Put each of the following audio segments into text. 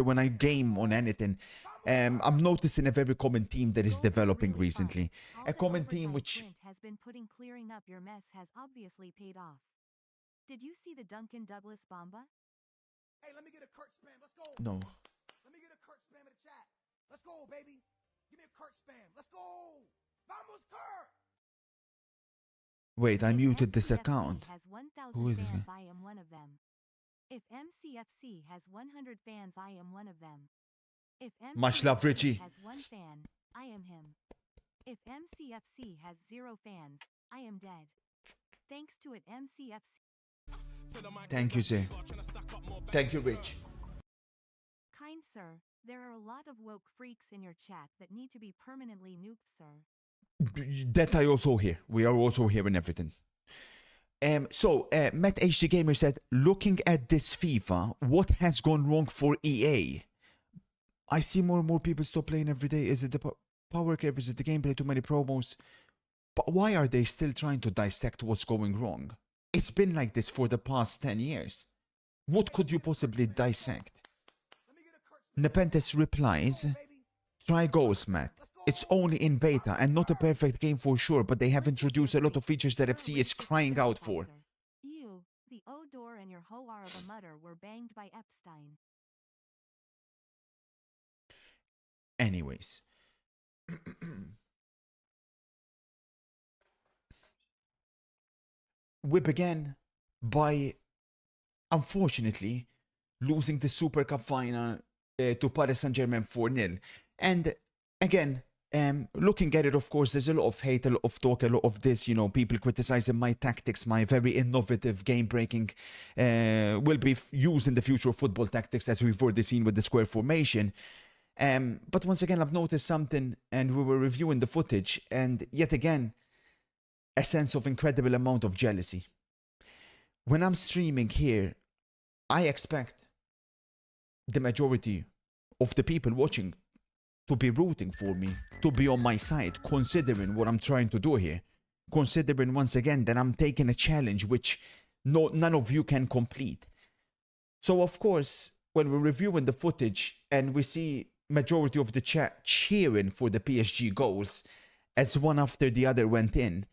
when I game on anything, I'm noticing a very common theme that is developing recently. A common theme which has been putting clearing up your mess has obviously paid off. Did you see the Duncan Douglas bomba? Hey, let me get a Kurt spam. Let's go. no. Let me get a Kurt spam in the chat. Let's go, baby. Give me a Kurt spam. Let's go. Vamos, Kurt. Wait, I If muted this MCFC account. Has 1,000 Who is this fans, guy? I am one of them. If MCFC has 100 fans, I am one of them. If Much love, MCFC Richie. has one fan, I am him. If MCFC has 0 fans, I am dead. Thanks to it, MCFC. Thank you, sir. Thank you, Rich. Kind sir, there are a lot of woke freaks in your chat that need to be permanently nuked, sir. That I also hear. We are also hearing everything. Matt HD Gamer said, looking at this FIFA, what has gone wrong for EA? I see more and more people stop playing every day. Is it the power curve? Is it the gameplay? Too many promos? But why are they still trying to dissect what's going wrong? It's been like this for the past 10 years. What could you possibly dissect? Nepenthes replies, try goals, Matt. It's only in beta and not a perfect game for sure, but they have introduced a lot of features that FC is crying out for. You, the Odor and your Hoar of a Mutter were banged by Epstein. Anyways. We began by, unfortunately, losing the Super Cup final to Paris Saint-Germain 4-0. And again, looking at it, of course, there's a lot of hate, a lot of talk, a lot of this, people criticizing my tactics, my very innovative game-breaking, will be used in the future of football tactics, as we've already seen with the square formation. But once again, I've noticed something, and we were reviewing the footage, and yet again, a sense of incredible amount of jealousy. When I'm streaming here, I expect the majority of the people watching to be rooting for me, to be on my side, considering what I'm trying to do here. Considering, once again, that I'm taking a challenge which none of you can complete. So, of course, when we're reviewing the footage and we see majority of the chat cheering for the PSG goals as one after the other went in,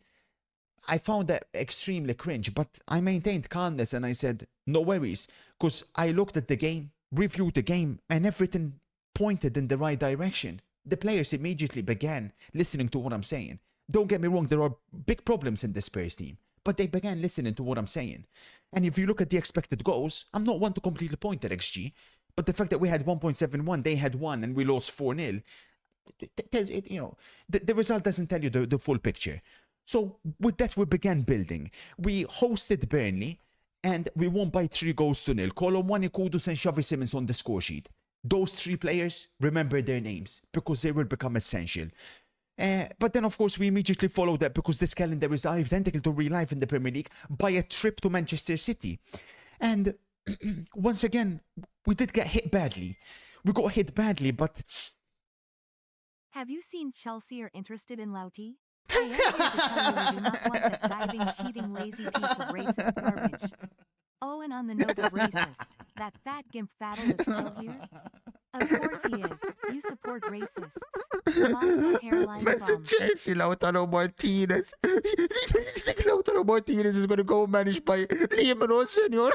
I found that extremely cringe, but I maintained calmness and I said, no worries, because I looked at the game, reviewed the game, and everything pointed in the right direction. The players immediately began listening to what I'm saying. Don't get me wrong, there are big problems in the Spurs team, but they began listening to what I'm saying. And if you look at the expected goals, I'm not one to completely point at XG, but the fact that we had 1.71, they had 1, and we lost 4-0, the result doesn't tell you the full picture. So with that, we began building. We hosted Burnley, and we won by 3-0. Colomwani, Kudus, and Xavi Simons on the score sheet. Those 3 players, remember their names, because they will become essential. But then, of course, we immediately followed that, because this calendar is identical to real life in the Premier League, by a trip to Manchester City. And once again, we did get hit badly. We got hit badly, but... Have you seen Chelsea are interested in Lauti? I am here to tell you I do not want that diving, cheating, lazy piece of racist garbage. Oh, and on the note of racist, that fat gimp Faddle is still here? Of course he is. You support racists. Monica hairline Message Chelsea, Lautaro Martinez. Lautaro Martinez is going to go managed by Liam Senior.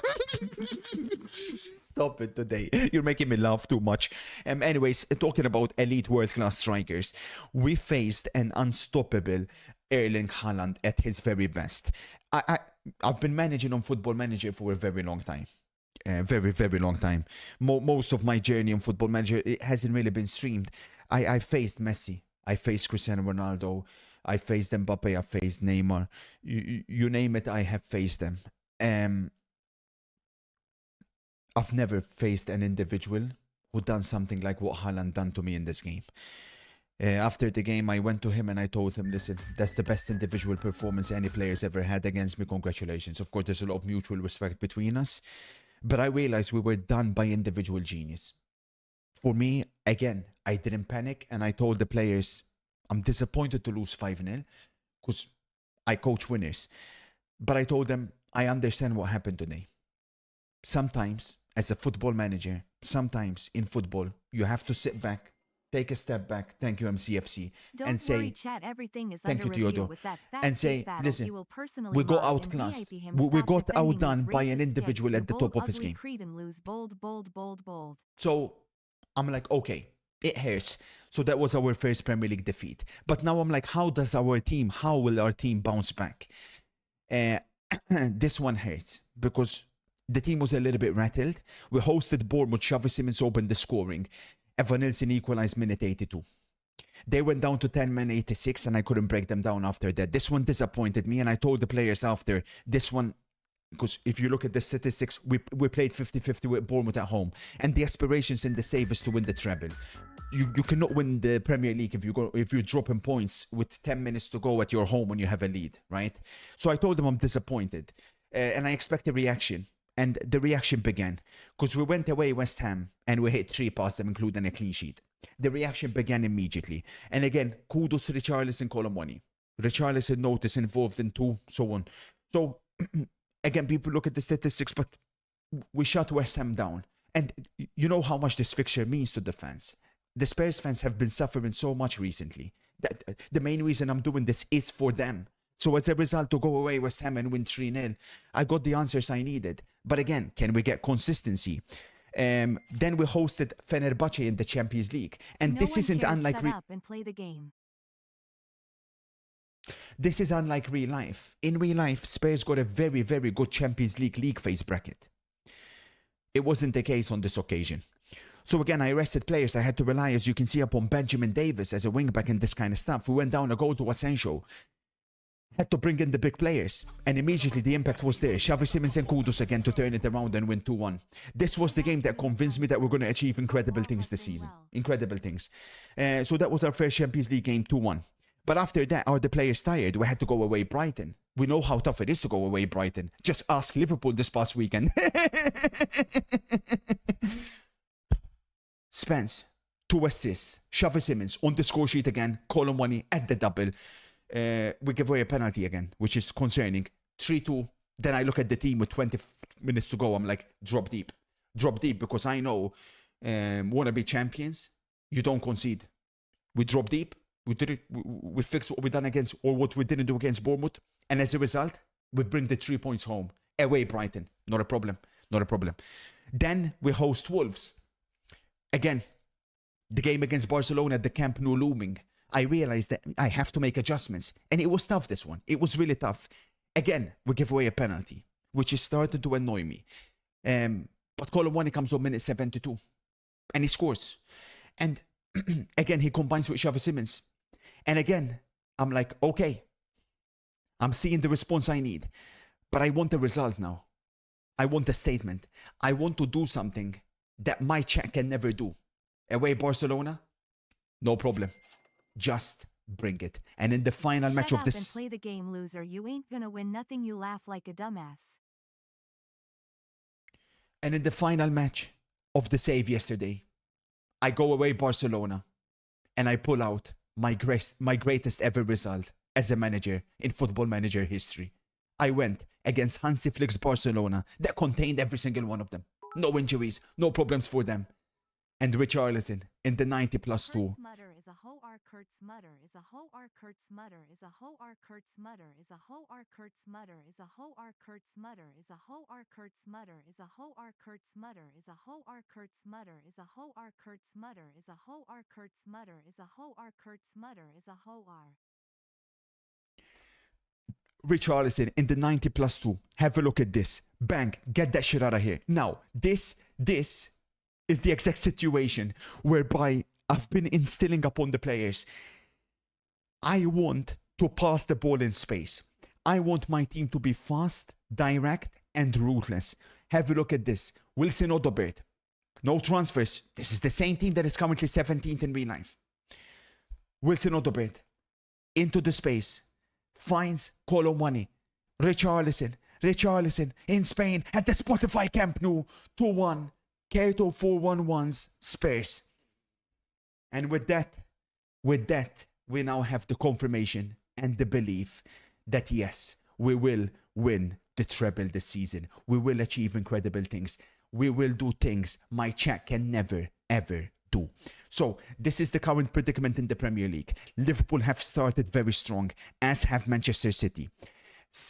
Stop it today. You're making me laugh too much. Anyways, talking about elite world-class strikers, we faced an unstoppable Erling Haaland at his very best. I've been managing on Football Manager for a very long time. Very, very long time. Most of my journey on Football Manager, it hasn't really been streamed. I faced Messi. I faced Cristiano Ronaldo. I faced Mbappe. I faced Neymar. You name it, I have faced them. I've never faced an individual who done something like what Haaland done to me in this game. After the game, I went to him and I told him, listen, that's the best individual performance any player's ever had against me. Congratulations. Of course, there's a lot of mutual respect between us. But I realized we were done by individual genius. For me, again, I didn't panic and I told the players, I'm disappointed to lose 5-0 because I coach winners. But I told them, I understand what happened today. Sometimes, as a football manager, sometimes in football, you have to sit back, take a step back, thank you MCFC, Don't and say, worry, chat. Everything is thank under you, review Teodo, with that fat and say, fake battle. listen, He will personally we got log and outclassed. VIP him. We Stop got defending these outdone by an racist individual kids. at the You top bold, of his ugly game. creed and lose. Bold, bold, bold, bold. So I'm like, okay, it hurts. So that was our first Premier League defeat. But now I'm like, how will our team bounce back? This one hurts because the team was a little bit rattled. We hosted Bournemouth. Xavi Simons opened the scoring. Evan Nilsson equalized minute 82. They went down to 10 men 86 and I couldn't break them down after that. This one disappointed me and I told the players after this one, because if you look at the statistics, we played 50-50 with Bournemouth at home. And the aspirations in the save is to win the treble. You cannot win the Premier League if you're dropping points with 10 minutes to go at your home when you have a lead, right? So I told them I'm disappointed. And I expect a reaction. And the reaction began. Because we went away West Ham and we hit 3 passes, including a clean sheet. The reaction began immediately. And again, kudos to Richarlison, Colomwani. Richarlison notice involved in 2, so on. So... Again, people look at the statistics, but we shut West Ham down. And you know how much this fixture means to the fans. The Spurs fans have been suffering so much recently. That the main reason I'm doing this is for them. So as a result, to go away West Ham and win 3-0, I got the answers I needed. But again, can we get consistency? Then we hosted Fenerbahce in the Champions League. And No this one isn't cares. unlike... Shut up and play the game. This is unlike real life. In real life, Spurs got a very, very good Champions League phase bracket. It wasn't the case on this occasion. So again, I rested players. I had to rely, as you can see, upon Benjamin Davis as a wing-back and this kind of stuff. We went down a goal to Asensio. Had to bring in the big players. And immediately the impact was there. Xavi Simons and kudos again to turn it around and win 2-1. This was the game that convinced me that we're going to achieve incredible things this season. Incredible things. So that was our first Champions League game, 2-1. But after that, are the players tired? We had to go away Brighton. We know how tough it is to go away Brighton. Just ask Liverpool this past weekend. Spence, 2 assists. Xavi Simons on the score sheet again. Colomwani at the double. We give away a penalty again, which is concerning. 3-2. Then I look at the team with 20 minutes to go. I'm like, drop deep. Drop deep because I know want to be champions. You don't concede. We drop deep. We fixed what we done against, or what we didn't do against Bournemouth, and as a result, we bring the 3 points home. Away Brighton, not a problem. Then we host Wolves. Again, the game against Barcelona at the Camp Nou looming. I realized that I have to make adjustments, and it was tough. This one, it was really tough. Again, we give away a penalty, which is starting to annoy me. But Colomwani comes on minute 72, and he scores. And again, he combines with Xavi Simons. And again, I'm like, okay, I'm seeing the response I need. But I want the result now. I want a statement. I want to do something that my chat can never do. Away Barcelona, no problem. Just bring it. And in the final match of Shut up this... and play the game, loser. You ain't gonna win nothing. You laugh like a dumbass. And in the final match of the save yesterday, I go away Barcelona and I pull out my greatest ever result as a manager in Football Manager history. I went against Hansi Flick's Barcelona that contained every single one of them. No injuries, no problems for them. And Richarlison in the 90+2. Mutter is a hoe R Kurtz mutter is a hoe R Kurtz mutter is a hoe R Kurtz mutter is a hoe R Kurtz mutter is a hoe R Kurtz mutter is a hoe R Kurtz mutter is a hoe R Kurtz mutter is a hoe R Kurtz mutter is a hoe R Kurtz mutter is a hoe R Kurtz mutter is a hoe R Kurtz mutter is a hoe R. Richarlison in the 90+2. Have a look at this. Bang, get that shit out of here. Now, this is the exact situation whereby I've been instilling upon the players. I want to pass the ball in space. I want my team to be fast, direct, and ruthless. Have a look at this. Wilson Odobert. No transfers. This is the same team that is currently 17th in real life. Wilson Odobert. Into the space. Finds Colomwani. Richarlison in Spain at the Spotify Camp Nou. 2-1. Kurt0411's Spurs. And with that, we now have the confirmation and the belief that yes, we will win the treble this season. We will achieve incredible things. we will do things my chat can never, ever do. So, this is the current predicament in the Premier League. Liverpool have started very strong, as have Manchester City.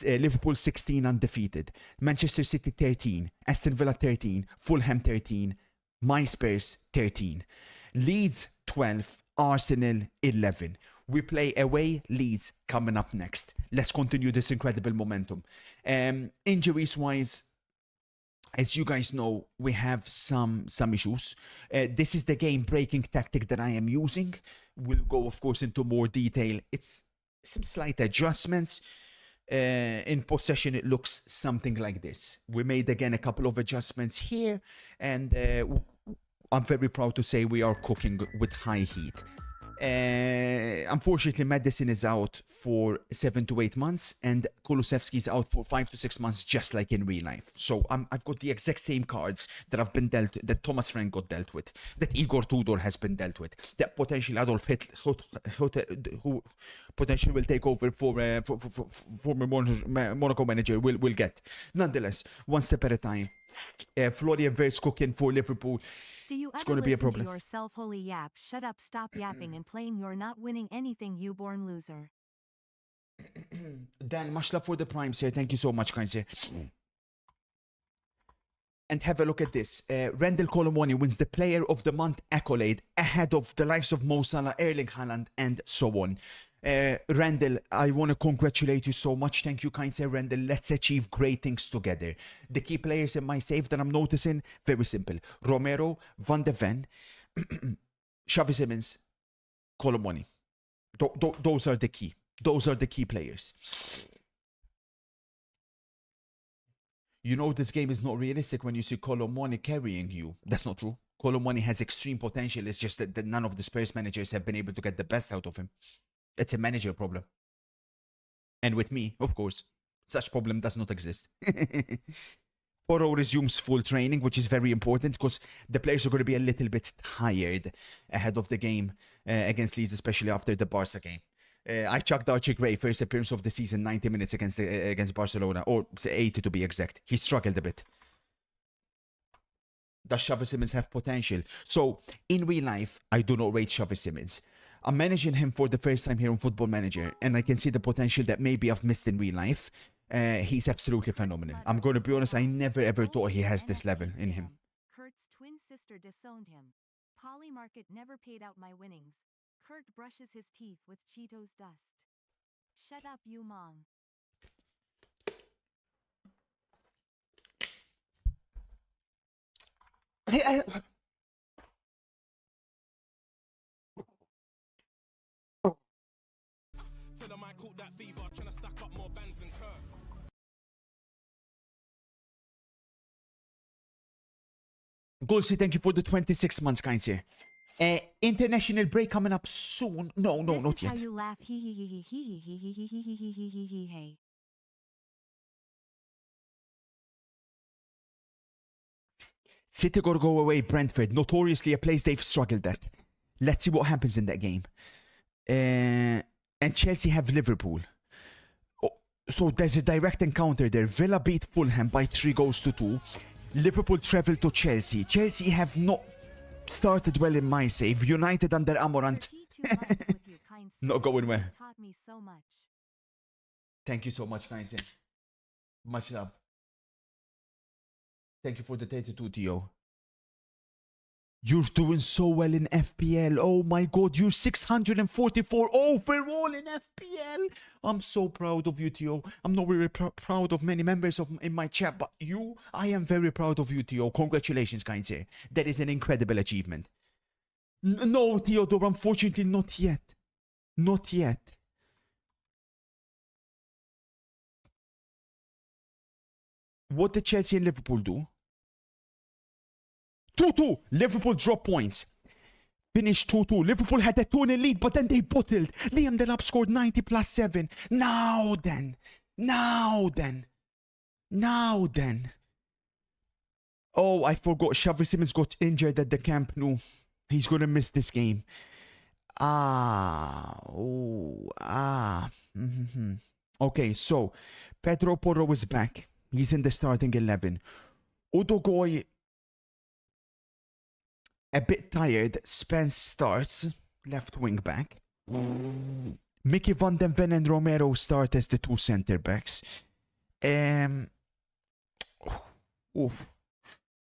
Liverpool 16 undefeated, Manchester City 13, Aston Villa 13, Fulham 13, my Spurs 13, Leeds 12, Arsenal 11. We play away Leeds coming up next. Let's continue this incredible momentum. Injuries wise, as you guys know, we have some issues. This is the game breaking tactic that I am using. We'll go, of course, into more detail. It's some slight adjustments. In possession, it looks something like this. We made, again, a couple of adjustments here, and I'm very proud to say we are cooking with high heat. Unfortunately, Madison is out for 7 to 8 months, and Kulusevski is out for 5 to 6 months, just like in real life. So I've got the exact same cards that I've been dealt, that Thomas Frank got dealt with, that Igor Tudor has been dealt with, that potentially Adolf Hitler, who potentially will take over for former Monaco manager, will get. Nonetheless, one step at a time. Florian Wirtz cooking for Liverpool. Do you It's ever going to be a listen problem. to yourself holy yap? Shut up, stop yapping and playing. You're not winning anything, you born loser. Dan, much love for the primes here. Thank you so much, guys. And have a look at this. Randall Colomoni wins the Player of the Month accolade ahead of the likes of Mo Salah, Erling Haaland, and so on. Randall, I want to congratulate you so much. Thank you, kind sir. Randall, let's achieve great things together. The key players in my save that I'm noticing, very simple. Romero, Van de Ven, Xavi Simons, Colomoni. Those are the key. Those are the key players. You know this game is not realistic when you see Colomoni carrying you. That's not true. Colomoni has extreme potential. It's just that none of the Spurs managers have been able to get the best out of him. It's a manager problem. And with me, of course, such problem does not exist. Porro resumes full training, which is very important because the players are going to be a little bit tired ahead of the game against Leeds, especially after the Barca game. I chucked Archie Gray, first appearance of the season, 90 minutes against Barcelona, or 80 to be exact. He struggled a bit. Does Xavi Simons have potential? So, in real life, I do not rate Xavi Simons. I'm managing him for the first time here on Football Manager, and I can see the potential that maybe I've missed in real life. He's absolutely phenomenal. I'm going to be honest, I never ever thought he has this level in him. Kurt's twin sister disowned him. Polymarket never paid out my winnings. Kurt brushes his teeth with Cheetos dust. Shut up, you mong. Golsey, thank you for the 26 months, kind sir. International break coming up soon. No, This not is how yet. you laugh. Hee hee hee hee hee hee hee hee hee hee hee hee hee hey. City gotta go away, Brentford. Notoriously a place they've struggled at. Let's see what happens in that game. And Chelsea have Liverpool. Oh, so there's a direct encounter there. Villa beat Fulham by 3-2. Liverpool travel to Chelsea. Chelsea have not started well in my save. United under Amorant. Not going well. Taught me so much. Thank you so much, guys. Much love. Thank you for the 32, Tio. You're doing so well in FPL. Oh my god, you're 644 overall in FPL. I'm so proud of you, Tio. I'm not very proud of many members in my chat, but you, I am very proud of you, Tio. Congratulations, kind sir. That is an incredible achievement. No, Theodore, unfortunately, not yet. Not yet. What did Chelsea and Liverpool do? 2-2. Liverpool drop points. Finished 2-2. Liverpool had a 2-0 lead, but then they bottled. Liam Delap scored 90 plus 7. Now then. Oh, I forgot. Xavi Simons got injured at the Camp Nou. He's going to miss this game. Okay, so Pedro Porro is back. He's in the starting 11. Udogoy a bit tired. Spence starts, left wing back. Mickey Van den Ven and Romero start as the two centre backs. Oof.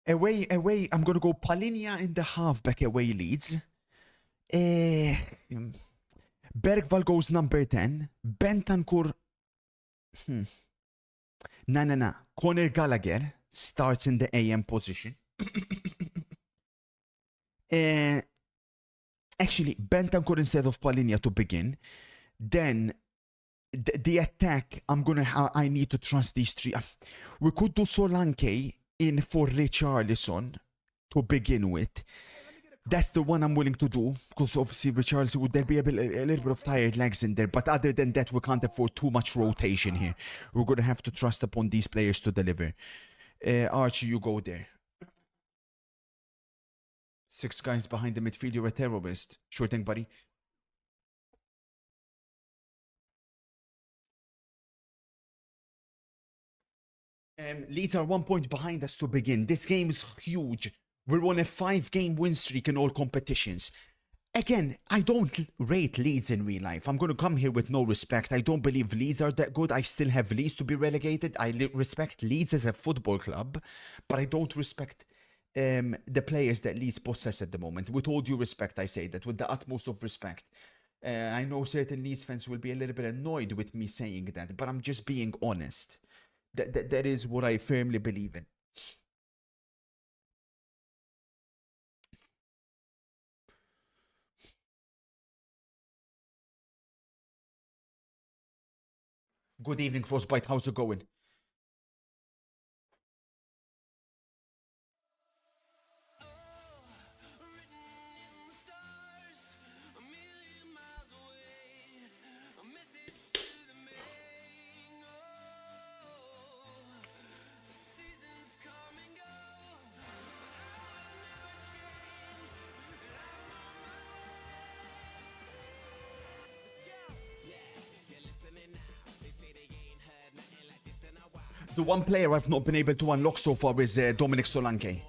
Away, I'm going to go Palinia in the half-back away Leeds. Bergval goes number 10. Bentancur... Nah. Conor Gallagher starts in the AM position. Actually, Bentancur instead of Palinia to begin. Then... The attack, I need to trust these three. We could do Solanke in for Richarlison to begin with. That's the one I'm willing to do, because obviously Richarlison, would there be a little bit of tired legs in there, but other than that, we can't afford too much rotation here. We're going to have to trust upon these players to deliver. Archie, you go there. 6 guys behind the midfield, you're a terrorist. Sure thing, buddy. Leeds are 1 point behind us to begin. This game is huge. We're on a 5-game win streak in all competitions. Again, I don't rate Leeds in real life. I'm going to come here with no respect. I don't believe Leeds are that good. I still have Leeds to be relegated. I respect Leeds as a football club, but I don't respect the players that Leeds possess at the moment. With all due respect, I say that, with the utmost of respect. I know certain Leeds fans will be a little bit annoyed with me saying that, but I'm just being honest. That is what I firmly believe in. Good evening, Frostbite. How's it going? The one player I've not been able to unlock so far is Dominic Solanke.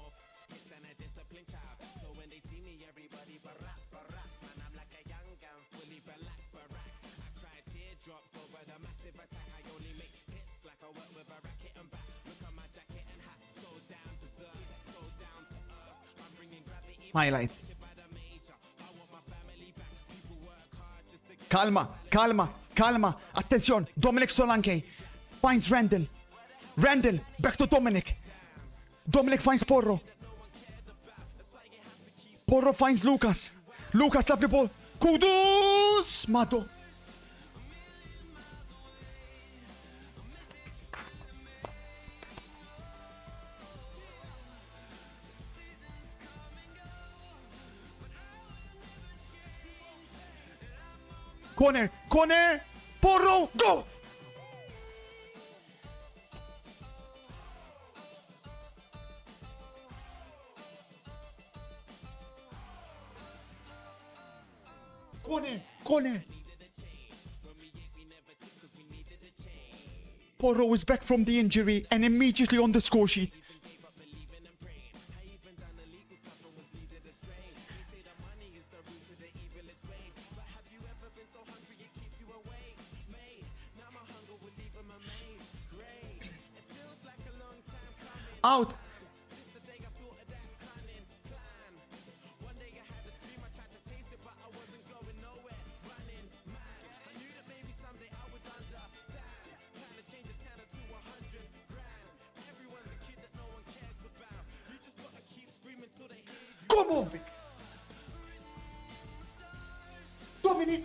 Highlight. Calma. Attention. Dominic Solanke finds Randall. Randall, back to Dominic. Dominic finds Porro. Porro finds Lucas. Lucas, lovely ball. Kudus! Mato. Corner. Porro, go! Corner. Porro is back from the injury and immediately on the score sheet. Out. Come on, Vic. Dominic.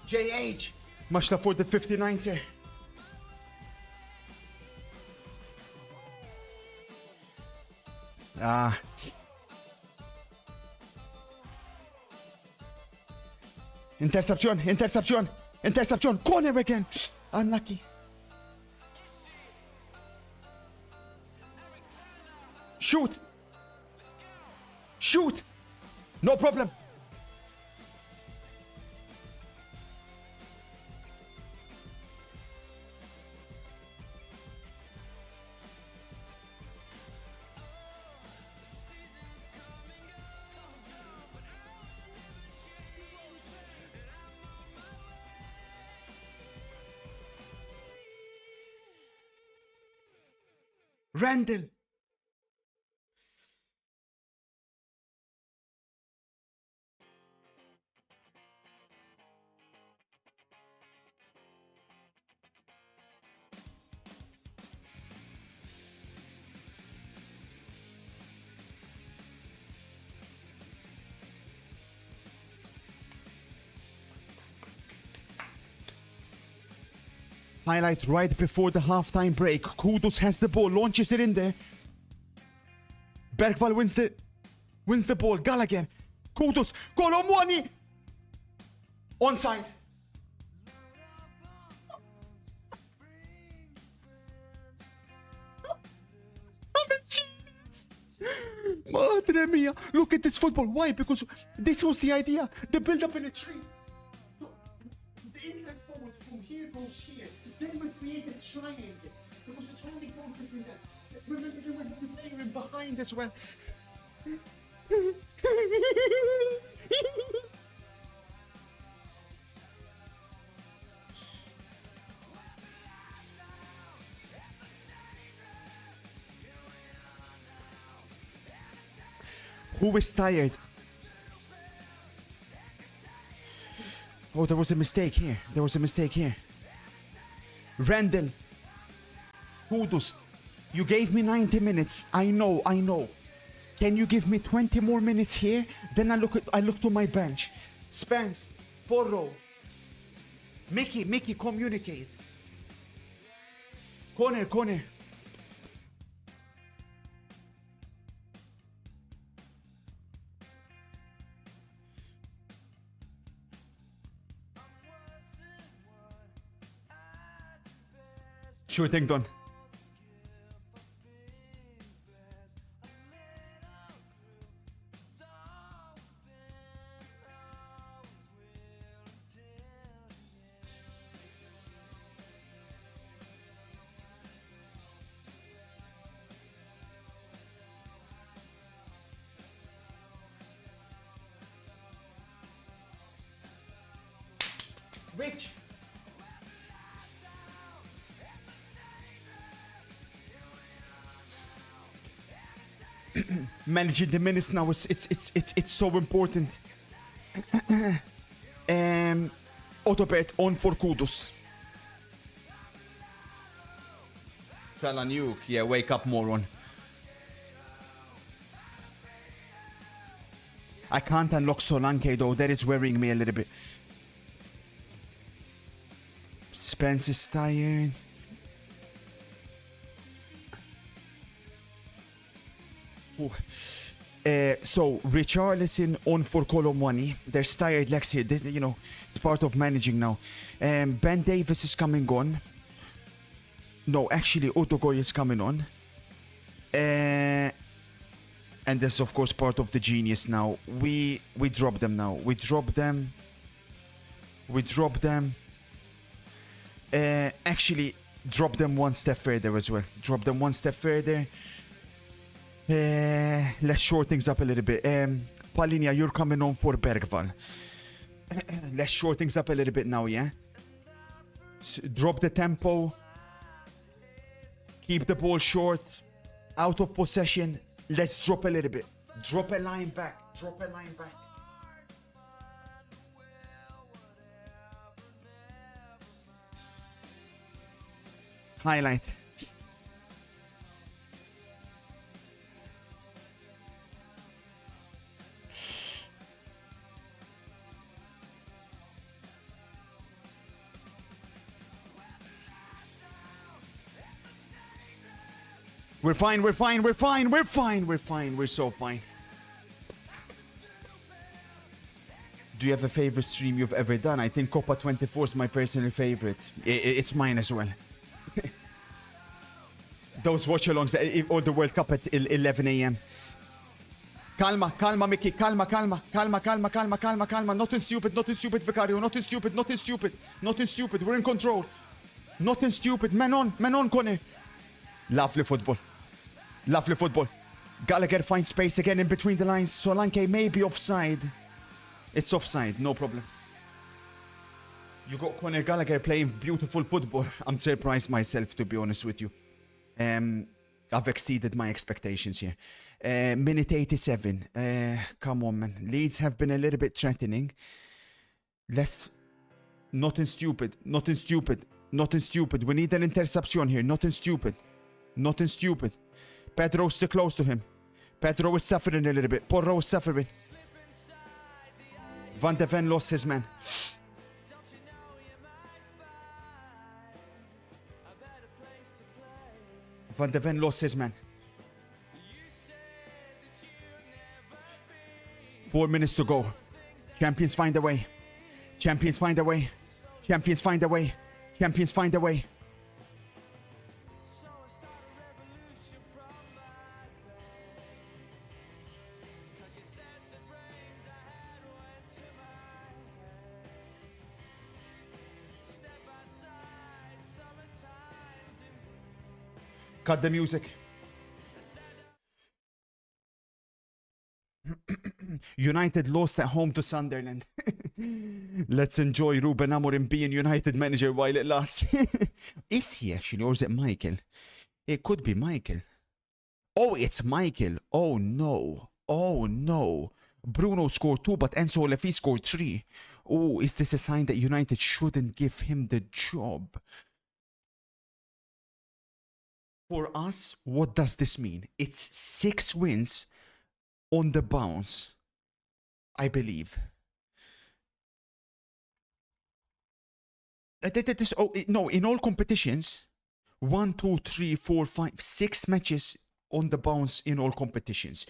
JH. Must afford the 59, sir. Interception. Corner again. Unlucky. Shoot. No problem. Randall. Highlight right before the halftime break. Kudus has the ball, launches it in there. Bergvall wins the ball. Gallagher. Kudus. Kolomwani. Onside. I'm a genius. Madre mia. Look at this football. Why? Because this was the idea. The build up in a tree. So, the inlet forward from here goes here. Then we created a triangle. There was a triangle between that. Remember, there were the player behind as well. Who is tired? Oh, there was a mistake here. There was a mistake here. Randall. Kudus. You gave me 90 minutes. I know. Can you give me 20 more minutes here? Then I look to my bench. Spence. Porro. Mickey, communicate. Corner. Sure thing, done. Rich. Managing the minutes now, it's so important. Autobet on for Kudus. Salaniuk, yeah, wake up, moron. I can't unlock Solanke though, that is worrying me a little bit. Spence is tired. So Richarlison on for Kolomwani. There's tired legs here. You know, it's part of managing now. Ben Davis is coming on. No, actually, Otogoy is coming on. And that's of course part of the genius now. We drop them now. We drop them. Actually, drop them one step further as well. Drop them one step further. Let's short things up a little bit. Paulinia, you're coming on for Bergvall. Let's short things up a little bit now, yeah? Drop the tempo. Keep the ball short. Out of possession. Let's drop a little bit. Drop a line back. Highlight. We're fine. We're so fine. Do you have a favorite stream you've ever done? I think Copa 24 is my personal favorite. It's mine as well. Those watch-alongs, all the World Cup at 11 a.m. Calma, Mickey. Calma. Nothing stupid, Vicario. Nothing stupid. We're in control. Nothing stupid. Men on, Connor. Lovely football. Gallagher finds space again in between the lines. Solanke may be offside. It's offside, no problem. You got Conor Gallagher playing beautiful football. I'm surprised myself, to be honest with you. I've exceeded my expectations here. Minute 87. Come on, man. Leeds have been a little bit threatening. Nothing stupid. Nothing stupid. Nothing stupid. We need an interception here. Nothing stupid. Nothing stupid. Pedro's too close to him. Pedro is suffering a little bit. Porro is suffering. Van de Ven lost his man. Van de Ven lost his man. 4 minutes to go. Champions find a way. Champions find a way. Champions find a way. Champions find a way. Cut the music. United lost at home to Sunderland. Let's enjoy Ruben Amorim being United manager while it lasts. Is he actually, or is it Michael? It could be Michael. Oh, it's Michael. Oh no. Oh no. Bruno scored 2, but Enzo Lefi scored 3. Oh, is this a sign that United shouldn't give him the job? For us, what does this mean? It's 6 wins on the bounce, I believe. No, in all competitions, 1, 2, 3, 4, 5, 6 matches on the bounce in all competitions.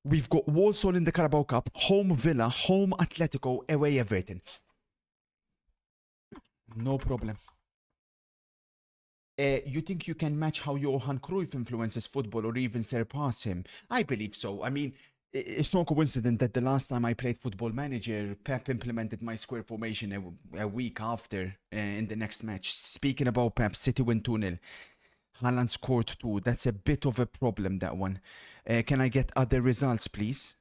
We've got Walsall in the Carabao Cup, home Villa, home Atletico, away Everton. No problem. You think you can match how Johan Cruyff influences football or even surpass him? I believe so. I mean, it's no coincidence that the last time I played Football Manager, Pep implemented my square formation a week after in the next match. Speaking about Pep, City win 2-0. Haaland scored 2. That's a bit of a problem, that one. Can I get other results, please?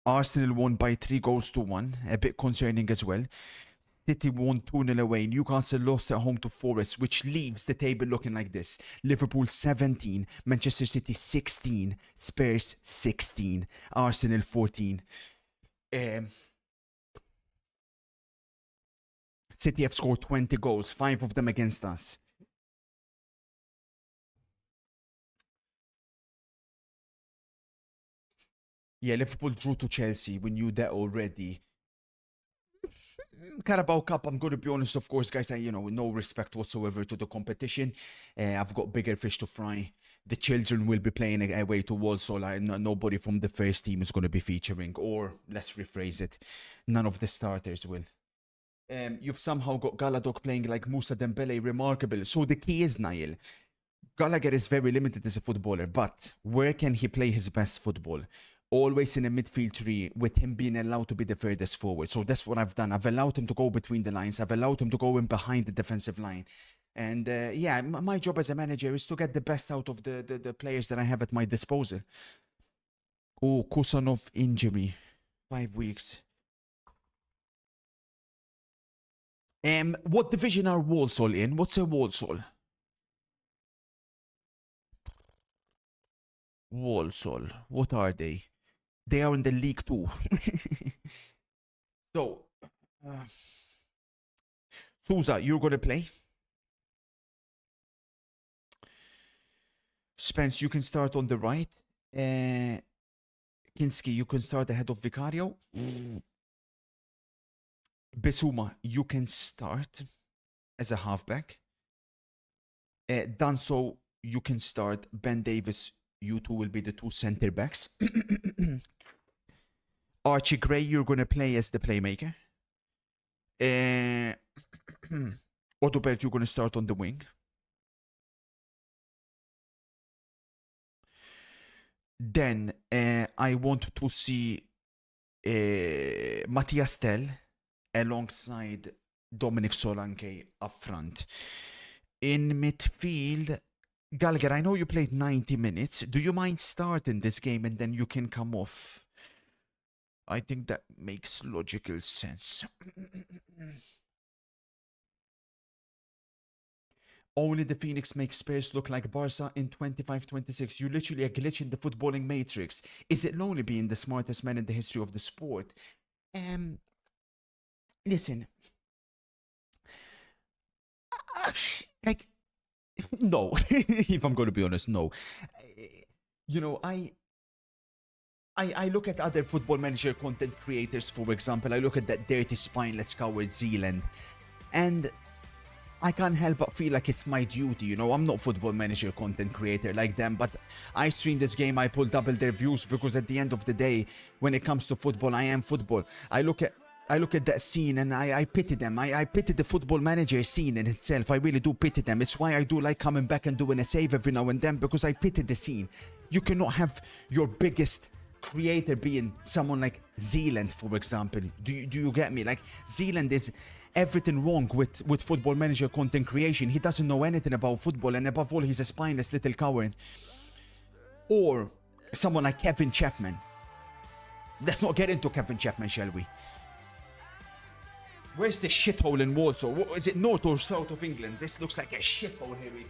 Arsenal won by 3-1. A bit concerning as well. City won 2-0 away. Newcastle lost at home to Forest, which leaves the table looking like this. Liverpool 17, Manchester City 16, Spurs 16, Arsenal 14. City have scored 20 goals, 5 of them against us. Yeah, Liverpool drew to Chelsea. We knew that already. Carabao Cup, I'm going to be honest, of course, guys, with no respect whatsoever to the competition. I've got bigger fish to fry. The children will be playing away to Walsall. Nobody from the first team is going to be featuring, or let's rephrase it, none of the starters will. You've somehow got Galadog playing like Moussa Dembele, remarkable. So the key is, Niall, Gallagher is very limited as a footballer, but where can he play his best football? Always in a midfield tree, with him being allowed to be the furthest forward. So that's what I've done. I've allowed him to go between the lines. I've allowed him to go in behind the defensive line. And yeah, my job as a manager is to get the best out of the players that I have at my disposal. Oh, Kusanov injury. 5 weeks. What division are Walsall in? What's a Walsall? Walsall. What are they? They are in the League 2. So, Sousa, you're going to play. Spence, you can start on the right. Kinski, you can start ahead of Vicario. Besuma, you can start as a halfback. Danso, you can start. Ben Davis, you two will be the 2 center backs. Archie Gray, you're going to play as the playmaker. Odobert, you're going to start on the wing. Then I want to see Mattias Tell alongside Dominic Solanke up front. In midfield, Gallagher, I know you played 90 minutes. Do you mind starting this game and then you can come off? I think that makes logical sense. Only the Phoenix makes Spurs look like Barca in 25-26. You're literally a glitch in the footballing matrix. Is it lonely being the smartest man in the history of the sport? Listen. Like, no. If I'm going to be honest, no. You know, I look at other football manager content creators, for example. I look at that dirty, spineless coward Zealand. And I can't help but feel like it's my duty, you know. I'm not football manager content creator like them, but I stream this game, I pull double their views, because at the end of the day, when it comes to football, I am football. I look at that scene and I pity them. I pity the football manager scene in itself. I really do pity them. It's why I do like coming back and doing a save every now and then, because I pity the scene. You cannot have your biggest creator being someone like Zealand, for example. Do you get me? Like, Zealand is everything wrong with football manager content creation. He doesn't know anything about football, and above all, he's a spineless little coward. Or someone like Kevin Chapman. Let's not get into Kevin Chapman, shall we? Where's the shithole in Warsaw? Is it north or south of England? This looks like a shithole here, ET.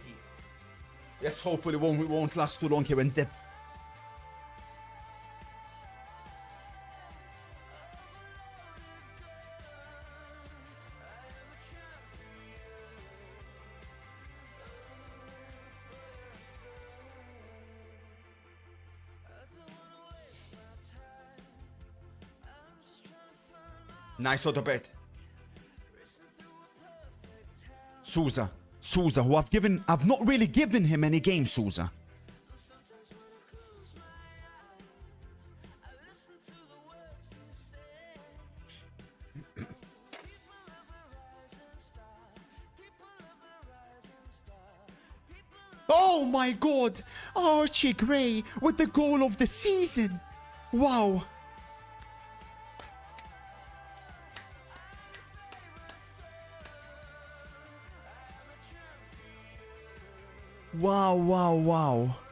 Let's hopefully we won't last too long here and dip. Nice auto bet. Sousa, who I've not really given him any games, Sousa. Oh my God, Archie Gray with the goal of the season. Wow. Wow.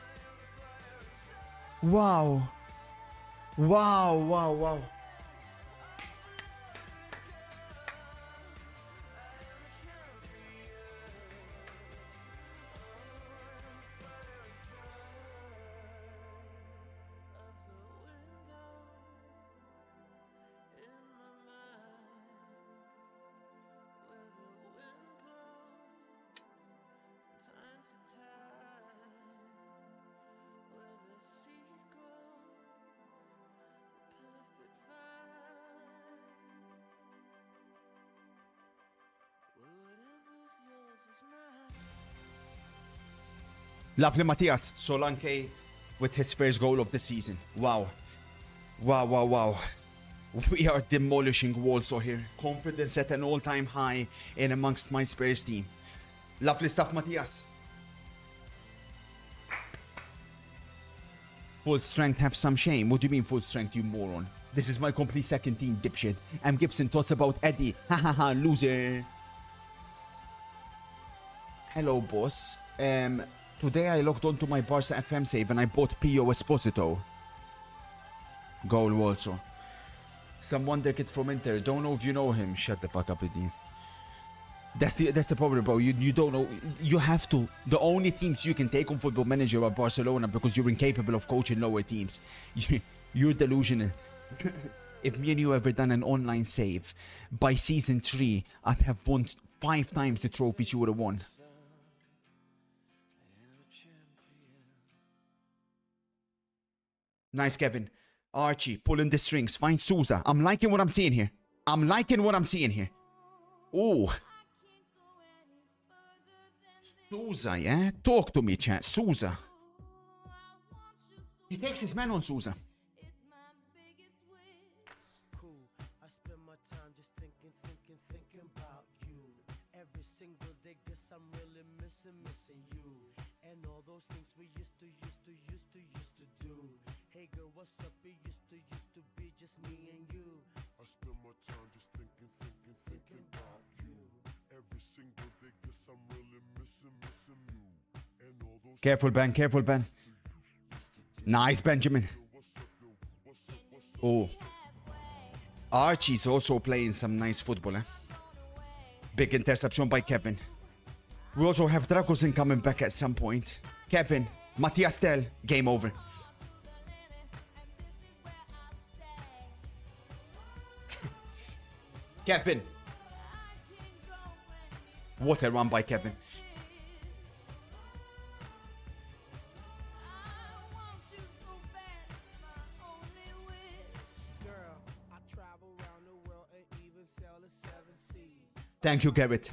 Lovely Matthias Solanke with his first goal of the season. Wow. We are demolishing Warsaw here. Confidence at an all-time high in amongst my Spurs team. Lovely stuff, Matthias. Full strength, have some shame. What do you mean full strength, you moron? This is my complete second team, dipshit. M. Gibson thoughts about Eddie. Ha, loser. Hello, boss. Today I logged onto my Barca FM save and I bought Pio Esposito. Goal also. Some wonder kid from Inter. Don't know if you know him. Shut the fuck up, Eddie. That's the problem, bro. You don't know. You have to. The only teams you can take on Football Manager are Barcelona, because you're incapable of coaching lower teams. You're delusional. If me and you ever done an online save, by season 3, I'd have won 5 times the trophies you would have won. Nice, Kevin. Archie, pulling the strings. Find Sousa. I'm liking what I'm seeing here. Oh. Sousa, yeah? Talk to me, chat. Sousa. He takes his man on Sousa. Careful, Ben. Nice, Benjamin. Oh. Archie's also playing some nice football, eh? Big interception by Kevin. We also have Dragosin coming back at some point. Kevin, Matthias Tell, game over. Kevin. What a run by Kevin. Thank you, Garrett.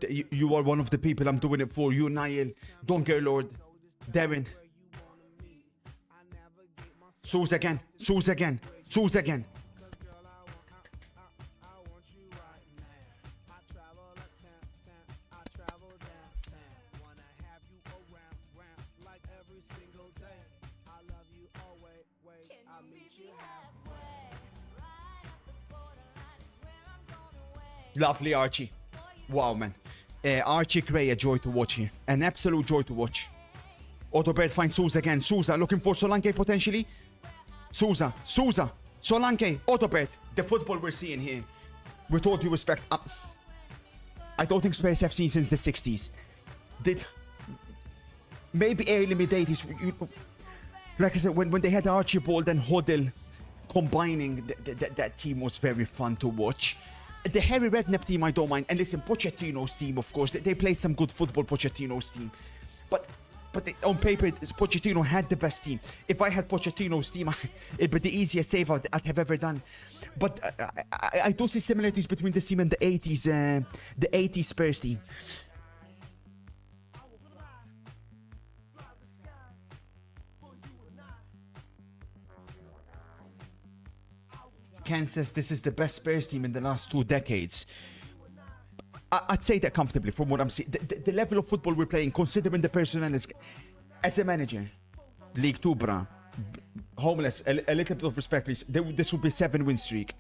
You are one of the people I'm doing it for. You, Niall, Dunker Lord, Darren. Suze again, Suze again, Suze again. Lovely Archie. Wow, man. Archie Gray, a joy to watch here. An absolute joy to watch. Autobird finds Sousa again. Sousa looking for Solanke potentially. Sousa. Solanke. Autobird. The football we're seeing here. With all due respect. I don't think Spurs have seen since the 60s. Maybe early mid-80s. Like I said, when they had Archibald and Hoddle combining, that team was very fun to watch. The Harry Redknapp team, I don't mind. And listen, Pochettino's team, of course. They played some good football, Pochettino's team. But on paper, Pochettino had the best team. If I had Pochettino's team, it'd be the easiest save I'd have ever done. But I do see similarities between this team and the 80s Spurs team. Ken says this is the best Spurs team in the last 2 decades. I'd say that comfortably from what I'm seeing. The level of football we're playing, considering the personnel as a manager. League 2, brah. Homeless, a little bit of respect, please. This would be 7-win streak.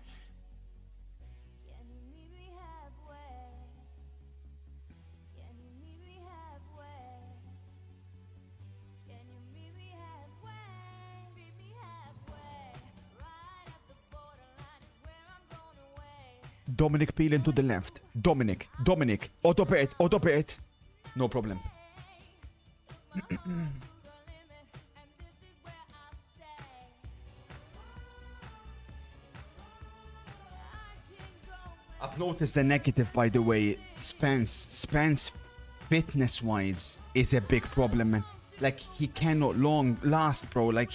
Dominic peeling to the left. Dominic. Autopet. No problem. I've noticed the negative, by the way. Spence, fitness-wise, is a big problem, man. Like, he cannot last, bro. Like,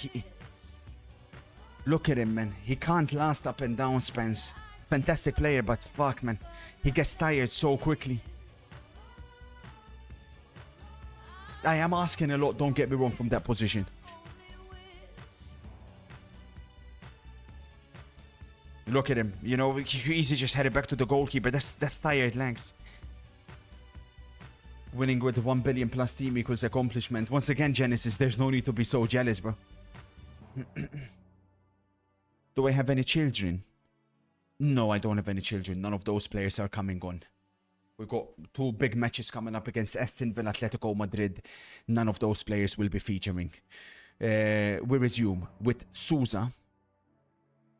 look at him, man. He can't last up and down, Spence. Fantastic player, but fuck, man. He gets tired so quickly. I am asking a lot, don't get me wrong, from that position. Look at him. You know, he easily just headed back to the goalkeeper. That's tired legs. Winning with 1 billion plus team equals accomplishment. Once again, Genesis, there's no need to be so jealous, bro. Do I have any children? No, I don't have any children. None of those players are coming on. We've got 2 big matches coming up against Aston Villa, Atletico Madrid. None of those players will be featuring. We resume with Sousa.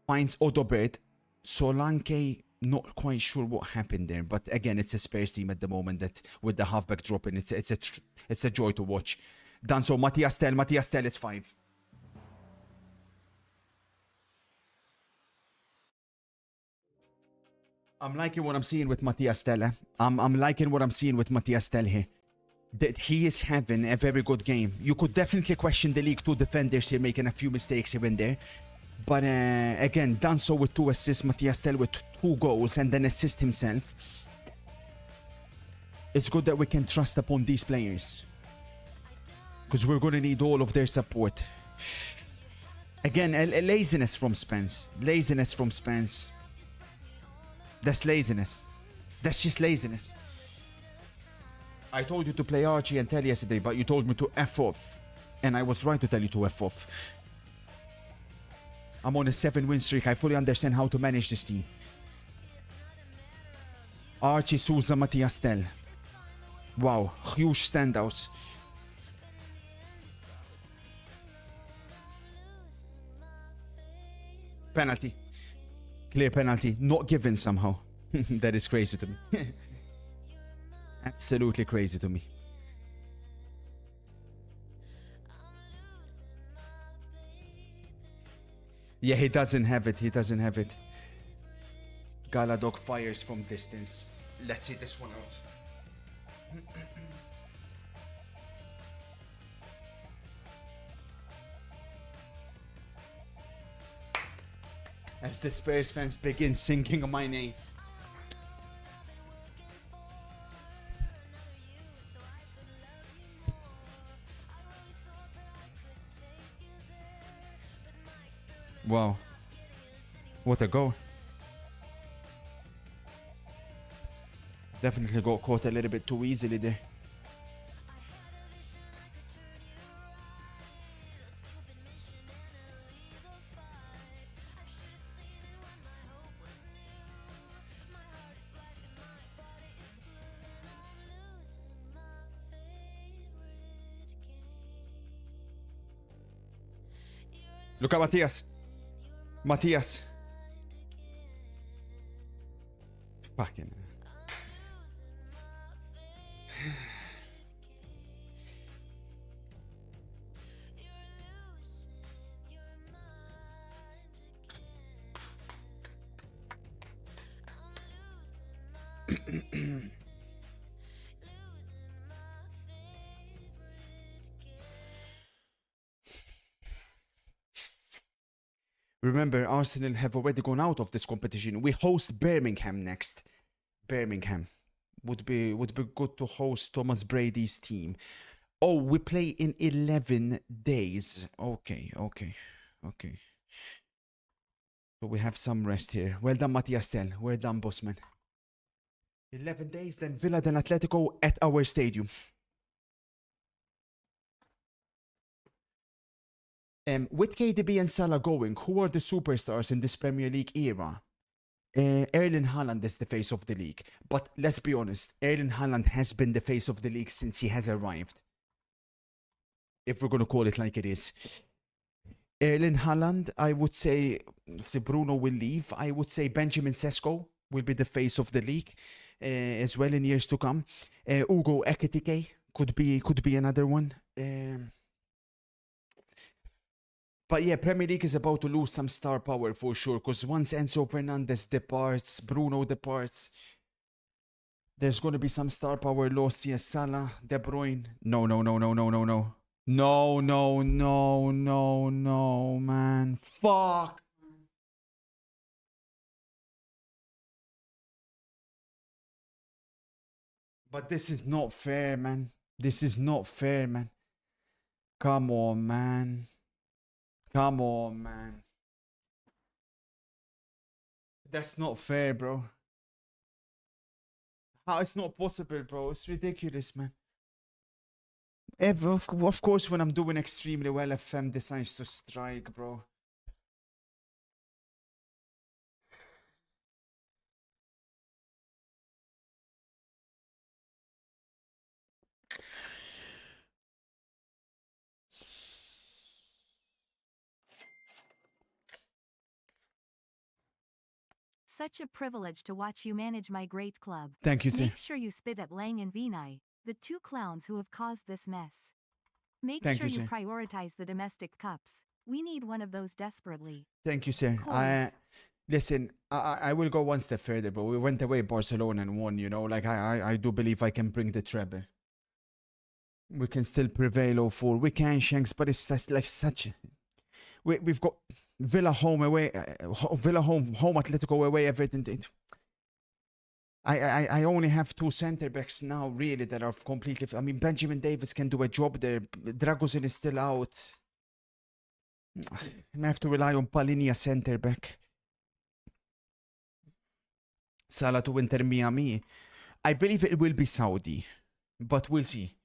Finds Odobert. Solanke, not quite sure what happened there. But again, it's a Spurs team at the moment that with the halfback dropping, it's a joy to watch. Done so, Matthias Tell, it's 5. I'm liking what I'm seeing with Matthias Tell. I'm liking what I'm seeing with Matthias Tell here. That he is having a very good game. You could definitely question the League 2 defenders here, making a few mistakes here and there. But again, done so with 2 assists. Matthias Tell with 2 goals and then assist himself. It's good that we can trust upon these players, because we're going to need all of their support. Again, laziness from Spence. That's laziness. That's just laziness. I told you to play Archie and Tell yesterday, but you told me to F off. And I was right to tell you to F off. I'm on a 7-win streak. I fully understand how to manage this team. Archie, Sousa, Matthias Tell. Wow, huge standouts. Penalty. Clear penalty. Not given somehow. That is crazy to me. Absolutely crazy to me. Yeah, he doesn't have it. He doesn't have it. Galadog fires from distance. Let's see this one out. As the Spurs fans begin singing my name. Wow. What a goal. Definitely got caught a little bit too easily there. Look at Matthias. Matthias. Fucking. Remember, Arsenal have already gone out of this competition. We host Birmingham next. Birmingham would be good to host Thomas Brady's team. Oh, we play in 11 days. Okay. So we have some rest here. Well done, Matthias Tell. Well done, Bossman. 11 days, then Villa, then Atletico at our stadium. With KDB and Salah going, who are the superstars in this Premier League era? Erling Haaland is the face of the league. But let's be honest, Erling Haaland has been the face of the league since he has arrived. If we're going to call it like it is. Erling Haaland, I would say, if Bruno will leave, I would say Benjamin Sesko will be the face of the league as well in years to come. Ugo Ekitike could be another one. But yeah, Premier League is about to lose some star power for sure, because once Enzo Fernandez departs, Bruno departs, there's going to be some star power loss. Yes, Salah, De Bruyne. No, man. Fuck. But this is not fair, man. This is not fair, man. Come on, man. Come on, man. That's not fair, bro. How it's not possible, bro? It's ridiculous, man. Of course, when I'm doing extremely well, FM decides to strike, bro. Such a privilege to watch you manage my great club. Thank you, sir. Make sure you spit at Lang and Vinay, the two clowns who have caused this mess. Make Thank sure you, you sir. prioritize the domestic cups. We need one of those desperately. Thank you, sir. Cool. Listen, I will go one step further, bro. We went away Barcelona and won, you know. Like, I do believe I can bring the treble. We can still prevail 0-4. We can, Shanks, but it's like such... We've got Villa home away, Villa home Atletico away, Everton. I only have two centre backs now, really, that are completely. I mean, Benjamin Davis can do a job there. Dragosin is still out. I have to rely on Palinia centre back. Salah to Inter Miami. I believe it will be Saudi, but we'll see.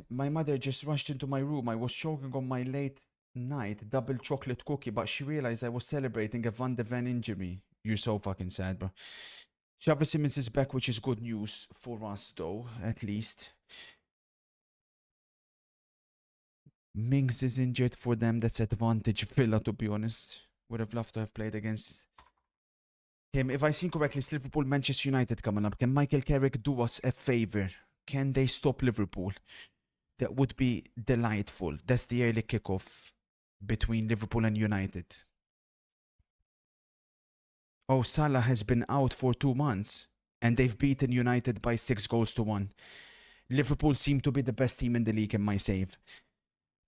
My mother just rushed into my room. I was choking on my late night double chocolate cookie, but she realized I was celebrating a Van de Ven injury. You're so fucking sad, bro. Xavi Simons is back, which is good news for us, though, at least. Mings is injured for them. That's advantage Villa, to be honest. Would have loved to have played against If I seen correctly, it's Liverpool Manchester United coming up. Can Michael Carrick do us a favor? Can they stop Liverpool? That would be delightful. That's the early kickoff between Liverpool and United. Oh, Salah has been out for 2 months and they've beaten United by 6-1. Liverpool seem to be the best team in the league in my save.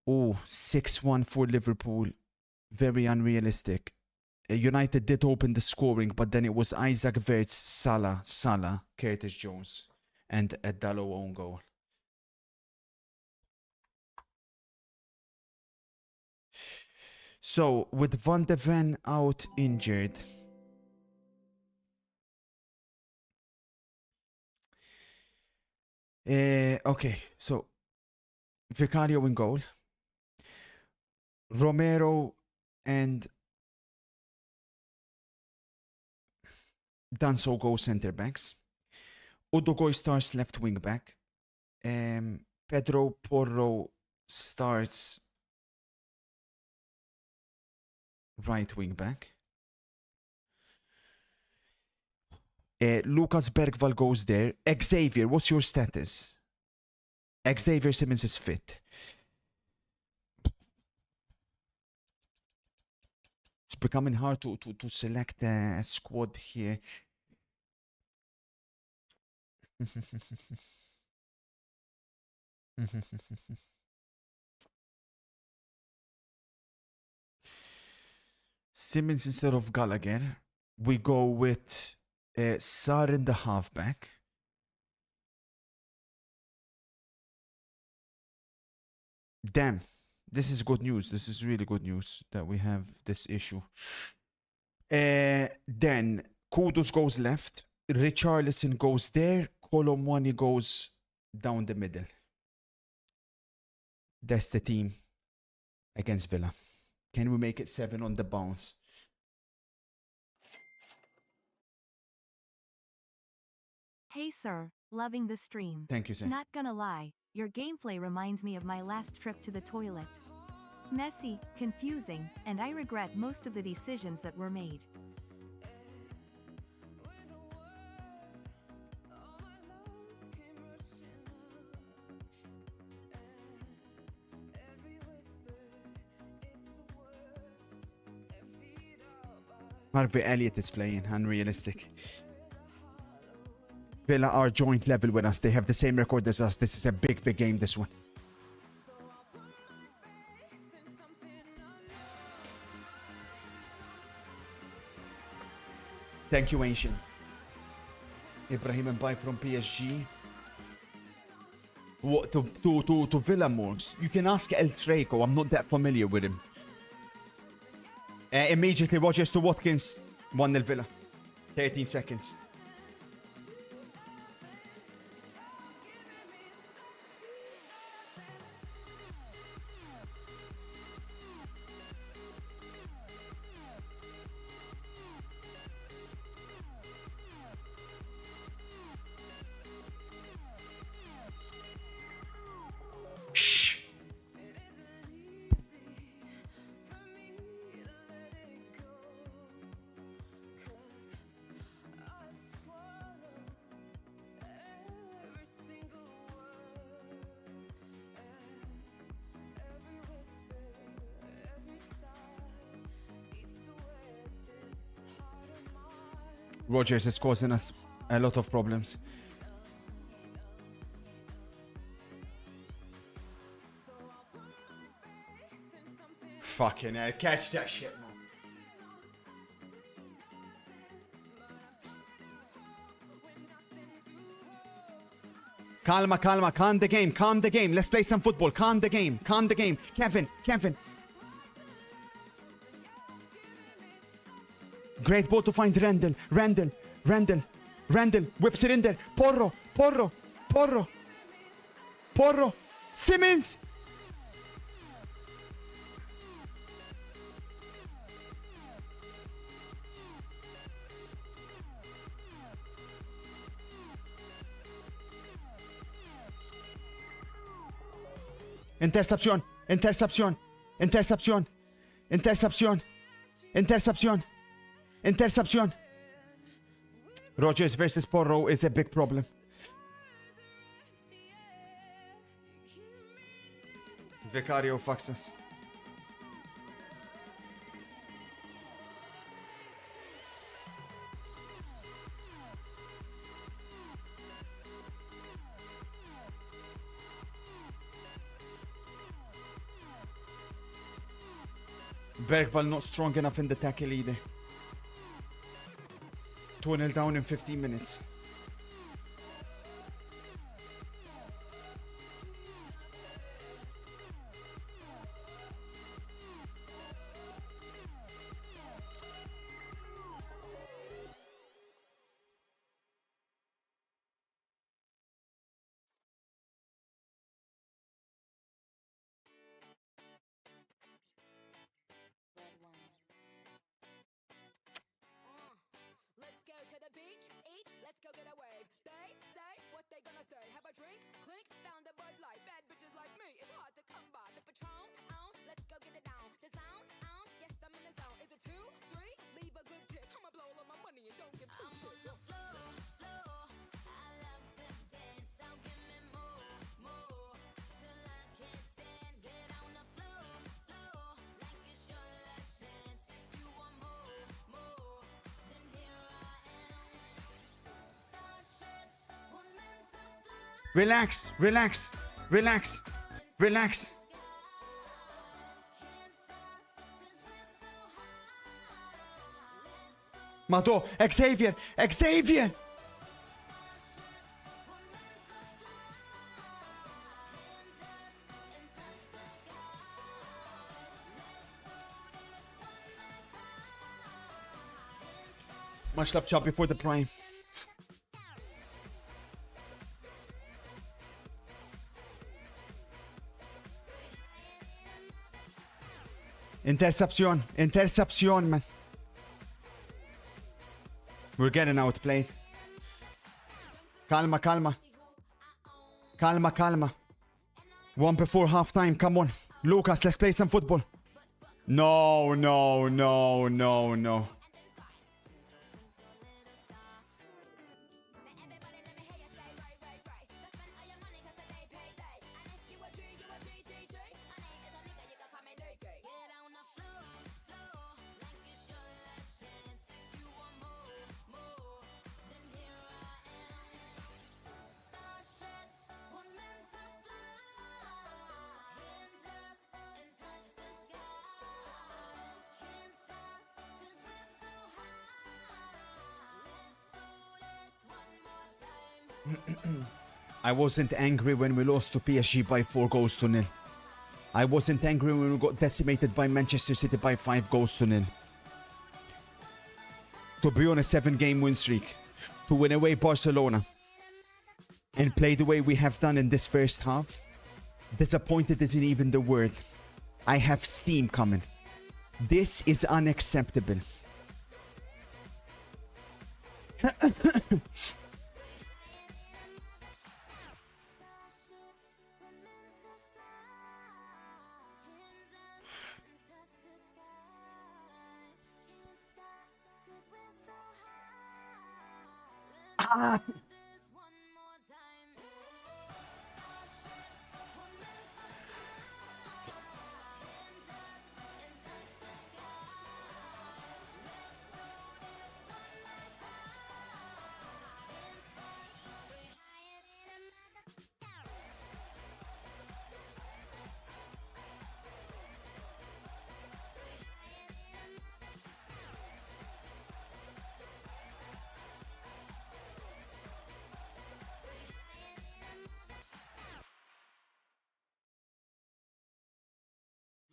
Oh, 6-1 for Liverpool. Very unrealistic. United did open the scoring, but then it was Isaac Verts, Salah, Curtis Jones, and a Dalot own goal. So, with Van de Ven out injured, okay, so Vicario in goal, Romero and Danso go centre backs, Udogoy starts left wing back, Pedro Porro starts right wing back. Lucas Bergvall goes there. Xavier, what's your status? Xavier Simmons is fit. It's becoming hard to select a squad here. Simmons instead of Gallagher. We go with Sarr in the halfback. Damn, this is good news. This is really good news that we have this issue. Then Kudus goes left. Richarlison goes there. Colomwani goes down the middle. That's the team against Villa. Can we make it 7 on the bounce? Hey sir, loving the stream. Thank you, sir. Not gonna lie, your gameplay reminds me of my last trip to the toilet. Messy, confusing, and I regret most of the decisions that were made. Harvey Elliott is playing, unrealistic. Villa are joint level with us. They have the same record as us. This is a big game, this one. Thank you, Ancient. Ibrahim Mbaye from PSG. What, to Villa Morgs? You can ask El Traco. I'm not that familiar with him. Immediately, Rogers to Watkins. 1-0 Villa. 13 seconds. Rogers is causing us a lot of problems. Fucking hell, catch that shit, man. Calma, calm the game, let's play some football, calm the game, Kevin. Great ball to find Randall, whips it in there, Porro, Simmons! Intercepción. Rodgers versus Porro is a big problem. Vicario fucks us. Bergvall not strong enough in the tackle either. 2-0 down in 15 minutes. Let's go to the beach, eat, let's go get a wave. They say what they gonna say. Have a drink, clink, found a Bud Light. Bad bitches like me, it's hard to come by. The Patron, let's go get it down. The sound, yes, I'm in the zone. Is it 2, 3? Leave a good tip. I'ma blow all of my money and don't give two shits. On the floor, I love to dance, so give me more, till I can't stand. Get on the floor, like it's your last chance. If you want more, then here I am. Starships were meant to fly. Relax, relax, relax, relax. Mato, Xavier, Xavier! Much love, chop before the prime. Interception, interception, man. We're getting outplayed. Calma, calma. Calma, calma. One before halftime, come on. Lucas, let's play some football. No, no, no, no, no. I wasn't angry when we lost to PSG by 4-0. I wasn't angry when we got decimated by Manchester City by 5-0. To be on a 7-game win streak, to win away Barcelona, and play the way we have done in this first half, disappointed isn't even the word. I have steam coming. This is unacceptable.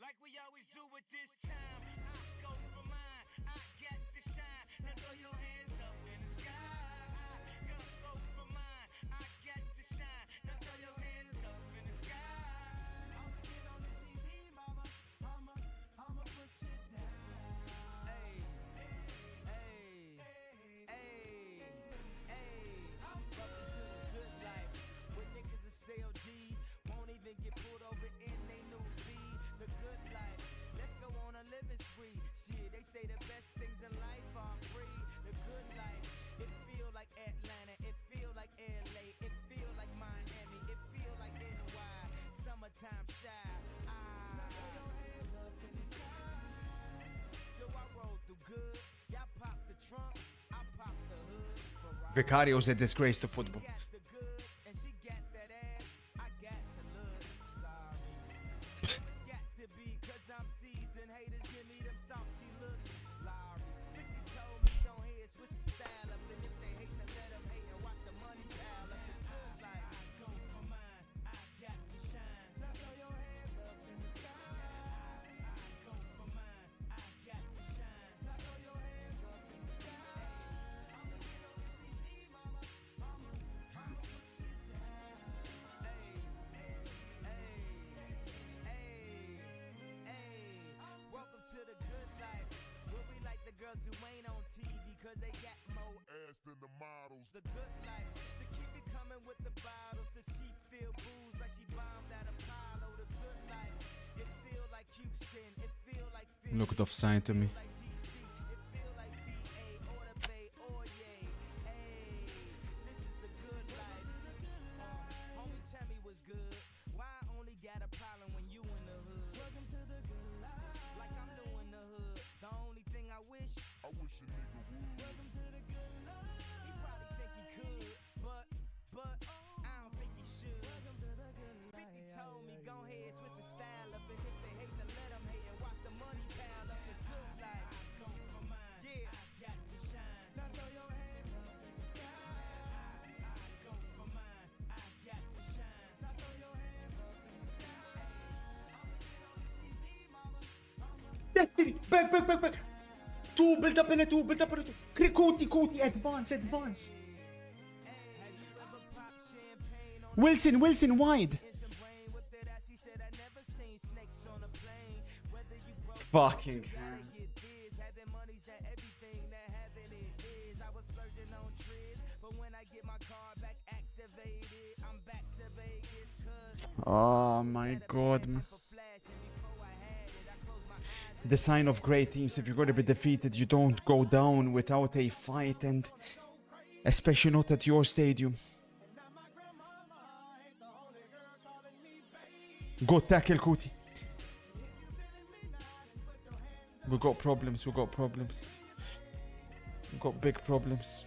Like we always do at this time, I go for mine, I get to shine. Now throw your hands up in the sky. Go for mine, I get to shine. Now throw your hands up in the sky. I'ma get on the TV, mama. I'ma push it down. Hey, hey, hey, hey. Welcome to the good life. When niggas are CLD, won't even get pulled over in they new V. The good life, let's go on a living spree. Shit, they say the best things in life are free. The good life, it feel trunk, I pop the hood. Ferrari Vicario's a disgrace to football. got the goods, and she got that ass. I got to look sorry. It's got to be 'cause I'm seasoned. Haters give me them salty looks. Lowry's 50 told me don't hear, switch the style up. And if they hate, then let them hate and watch the money pile up. The good life, I go for mine. I got to shine. Now throw your hands up in the sky. I go for mine. I got to shine. Now throw your hands up in the sky. I'ma get on the TV, mama. I'ma push it down. Hey, welcome to the good life. Where we like the girls who ain't on TV 'cause they got more ass than the models. The good life. So keep it coming with the bottles. So she feel booze like she bombed at Apollo. The good life. It feel like Houston. It feel like Philly. Looked offside to me. Like DC. It feel like VA or the Bay or yay. Hey, this is the good life. Homie, tell me what's good. Why I only got a problem when you in the hood? Welcome to the good life. Like I'm new in the hood. The only thing I wish a nigga would. Welcome to the good life. He probably think he could, but I don't think he should. Welcome to the good life. 50 told me go ahead, switch the style up, and if they hate, then let them hate and watch the money pile up. The good life. I go for mine. Yeah, I got to shine. Now throw your hands up in the sky. I go for mine. I got to shine. Now throw your hands up in the sky. I'ma get on the TV, mama. Back. Two, build up in a two. Kuti, advance. Have you ever popped champagne on Wilson, wide. some brain whipped it out? She said I never seen snakes on a plane. Whether you broke Fucking gotta hell. get this. Having money's not everything that having it is. I was splurging on trips, but when I get my car back activated, I'm back to Vegas 'cause Oh my god, man. for flashing before I had it. I closed my eyes. The sign of great teams, if you're going to be defeated, you don't go down without a fight, and especially not at your stadium. Good tackle, Kuti. We got problems. We got big problems.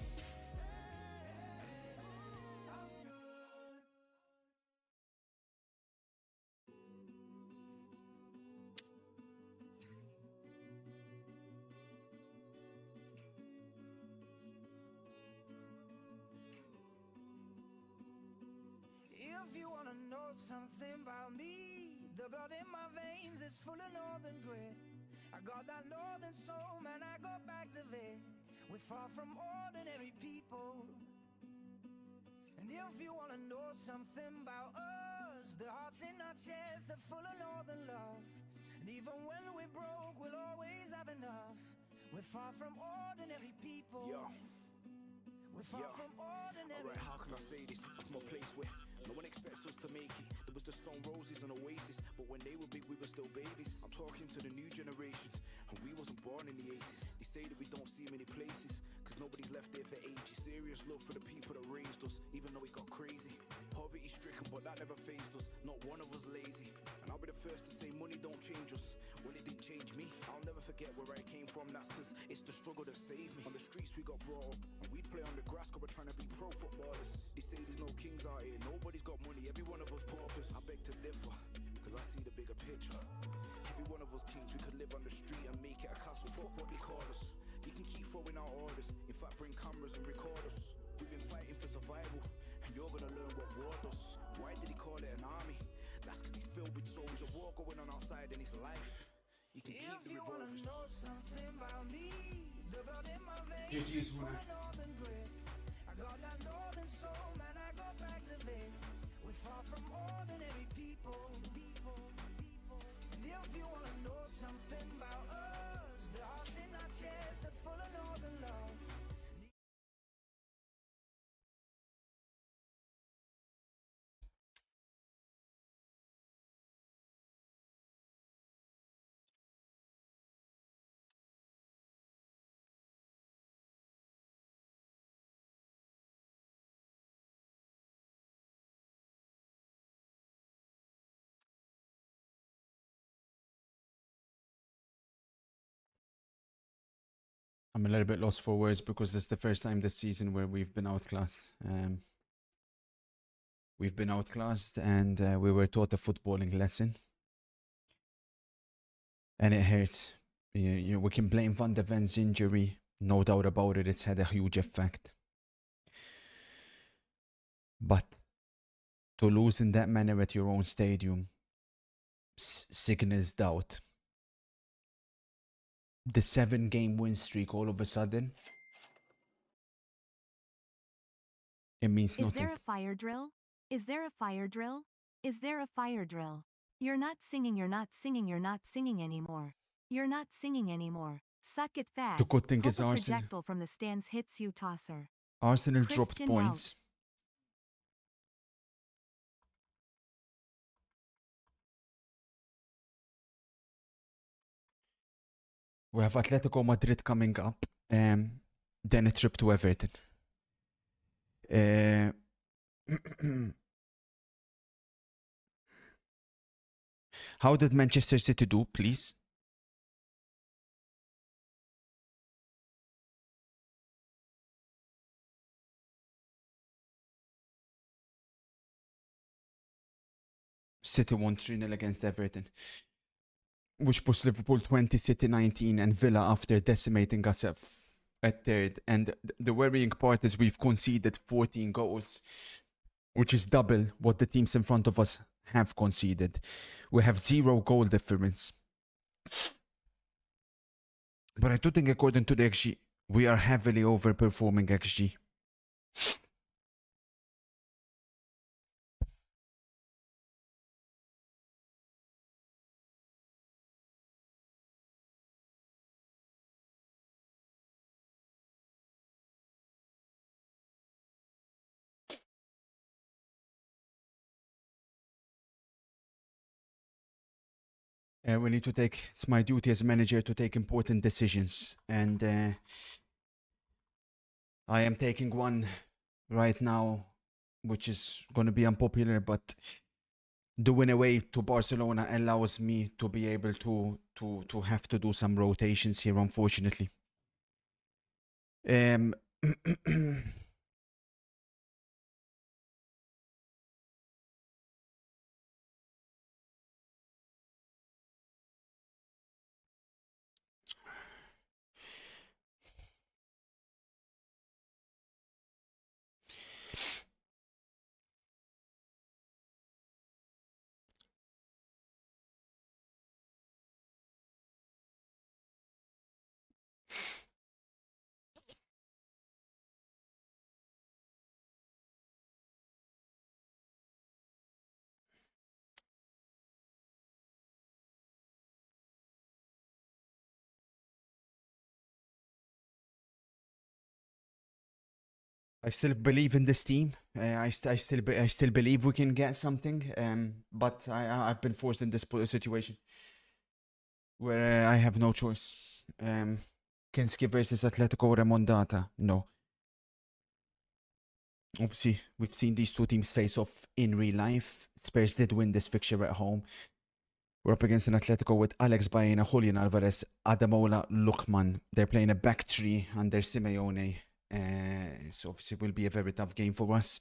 If you wanna know something about me, the blood in my veins is full of northern grit. I got that northern soul, man, I go back to it. We're far from ordinary people. And if you wanna know something about us, the hearts in our chests are full of northern love. And even when we're broke, we'll always have enough. We're far from ordinary people. We're far from ordinary. Alright, how can I say this? From a place where no one expects us to make it. There was the Stone Roses and Oasis, but when they were big, we were still babies. I'm talking to the new generation, and we wasn't born in the 80s. They say that we don't see many places, cause nobody's left there for ages. Serious love for the people that raised us, even though it got crazy. Poverty stricken, but that never fazed us. Not one of us lazy. And I'll be the first to say money don't change us. Well, it didn't change me. I'll never forget where I came from. That's cause it's the struggle that saved me. On the streets we got brought up, and we'd play on the grass cause we're trying to be pro footballers. They say there's no kings out here, nobody's got money, every one of us paupers. I beg to differ, cause I see the bigger picture. Every one of us kings, we could live on the street and make it a castle. Fuck what they call us. You can keep throwing out orders, in fact bring cameras and record us. We've been fighting for survival, and you're gonna learn what war does. Why did he call it an army? That's cause he's filled with souls. A war going on outside in his life. You can keep If the you wanna revolvers. know something about me, the blood in my veins GG's is full winner. of northern grit. I got that northern soul, man, I go back to it. We're far from ordinary people. And if you wanna know something about us, the hearts in our chests are full of northern love. I'm a little bit lost for words because this is the first time this season where we've been outclassed. We've been outclassed and we were taught a footballing lesson. And it hurts. We can blame Van de Ven's injury. No doubt about it. It's had a huge effect. But to lose in that manner at your own stadium signals doubt. The 7-game win streak all of a sudden, it means Is nothing. there a fire drill? Is there a fire drill? Is there a fire drill? You're not singing, you're not singing, you're not singing anymore. You're not singing anymore. Suck it fast. The good thing Hope is a Arsenal. projectile from the stands hits you, tosser. Arsenal dropped Christian points. We have Atletico Madrid coming up. Then a trip to Everton. How did Manchester City do, please? City won 3-0 against Everton, which puts Liverpool 20, City 19, and Villa after decimating us at third. And the worrying part is we've conceded 14 goals, which is double what the teams in front of us have conceded. We have 0 goal difference. But I do think according to the XG, we are heavily overperforming XG. We need to take, it's my duty as manager to take important decisions. And I am taking one right now, which is going to be unpopular, but doing away to Barcelona allows me to be able to have to do some rotations here, unfortunately. I still believe in this team. I still believe we can get something. But I've been forced in this situation where I have no choice. Kinski versus Atletico Remondata. No. Obviously, we've seen these two teams face off in real life. Spurs did win this fixture at home. We're up against an Atletico with Alex Baena, Julian Alvarez, Adamola, Lukman. They're playing a back three under Simeone. So obviously it will be a very tough game for us.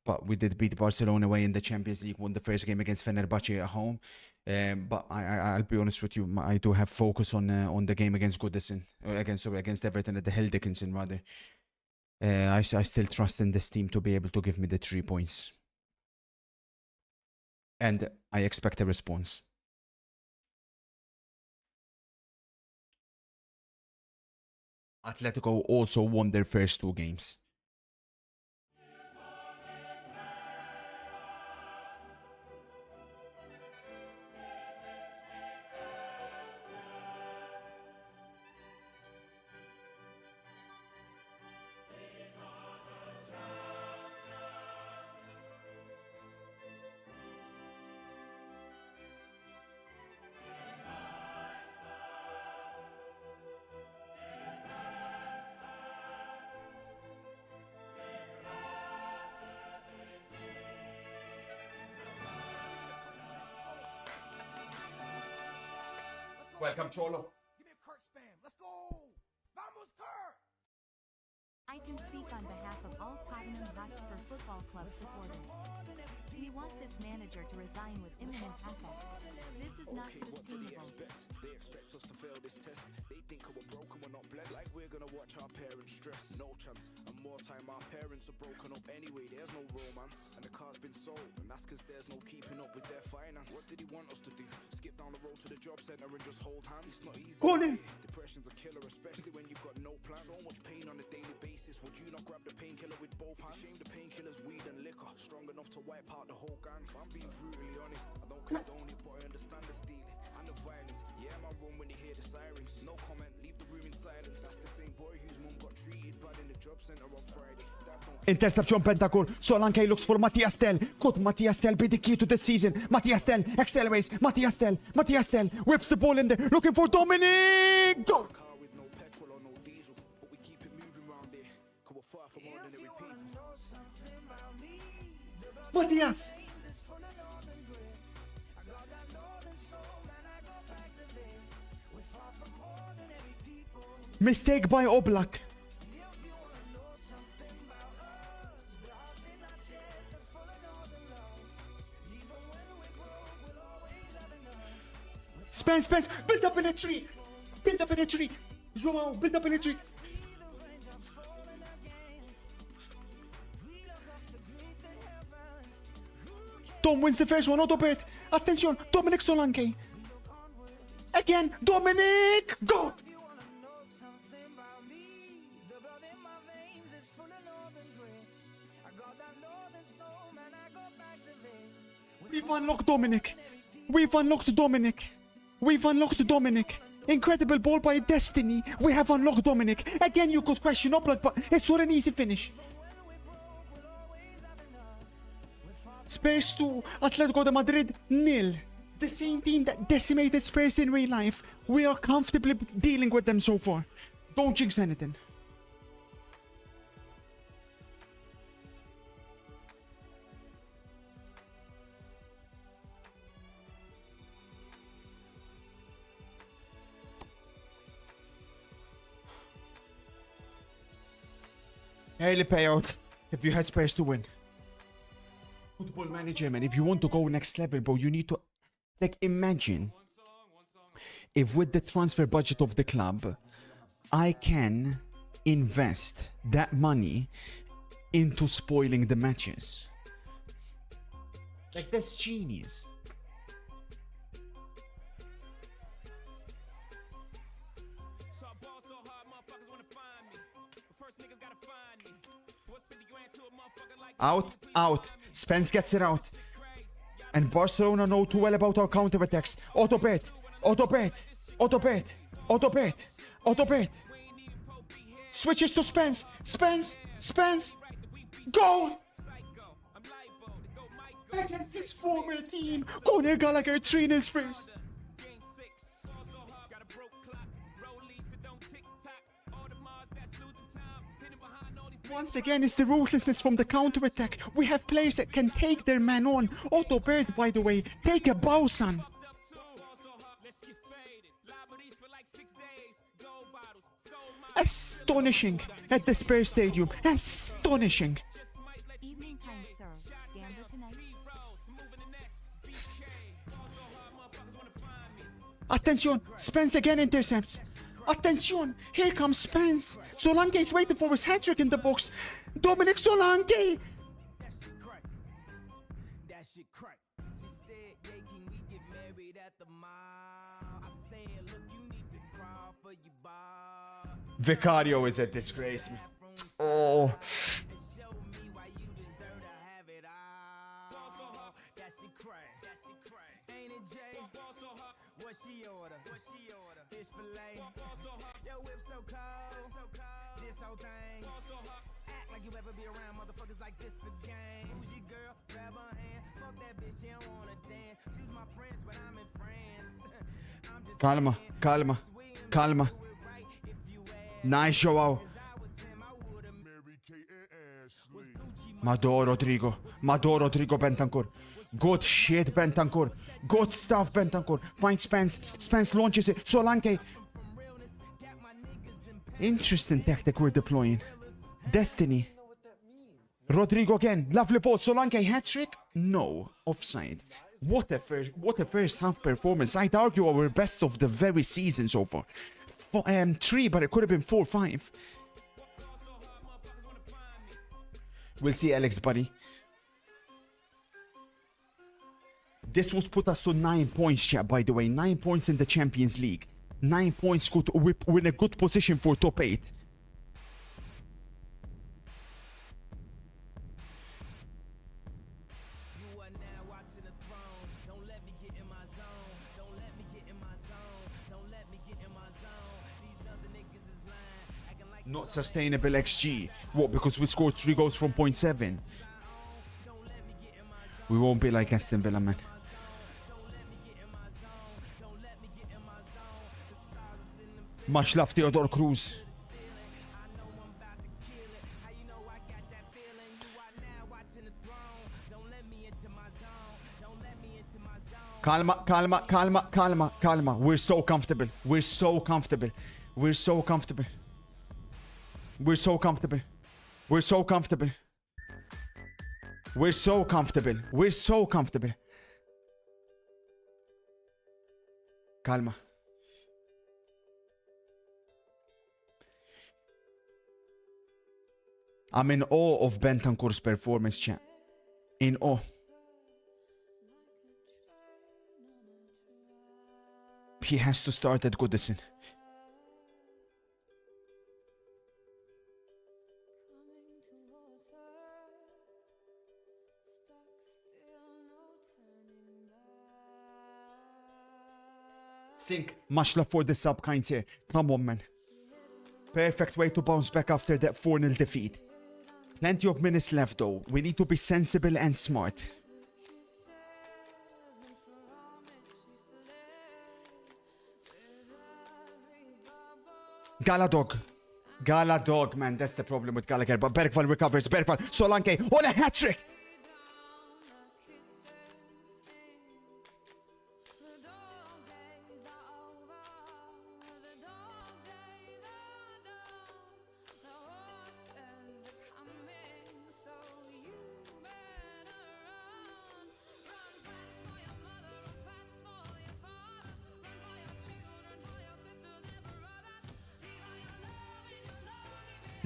But we did beat Barcelona away in the Champions League, won the first game against Fenerbahce at home. But I'll be honest with you, I do have focus on the game against Goodison, against Everton at the Hill Dickinson rather. I still trust in this team to be able to give me the 3 points. And I expect a response. Atletico also won their first 2 games. Let's go, Welcome, baby. Cholo. Give me a Kurt spam. Let's go. Vamos, Kurt. manager to resign with imminent effect. This is not Okay, what do they sustainable. expect? They expect us to fail this test. They think we're broken, we're not blessed. Like we're gonna watch our parents stress. No chance. And more time our parents are broken up anyway. There's no romance. And the car's been sold. And that's cause there's no keeping up with their finance. What did he want us to do? Skip down the road to the job centre and just hold hands? It's not easy. Go on in. Depression's a killer, especially when you've got no plan. So much pain on a daily basis. Would you not grab the painkiller with both hands? Shame the painkillers, weed and liquor. Strong enough to wipe out the whole gang. If I'm being brutally honest, I don't condone it, but I understand the stealing and the violence. Yeah, my room when you hear the sirens. No comment, leave the room in silence. That's the same boy whose mum got treated bad in the job centre on Friday. That don't Interception Pentacle. Solanke looks for Mattias Tell. Could Mattias Tell be the key to the season? Mattias Tell accelerates. Mattias Tell. Mattias Tell whips the ball in there. Looking for Dominic. Go. car with no petrol or no diesel, but we keep it moving round there. Cause we're far from ordinary people. Mattias. Mistake by Oblak. Spence, build up in a tree. Build up in a tree. Joao, build up in a tree. Dom wins the first one, Autobert. Attention, Dominic Solanke. Again, Dominic, go. We've unlocked Dominic. We've unlocked Dominic. We've unlocked Dominic. Incredible ball by Destiny. We have unlocked Dominic. Again, you could question Oblak, but it's not an easy finish. Spurs 2, Atletico de Madrid 0. The same team that decimated Spurs in real life. We are comfortably dealing with them so far. Don't jinx anything. Early payout if you had Spurs to win. Football manager, man, if you want to go next level, bro, you need to, like, imagine if with the transfer budget of the club, I can invest that money into spoiling the matches. Like, that's genius. So I ball so hard, motherfuckers wanna find me. But first niggas gotta find me. What's 50 grand to a motherfucker like Out. Spence gets it out. And Barcelona know too well about our counter-attacks. Autobert. Switches to Spence. Spence. Goal! Against his former team. Conor Gallagher 3-0 Spurs. Game 6, ball so hard, got a broke clock. Rollies that don't tick tock. All the Mars that's losing time. Hidden behind all these Once again, it's the ruthlessness from the counter-attack. We have players that can take their man on. Autobert, by the way, take a bow, son. up too. Ball so hard, let's get faded. Liberties for like 6 days. Gold bottles, soul mine. Astonishing at the Spurs Stadium. Astonishing. Evening time, sir. Gambler tonight. Attention, Spence again intercepts. Attention, here comes Spence. Solanke is waiting for his hat-trick in the box. Dominic Solanke. That shit crack. She said, yeah, can we get married at the mall? I said, look, you need to crawl for your bar. Vicario is a disgrace. Oh. And show me why you deserve to have it all. That shit crack. Ain't it, Jay? What she order? Fish fillet. Your whip so cold. This whole thing. Act like you ever be around motherfuckers like this again. Who's your girl? Grab her hand. Fuck that bitch, she don't wanna dance. She's my friends, but I'm in France. I'm just Calma. Nice, Joao. Mador Rodrigo Bentancur. Good shit, Bentancur. Good stuff, Bentancur. Finds Spence. Spence launches it. Solanke. Interesting tactic we're deploying. Destiny. Rodrigo again. Lovely ball. Solanke hat-trick? No. Offside. What a first half performance. I'd argue our best of the very season so far. 3, but it could have been 4-5. We'll see, Alex, buddy. This would put us to 9 points, chat, by the way. 9 points in the Champions League. 9 points could we're in a good position for top 8. Not sustainable XG. What, because we scored 3 goals from 0.7? We won't be like Aston Villa, man. Much love, Theodore Cruz. Calma, calma, calma, calma, calma. We're so comfortable. We're so comfortable. We're so comfortable. We're so comfortable. We're so comfortable. We're so comfortable. We're so comfortable. Calma. I'm in awe of Bentancur's performance, chat. In awe. He has to start at Goodison. Sink. Much love for the sub, kinds here. Come on, man. Perfect way to bounce back after that 4-0 defeat. Plenty of minutes left, though. We need to be sensible and smart. Galadog. Galadog, man. That's the problem with Gallagher. But Bergval recovers. Bergval. Solanke. On a hat-trick.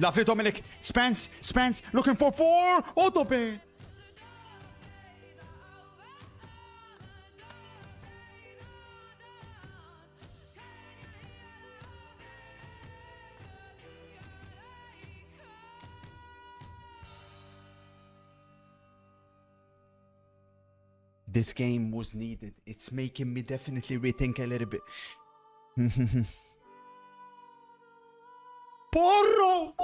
Lovely, Dominic. Spence, looking for 4. Autobird. This game was needed. It's making me definitely rethink a little bit. Porro!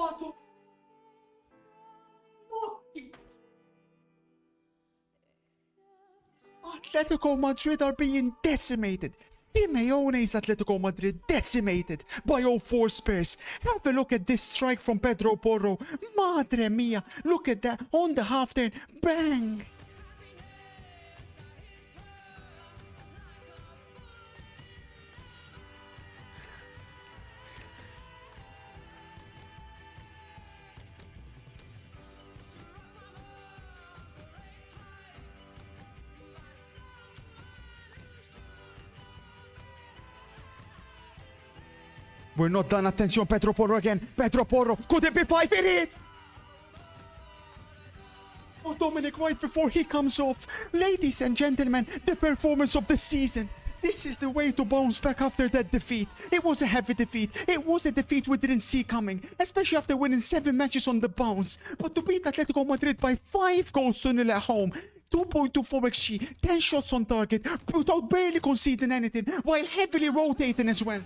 Atletico Madrid are being decimated. Simeone's Atletico Madrid decimated by 04 Spurs. Have a look at this strike from Pedro Porro. Madre mia. Look at that. On the half turn. Bang. We're not done. Attention, Pedro Porro again. Pedro Porro. Could it be 5? It is! Oh, Dominic right before he comes off. Ladies and gentlemen, the performance of the season. This is the way to bounce back after that defeat. It was a heavy defeat. It was a defeat we didn't see coming, especially after winning 7 matches on the bounce. But to beat Atletico Madrid by 5 goals to 0 at home, 2.24 XG, 10 shots on target, without barely conceding anything, while heavily rotating as well.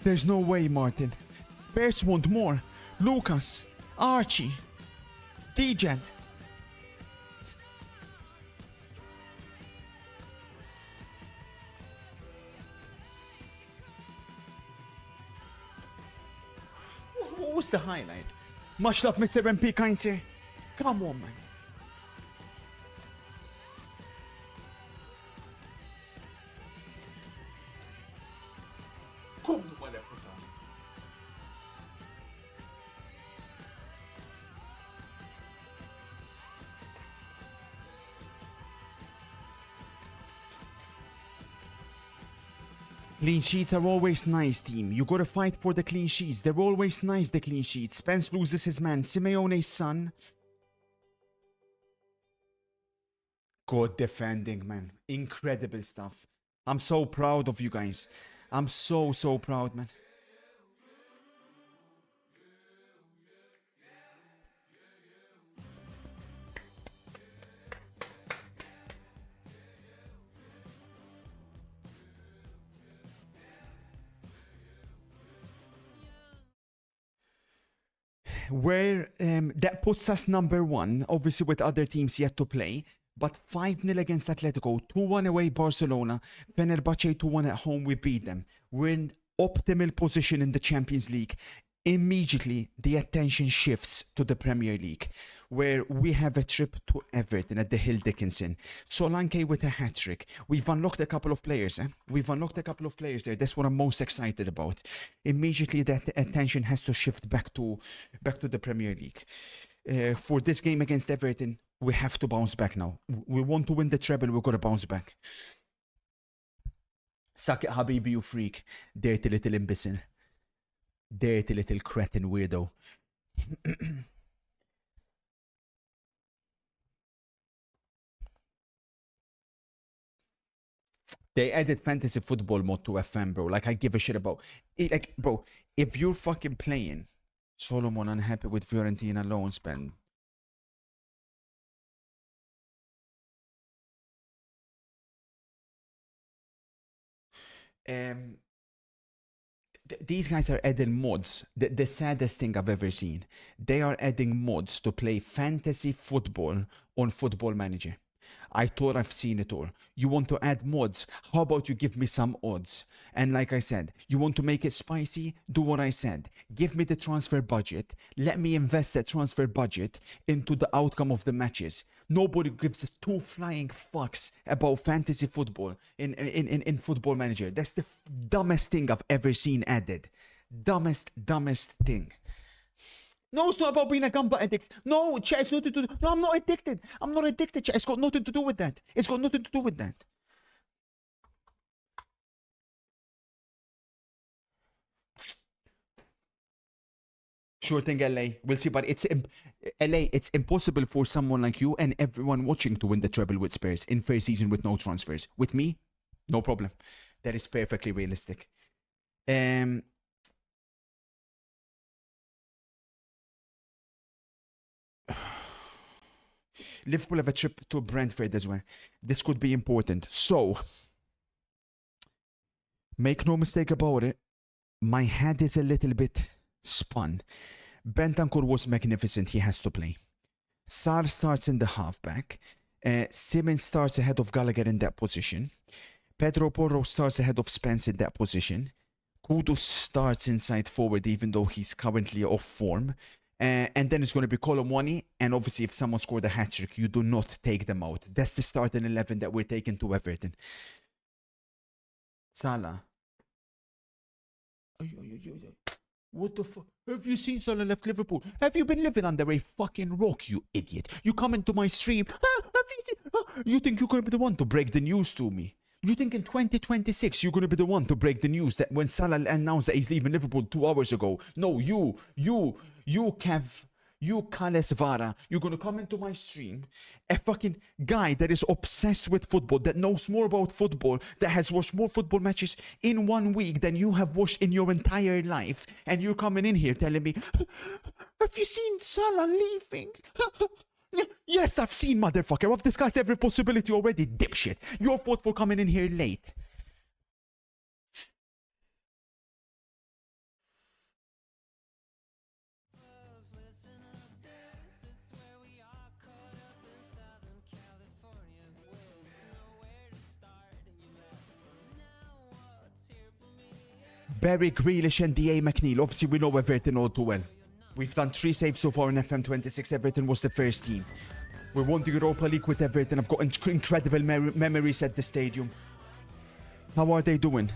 There's no way, Martin. Spurs want more. Lucas, Archie, Dejad. What was the highlight? Much love, Mr. MP Kinds here. Come on, man. Clean sheets are always nice, team. You gotta fight for the clean sheets. They're always nice, the clean sheets. Spence loses his man, Simeone's son. Good defending, man. Incredible stuff. I'm so proud of you guys. I'm so proud, man. Where that puts us number 1, obviously with other teams yet to play, but 5-0 against Atletico, 2-1 away Barcelona, Fenerbahce 2-1 at home, we beat them. We're in optimal position in the Champions League. Immediately, the attention shifts to the Premier League, where we have a trip to Everton at the Hill Dickinson. Solanke with a hat-trick. We've unlocked a couple of players. We've unlocked a couple of players there. That's what I'm most excited about. Immediately, that attention has to shift back to the Premier League. For this game against Everton, we have to bounce back now. We want to win the treble, we've got to bounce back. Suck it, Habibi, you freak. Dirty little imbecile. Dirty little cretin weirdo. They added fantasy football mode to FM, bro. Like, I give a shit about it. Like, bro, if you're fucking playing Solomon unhappy with Fiorentina loan spend. These guys are adding mods. The saddest thing I've ever seen. They are adding mods to play fantasy football on Football Manager. I thought I've seen it all. You want to add mods? How about you give me some odds? And like I said, you want to make it spicy? Do what I said. Give me the transfer budget. Let me invest that transfer budget into the outcome of the matches. Nobody gives us 2 flying fucks about fantasy football in Football Manager. That's the dumbest thing I've ever seen added. Dumbest thing. No, it's not about being a gamba addict. No, chat, it's nothing to do. No, I'm not addicted. I'm not addicted, chat. It's got nothing to do with that. It's got nothing to do with that. Sure thing, LA. We'll see, but it's LA. It's impossible for someone like you and everyone watching to win the treble with Spurs in fair season with no transfers. With me, no problem. That is perfectly realistic. Liverpool have a trip to Brentford as well. This could be important. So, make no mistake about it, my head is a little bit spun. Bentancur was magnificent. He has to play. Sarr starts in the halfback. Simmons starts ahead of Gallagher in that position. Pedro Porro starts ahead of Spence in that position. Kudus starts inside forward even though he's currently off form. And then it's going to be Colomwani, and obviously if someone scored a hat-trick, you do not take them out. That's the starting 11 that we're taking to Everton. Salah. What the fuck? Have you seen Salah left Liverpool? Have you been living under a fucking rock, you idiot? You come into my stream. You think you're going to be the one to break the news to me? You think in 2026 you're going to be the one to break the news that when Salah announced that he's leaving Liverpool 2 hours ago? No, you Kales Vara, you're going to come into my stream, a fucking guy that is obsessed with football, that knows more about football, that has watched more football matches in 1 week than you have watched in your entire life, and you're coming in here telling me, have you seen Salah leaving? Yes, I've seen, motherfucker. I've discussed every possibility already, dipshit. Your fault for coming in here late. Barry, Grealish and D.A. McNeil. Obviously, we know Everton all too well. We've done 3 saves so far in FM26. Everton was the first team. We won the Europa League with Everton. I've got incredible memories at the stadium. How are they doing?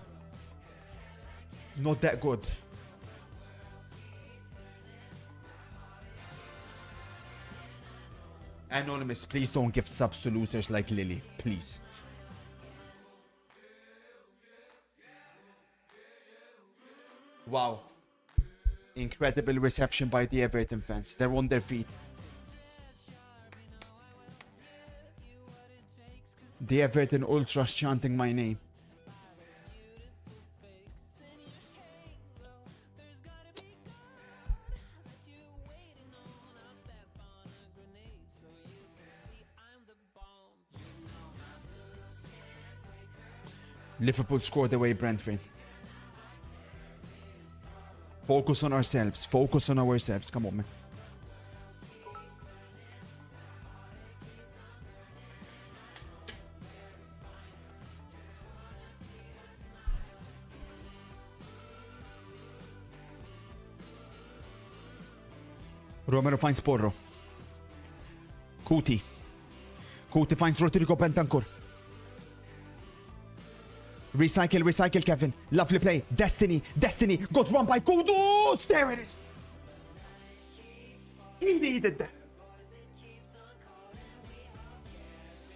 Not that good. Anonymous, please don't give subs to losers like Lily. Please. Wow. Incredible reception by the Everton fans. They're on their feet. The Everton Ultras chanting my name. Liverpool scored away Brentford. Focus on ourselves. Focus on ourselves. Come on, man. Romero finds Porro. Kuti finds Rodrigo Bentancur. Recycle, Kevin. Lovely play. Destiny. Got run by Kudus. There it is. He needed that.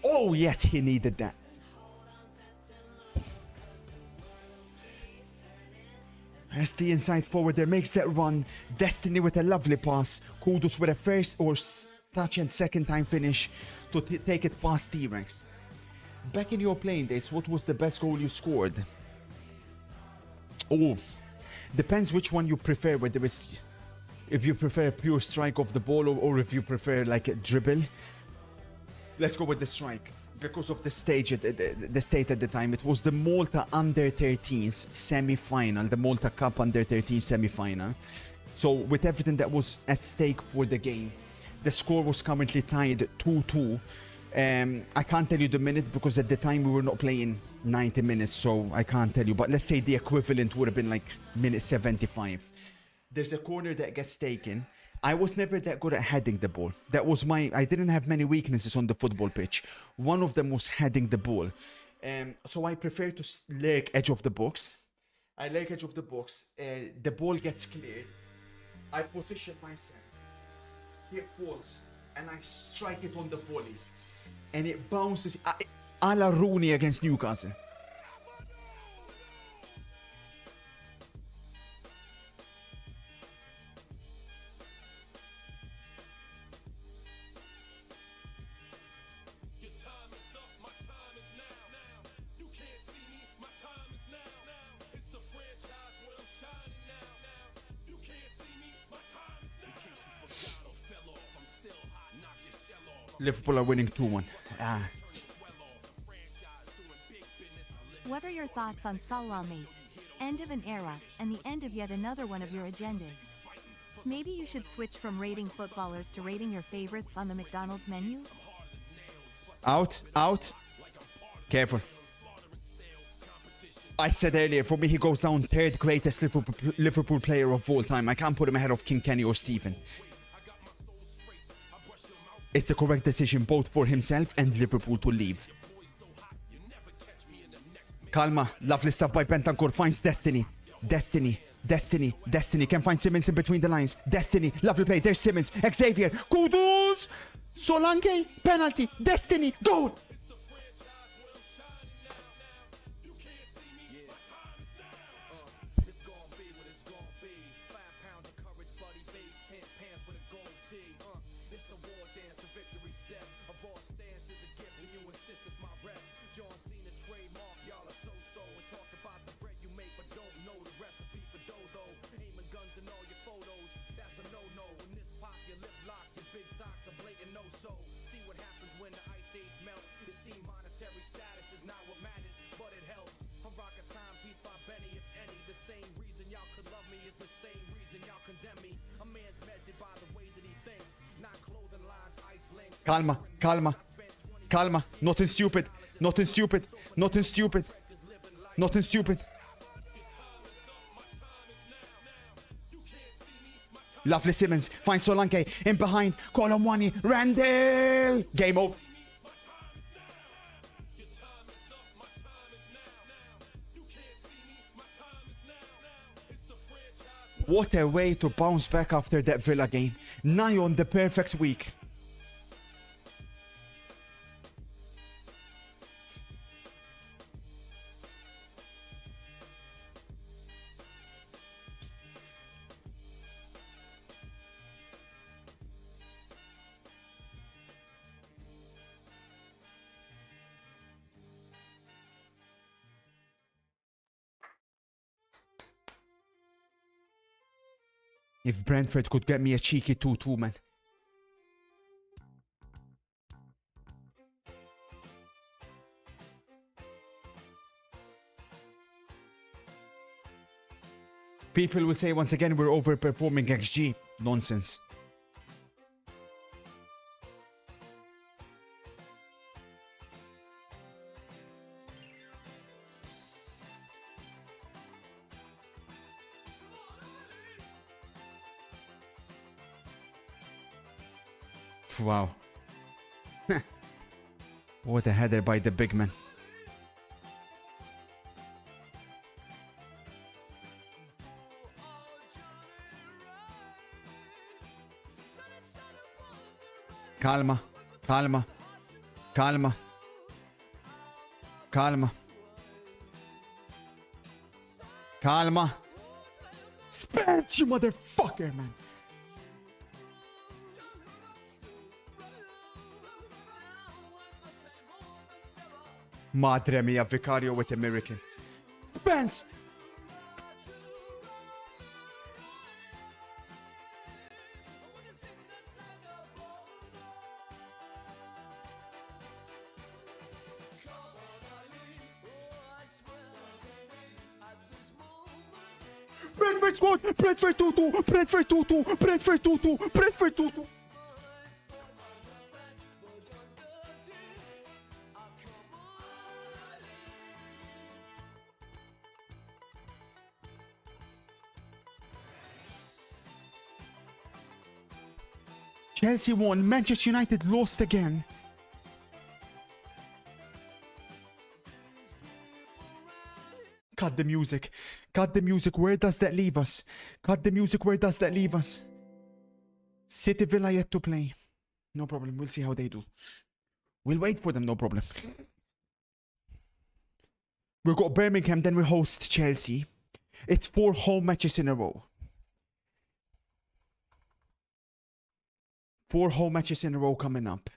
Oh, yes, he needed that. As the inside forward there makes that run. Destiny with a lovely pass. Kudus with a first or touch and second time finish to take it past T-Rex. Back in your playing days, what was the best goal you scored? Oh, depends which one you prefer, whether it's if you prefer a pure strike of the ball or if you prefer like a dribble. Let's go with the strike. Because of the stage, the state at the time, it was the Malta Under-13s semi-final, the Malta Cup Under-13 semi-final. So with everything that was at stake for the game, the score was currently tied 2-2. I can't tell you the minute because at the time we were not playing 90 minutes, so I can't tell you. But let's say the equivalent would have been like minute 75. There's a corner that gets taken. I was never that good at heading the ball. I didn't have many weaknesses on the football pitch. One of them was heading the ball. So I prefer to lurk edge of the box. The ball gets cleared. I position myself. It falls. And I strike it on the volley. And it bounces a la Rooney against Newcastle. Liverpool are winning 2-1. What are your thoughts on Salah, mate? End of an era, and the end of yet another one of your agendas. Maybe you should switch from rating footballers to rating your favorites on the McDonald's menu? Out. Careful. I said earlier, for me he goes down third greatest Liverpool player of all time. I can't put him ahead of King Kenny or Stephen. It's the correct decision both for himself and Liverpool to leave. Calma, lovely stuff by Bentancur, finds Destiny. Can find Simmons in between the lines. Destiny, lovely play, there's Simmons. Xavier, Kudus, Solanke, penalty, Destiny, goal! Calma. Nothing stupid. Lovely Simmons finds Solanke in behind. Colomwani, Randall. Game over. What a way to bounce back after that Villa game. Nigh on the perfect week. If Brentford could get me a cheeky 2-2, man. People will say once again we're overperforming XG. Nonsense. Wow. What a header by the big man. Calma, calma, calma, calma, calma. Spence, you motherfucker, man. Madre mia, Vicario with a miracle. Spence! Brentford scored! Brentford 2-2! Brentford 2-2! Brentford 2-2! Brentford 2-2! Chelsea won. Manchester United lost again. Cut the music. Cut the music. Where does that leave us? Cut the music. Where does that leave us? City Villa yet to play. No problem. We'll see how they do. We'll wait for them. No problem. We've got Birmingham. Then we host Chelsea. It's 4 home matches in a row. 4 home matches in a row coming up.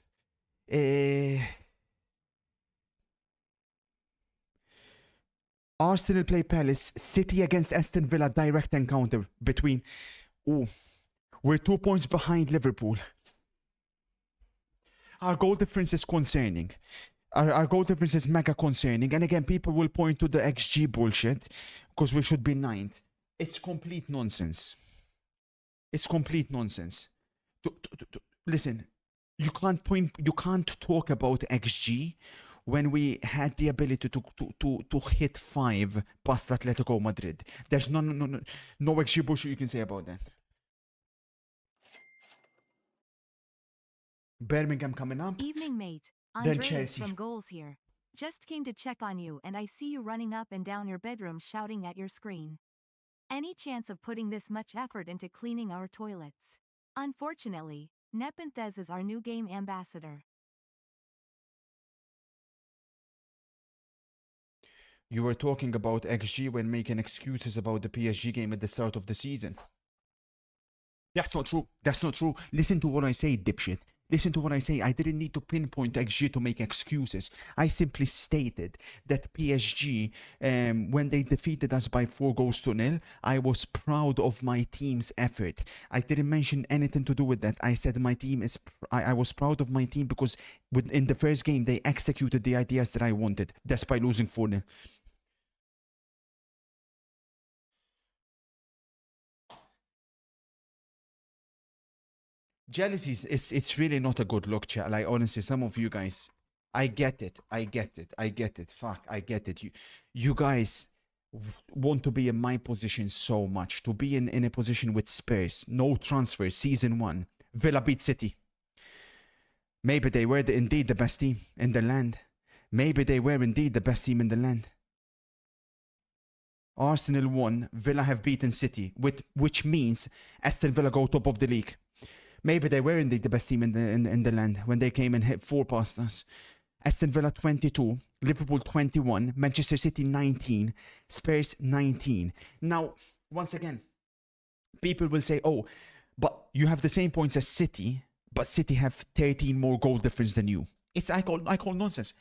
Arsenal play Palace. City against Aston Villa. Direct encounter between... Ooh. We're 2 points behind Liverpool. Our goal difference is concerning. Our goal difference is mega concerning. And again, people will point to the XG bullshit because we should be 9th. It's complete nonsense. It's complete nonsense. Listen, you can't talk about XG when we had the ability to hit 5 past Atletico Madrid. There's no XG bullshit you can say about that. Birmingham coming up. Evening, mate. Then Andreas Chelsea. from Goals here. Just came to check on you and I see you running up and down your bedroom shouting at your screen. Any chance of putting this much effort into cleaning our toilets? Unfortunately, Nepenthez is our new game ambassador. You were talking about XG when making excuses about the PSG game at the start of the season. That's not true. That's not true. Listen to what I say, dipshit. Listen to what I say. I didn't need to pinpoint XG to make excuses. I simply stated that PSG, when they defeated us by 4-0, I was proud of my team's effort. I didn't mention anything to do with that. I said my team is... I was proud of my team because in the first game, they executed the ideas that I wanted, despite losing 4-0. Jealousy it's really not a good look, chat. Like, honestly, some of you guys, I get it. Fuck, I get it. You guys want to be in my position so much. To be in a position with Spurs, no transfer, season 1. Villa beat City. Maybe they were indeed the best team in the land. Maybe they were indeed the best team in the land. Arsenal won. Villa have beaten City, which means Aston Villa go top of the league. Maybe they were indeed the best team in the land when they came and hit 4 past us. Aston Villa 22, Liverpool 21, Manchester City 19, Spurs 19. Now, once again, people will say, oh, but you have the same points as City, but City have 13 more goal difference than you. I call nonsense.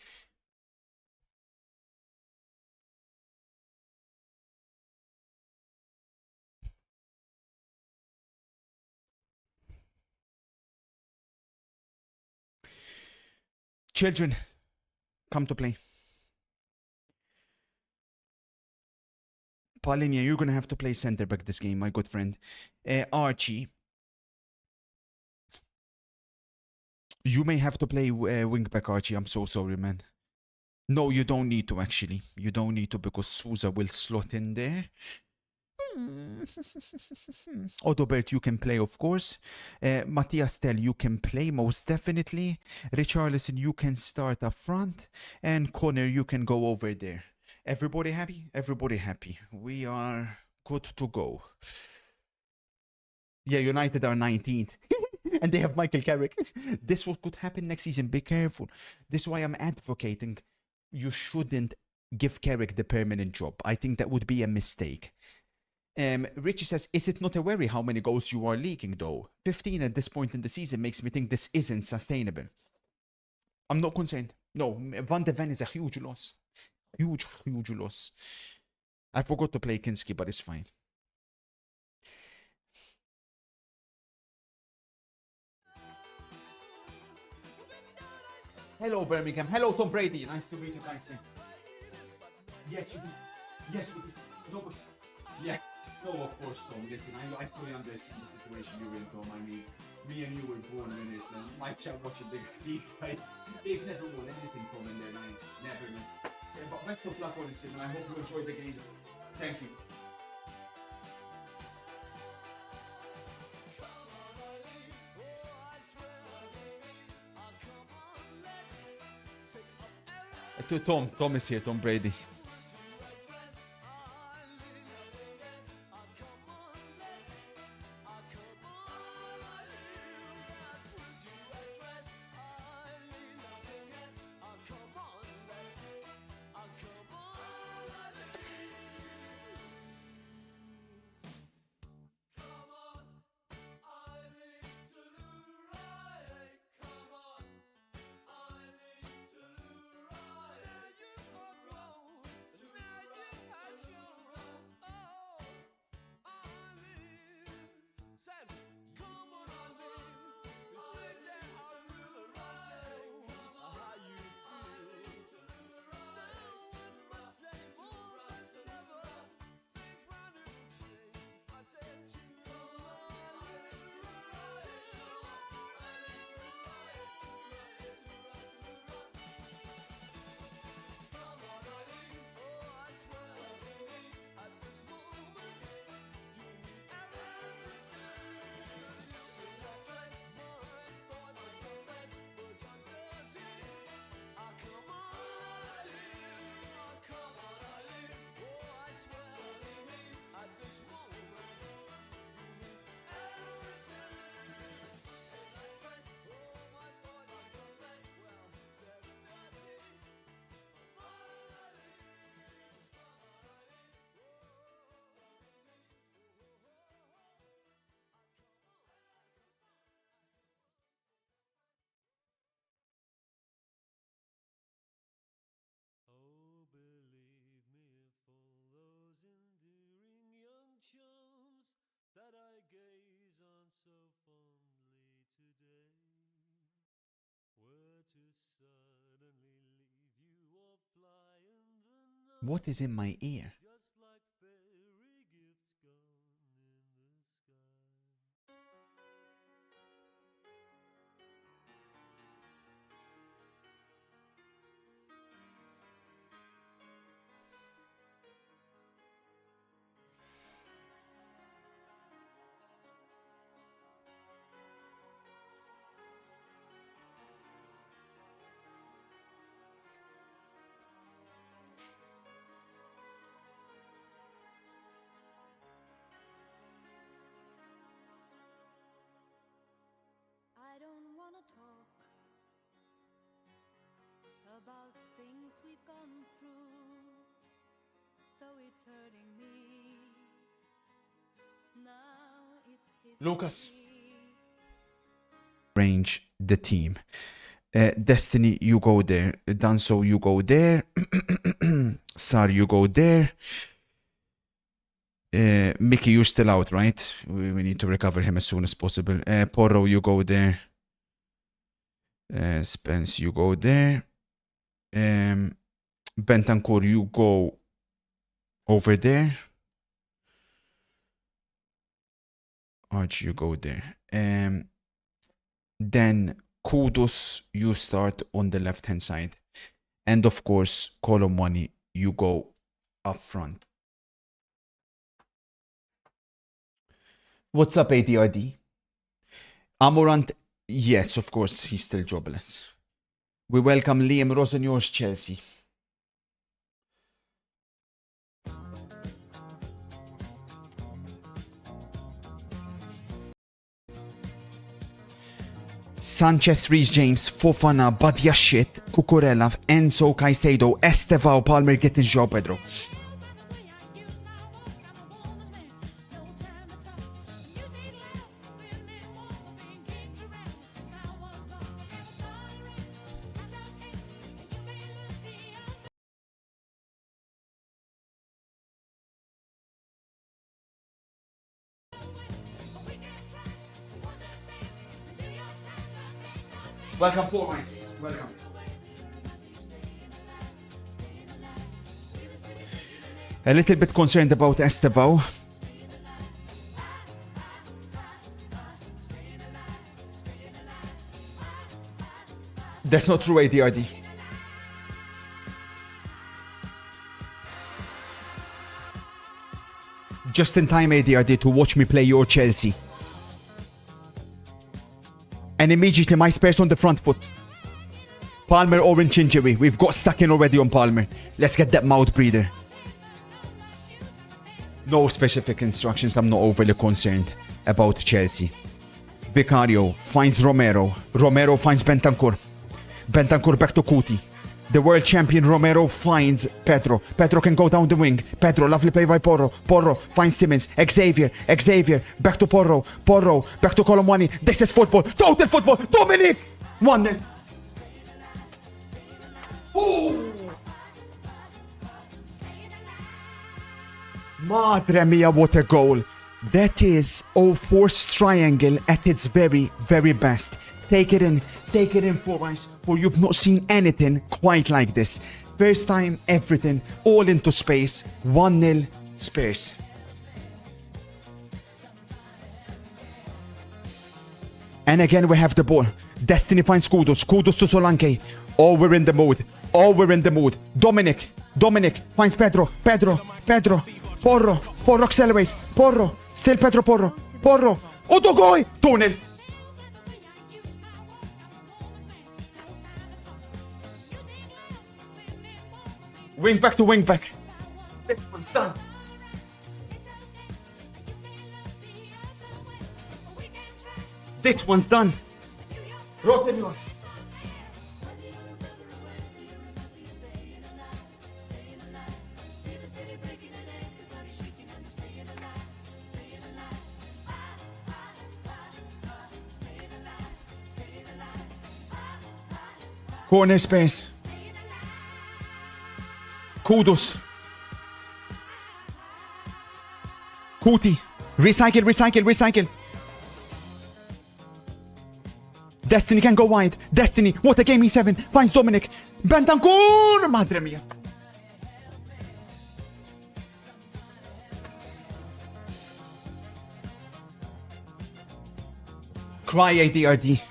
Children, come to play. Paulinia, you're going to have to play centre back this game, my good friend. Archie, you may have to play wing back, Archie. I'm so sorry, man. No, you don't need to, actually. You don't need to, because Sousa will slot in there. Odobert, you can play, of course. Matthias Tell, you can play, most definitely. Richarlison, you can start up front. And Connor, you can go over there. Everybody happy? Everybody happy. We are good to go. Yeah, United are 19th. And they have Michael Carrick. This what could happen next season. Be careful. This is why I'm advocating you shouldn't give Carrick the permanent job. I think that would be a mistake. Richie says, is it not a worry how many goals you are leaking though? 15 at this point in the season makes me think this isn't sustainable. I'm not concerned. No, Van de Ven is a huge loss. Huge loss. I forgot to play Kinski, but it's fine. Hello, Birmingham. Hello, Tom Brady. Nice to meet you guys. Yes, you do. Yes, you do. No, but... Yeah. No, of course, Tom. Listen, I fully understand the situation you're in, Tom. I mean, me and you were born winners, man. My chat watching these guys. They've never won anything, Tom, in their lives. Never, man. But best of luck, honestly, and I hope you enjoyed the game. Thank you. Tom is here, Tom Brady. That I gaze on so fondly today were to suddenly leave you or fly in the night. What is in my ear? Just like fairy gifts gone in the sky. I don't wanna talk about things we've gone through, though it's hurting me. Now it's history. Lucas. Range the team. Destiny, you go there. Danso, you go there. Sar, you go there. Mickey, you're still out, right? We need to recover him as soon as possible. Porro, you go there. Spence, you go there. Bentancur, you go over there. Arch, you go there. Then Kudus, you start on the left-hand side. And of course, Colomwani, you go up front. What's up, ADRD? Amorant, yes, of course, he's still jobless. We welcome Liam Rosenyor's Chelsea. Sanchez, Reece James, Fofana, Badiashit, Cucurella, Enzo, Caicedo, Estevao, Palmer getting job, Pedro. Welcome, Formice. Welcome. A little bit concerned about Estevao. That's not true, ADRD. Just in time, ADRD, to watch me play your Chelsea. And immediately my Spurs on the front foot. Palmer orange injury. We've got stuck in already on Palmer. Let's get that mouth breather. No specific instructions. I'm not overly concerned about Chelsea. Vicario finds Romero. Romero finds Bentancur. Bentancur back to Kuti. The world champion Romero finds Pedro. Pedro can go down the wing. Pedro, lovely play by Porro. Porro finds Simmons. Xavier. Xavier back to Porro. Porro back to Colomwani. This is football. Total football. Dominic. 1-0. Oh. Madre mia, what a goal. That is forced triangle at its very, very best. Take it in, Formice, for you've not seen anything quite like this. First time, everything, all into space, 1-0 Spurs. And again, we have the ball. Destiny finds Kudus. Kudus to Solanke. Oh, we're in the mood. Oh, we're in the mood. Dominic finds Pedro. Porro accelerates. Porro. Still Pedro Porro. Odogoi. 2-0. Wing back to wing back. This one's done. This one's done. Rotenor. Corner space. Kudus. Kuti. Recycle. Destiny can go wide. Destiny. What a game, E7. Finds Dominic. Bentancur. Madre mia. Cry, ADRD.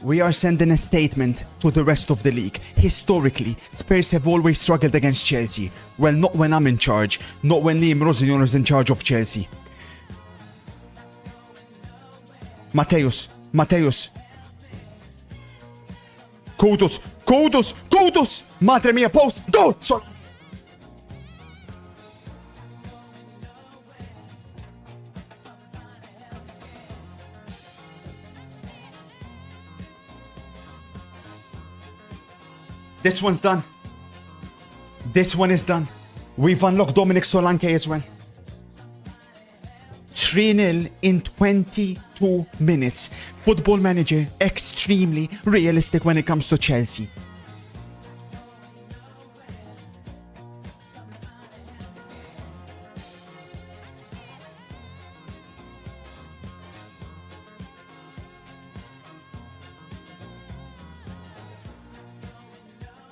We are sending a statement to the rest of the league. Historically, Spurs have always struggled against Chelsea. Well, not when I'm in charge, not when Liam Rosenyorn is in charge of Chelsea. Mateus. Kudus. Madre mia, post. Go! Sorry. This one's done. This one is done. We've unlocked Dominic Solanke as well. 3-0 in 22 minutes. Football Manager, extremely realistic when it comes to Chelsea.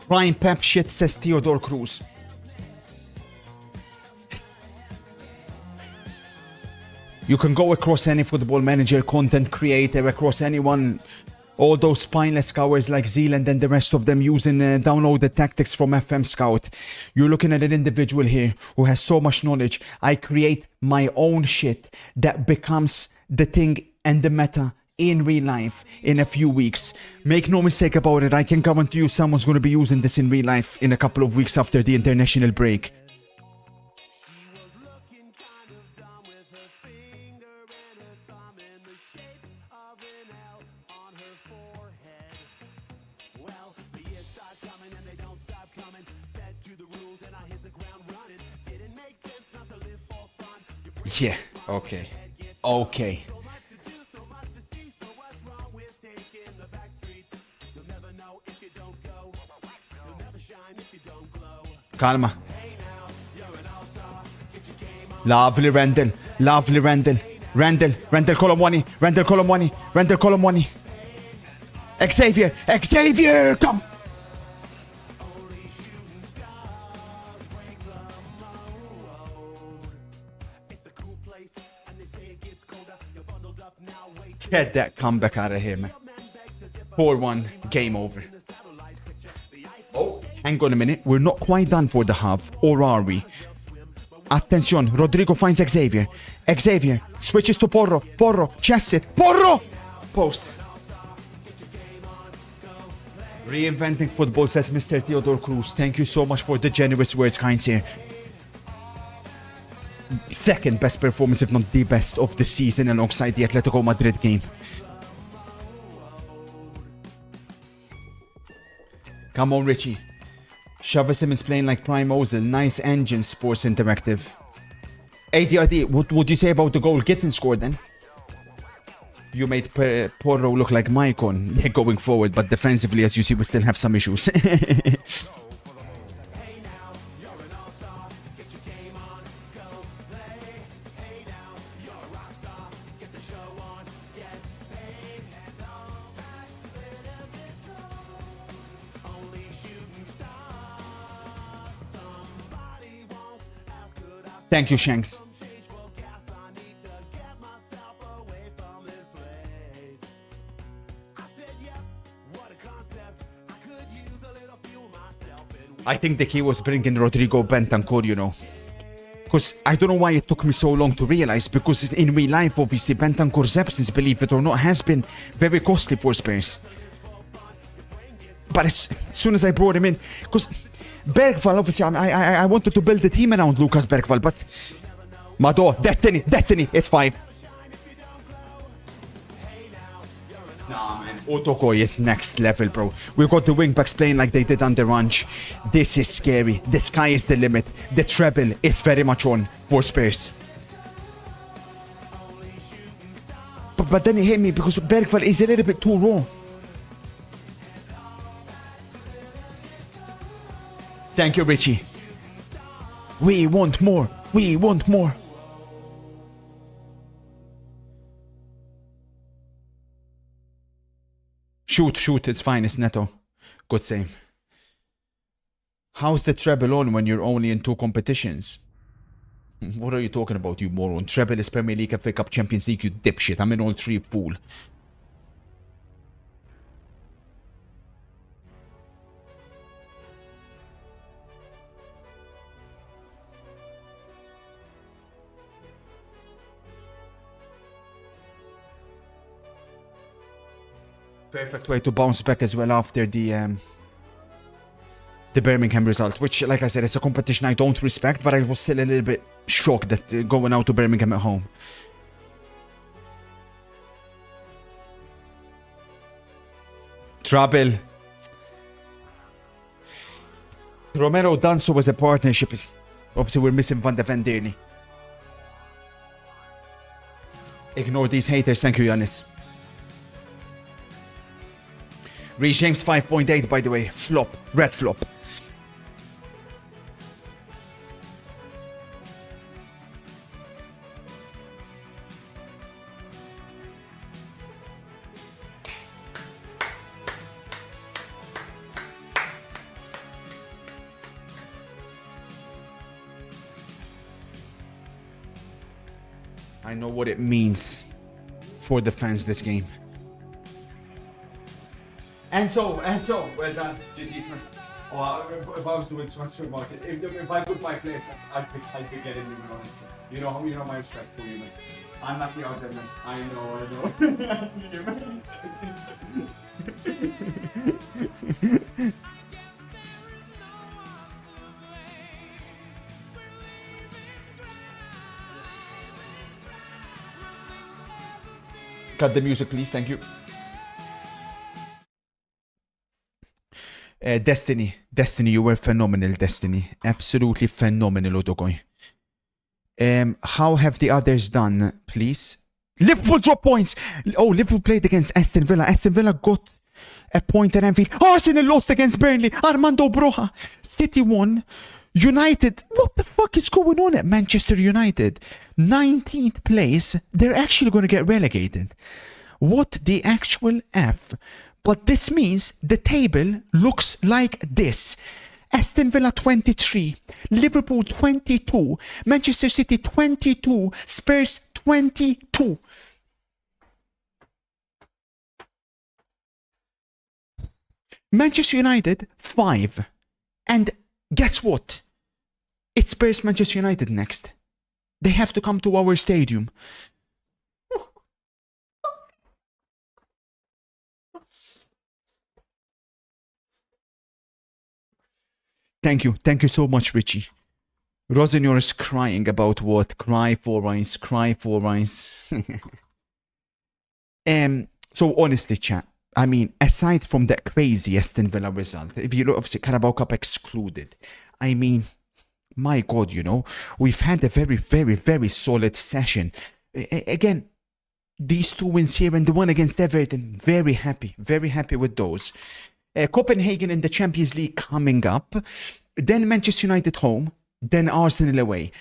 Prime Pep shit, says Theodore Cruz. You can go across any football manager, content creator, across anyone, all those spineless scours like Zealand and the rest of them using downloaded tactics from FM Scout. You're looking at an individual here who has so much knowledge. I create my own shit that becomes the thing and the meta in real life in a few weeks. Make no mistake about it, I can guarantee you someone's going to be using this in real life in a couple of weeks after the international break. Yeah, okay. Okay. Calma. Lovely Randall. Lovely Randall. Randall Colomwani. Randall Colomwani. Xavier, come. Get that comeback out of here, man. 4-1, game over. Oh, hang on a minute. We're not quite done for the half, or are we? Attention, Rodrigo finds Xavier. Xavier switches to Porro. Chests it. Porro! Post. Reinventing football, says Mr. Theodore Cruz. Thank you so much for the generous words, kinds here. Second best performance, if not the best, of the season alongside the Atletico Madrid game. Come on, Richie. Xavi Simons playing like Prime Ozil. Nice engine, Sports Interactive. ADRD, what would you say about the goal getting scored then? You made Porro look like Maicon going forward, but defensively, as you see, we still have some issues. Thank you, Shanks. I think the key was bringing Rodrigo Bentancur, you know. Because I don't know why it took me so long to realize, because in real life, obviously, Bentancur's absence, believe it or not, has been very costly for Spurs. But as soon as I brought him in, because Bergvall, obviously, I wanted to build a team around Lucas Bergvall, but Mado, Destiny, it's 5. Nah, man, Otokoi is next level, bro. We've got the wingbacks playing like they did on the ranch. This is scary. The sky is the limit. The treble is very much on for Spurs. But then he hit me because Bergvall is a little bit too raw. Thank you, Richie. We want more. Shoot, it's fine, it's Neto. Good save. How's the treble on when you're only in 2 competitions? What are you talking about, you moron? Treble is Premier League, FA Cup, Champions League, you dipshit. I'm in all 3, fool. Perfect way to bounce back as well after the Birmingham result, which, like I said, it's a competition I don't respect, but I was still a little bit shocked that going out to Birmingham at home. Trouble. Romero Danso was a partnership. Obviously, we're missing Van de Ven dearly. Ignore these haters. Thank you, Giannis. Reece James 5.8, by the way. Flop. Red flop. I know what it means for the fans this game. And so, well done, GG's man. Oh, if I was doing transfer market, if I put my place, I'd be getting you, man, honestly. You know my respect for you, man. I'm lucky out there, man. I know. Cut the music, please. Thank you. Destiny, you were phenomenal, Destiny. Absolutely phenomenal, Odogoi. How have the others done, please? Liverpool drop points! Oh, Liverpool played against Aston Villa. Aston Villa got a point at Anfield. Arsenal lost against Burnley. Armando Broja. City won. United, what the fuck is going on at Manchester United? 19th place. They're actually going to get relegated. What the actual F? But this means the table looks like this. Aston Villa 23, Liverpool 22, Manchester City 22, Spurs 22. Manchester United 5. And guess what? It's Spurs Manchester United next. They have to come to our stadium. Thank you so much, Richie. Rosenor is crying about what? Cry for rice. So honestly, chat, I mean, aside from that crazy Aston Villa result, if you look, obviously Carabao Cup excluded, I mean, my God, we've had a very, very, very solid session. Again, these 2 wins here and the one against Everton, very happy with those. Copenhagen in the Champions League coming up, then Manchester United home, then Arsenal away.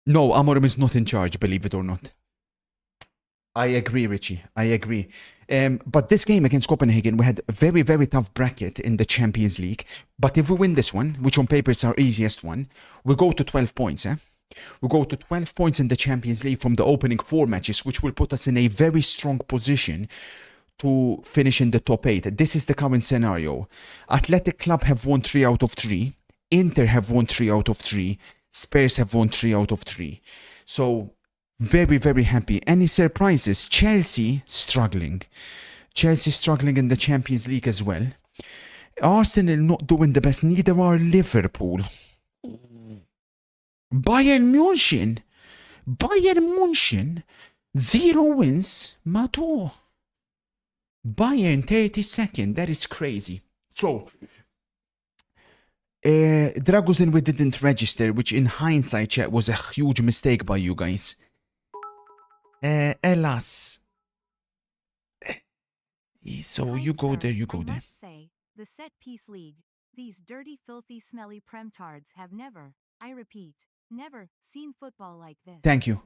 No, Amorim is not in charge, believe it or not. I agree, Richie. I agree. But this game against Copenhagen, we had a very, very tough bracket in the Champions League. But if we win this one, which on paper is our easiest one, we go to 12 points. We go to 12 points in the Champions League from the opening 4 matches, which will put us in a very strong position to finish in the top 8. This is the current scenario. Athletic Club have won 3 out of 3. Inter have won 3 out of 3. Spurs have won 3 out of 3. So very, very happy. Any surprises? Chelsea struggling in the Champions League as well. Arsenal not doing the best, neither are Liverpool. Bayern München 0 wins, Mato. Bayern 32nd, that is crazy. So Dragosin we didn't register, which in hindsight, chat, was a huge mistake by you guys. Elas. So you go there. I must say, the set piece league, these dirty, filthy, smelly premtards have never, I repeat, never seen football like this. Thank you.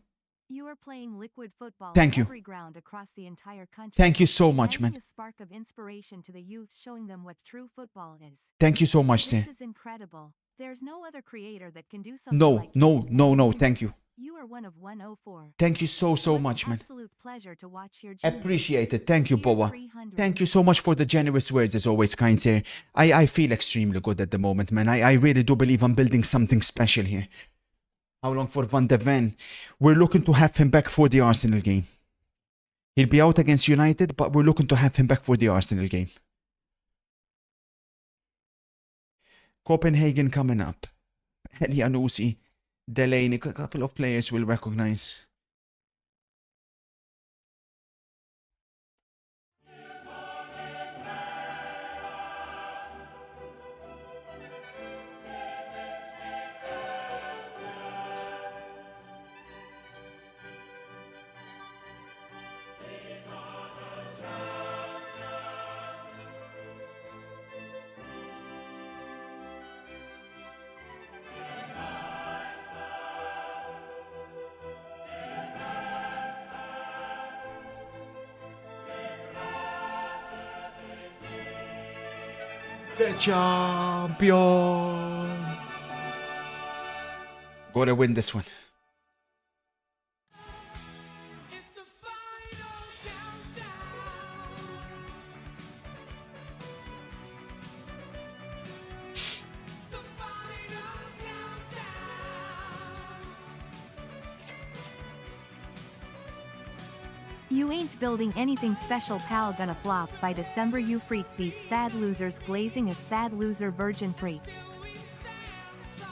You are playing liquid football Thank on you. every ground across the entire country. Thank you so much, Adding man. a spark of inspiration to the youth, showing them what true football is. Thank you so much, sir. This is incredible. There's no other creator that can do something like this. No, thank you. You are one of 104. Thank you so much, man. Absolute pleasure to watch your journey. Appreciate it. Thank you, Tier Boa. 300. Thank you so much for the generous words as always, kind sir. I feel extremely good at the moment, man. I really do believe I'm building something special here. How long for Van de Ven? We're looking to have him back for the Arsenal game. He'll be out against United, but we're looking to have him back for the Arsenal game. Copenhagen coming up. Elianusi, Delaney, a couple of players will recognize. The champions. Gotta win this one. It's the final countdown. The final countdown. You ain't building anything special, pal. Gonna flop by December, you freak. These sad losers glazing a sad loser virgin freak. We stand tall.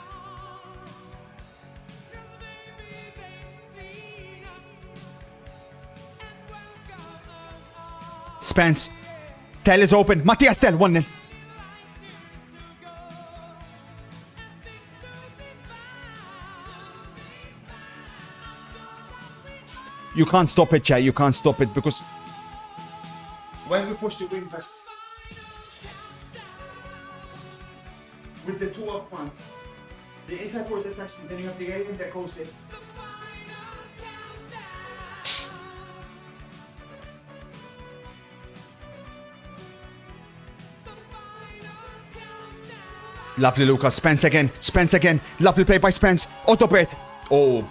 'Cause maybe they've seen us and welcome us all. Spence. Tell is open. Matthias Tell 1-0. Tears to go and things to be found. You can't stop it, Chad. You can't stop it because when we push the wing backs with the two up front, the inside forward attacks, then you have the alien that goes in. Lovely Lucas. Spence again. Spence again. Lovely play by Spence. Autobet. Oh.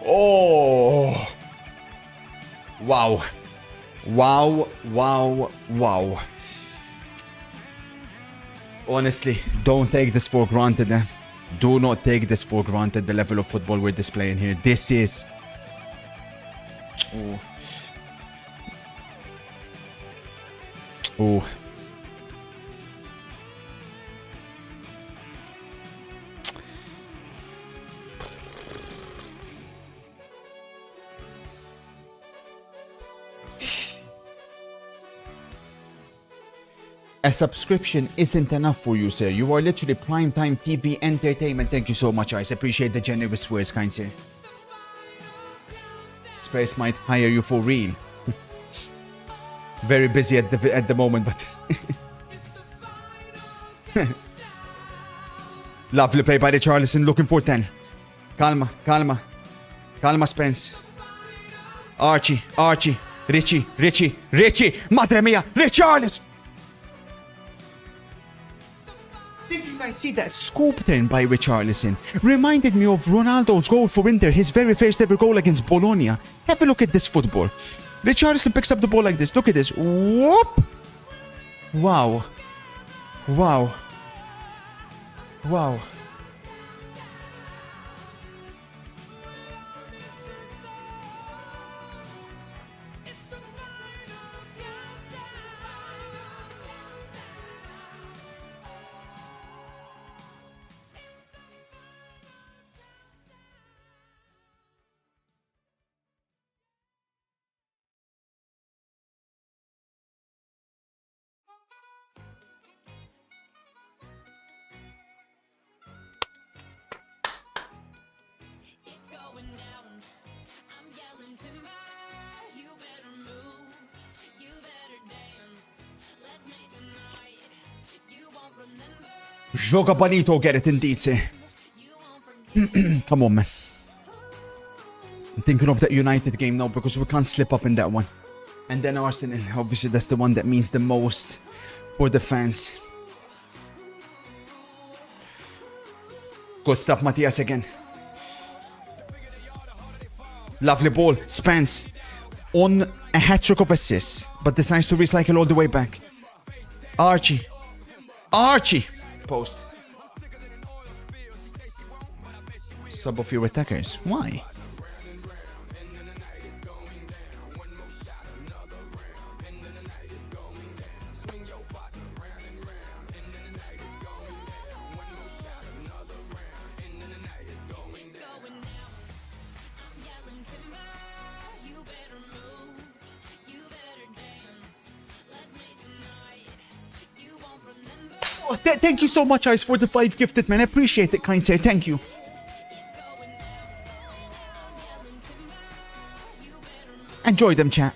Oh. Wow. Wow. Wow. Wow. Honestly, don't take this for granted. Do not take this for granted, the level of football we're displaying here. This is... Oh. Oh. A subscription isn't enough for you, sir. You are literally primetime TV entertainment. Thank you so much, guys. Appreciate the generous words, kind sir. Spurs might hire you for real. Very busy at the moment, but lovely play by the Richarlison, looking for 10. Calma, calma, calma, Spence. Archie, Richie, madre mia, Richarlison. Did you guys see that scoop turn by Richarlison? Reminded me of Ronaldo's goal for Inter, his very first ever goal against Bologna. Have a look at this football. Richarlison picks up the ball like this. Look at this. Whoop! Wow. Wow. Wow. It's going down. I'm yelling timber. You better move. You better dance. Let's make a night. You won't remember. Joga bonito, get it indeed, sir. You won't forget. Come on, man. I'm thinking of that United game now because we can't slip up in that one. And then Arsenal, obviously that's the one that means the most for the fans. Good stuff, Matthias again. Lovely ball, Spence on a hat-trick of assists, but decides to recycle all the way back. Archie, post. Sub of your attackers, why? Oh, thank you so much, guys, for the 5 gifted, man. I appreciate it, kind sir. Thank you. Enjoy them, chat.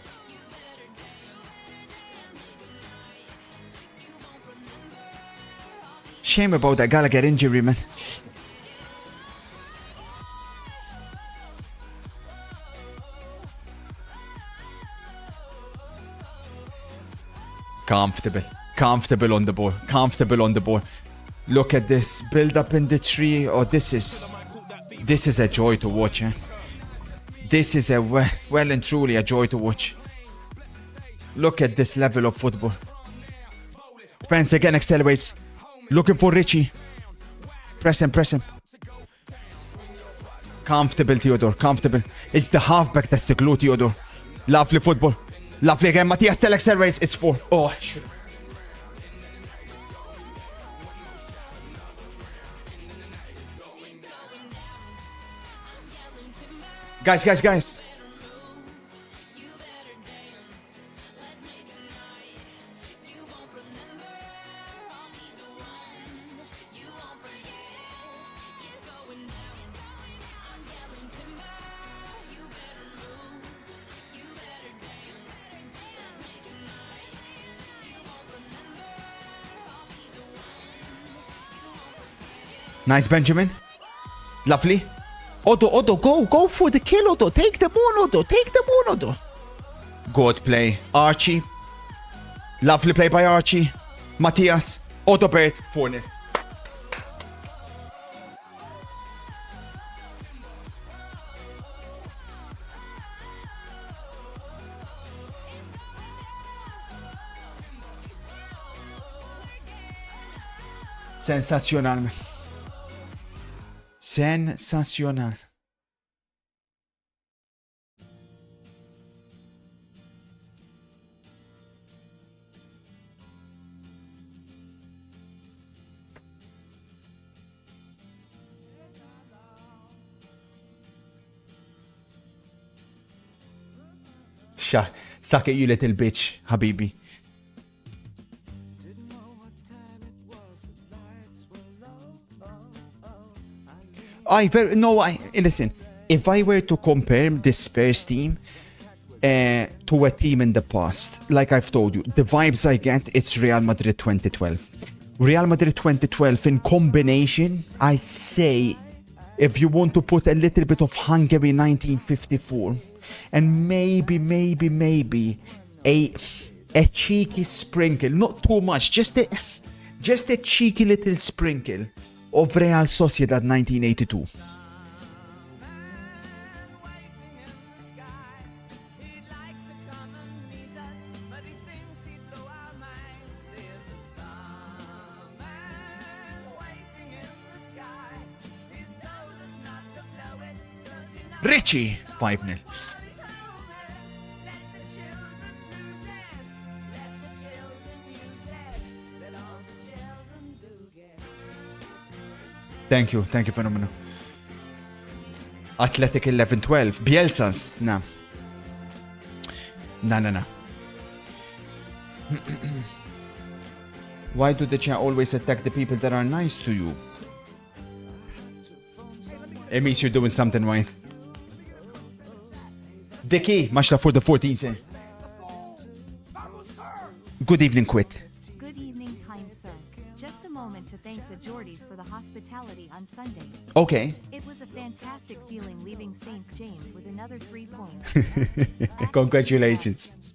Shame about that Gallagher injury, man. Comfortable. Comfortable on the ball. Comfortable on the ball. Look at this. Build up in the tree. Oh, this is a joy to watch, eh? This is a well and truly a joy to watch. Look at this level of football. Spence again accelerates. Looking for Richie. Press him, press him. Comfortable, Theodore. Comfortable. It's the halfback that's the glue, Theodore. Lovely football. Lovely again. Matthias still accelerates. It's 4. Oh, I should. Guys. Nice, Benjamin. Lovely. Odo, go for the kill, Odo. Take them on, Odo. Good play. Archie. Lovely play by Archie. Matthias. Odo Bert. 4-0. Sensational. Sensational. Suck it, you little bitch, Habibi. Listen, if I were to compare this Spurs team to a team in the past, like I've told you, the vibes I get, it's Real Madrid 2012. Real Madrid 2012 in combination, I'd say, if you want to put a little bit of Hungary 1954, and maybe a cheeky sprinkle, not too much, just a cheeky little sprinkle of Real Sociedad 1982. Richie, 5-0. Thank you, phenomenal. Athletic 11-12. Bielsa's, no. No. Why do the chat always attack the people that are nice to you? It means you're doing something right. Dicky, mashallah for the 14th. Good evening, Quit. Good evening, kind sir. Just a moment to thank the Geordies for the hospitality on Sunday. Okay. It was a fantastic feeling leaving St. James with another 3 points. Congratulations.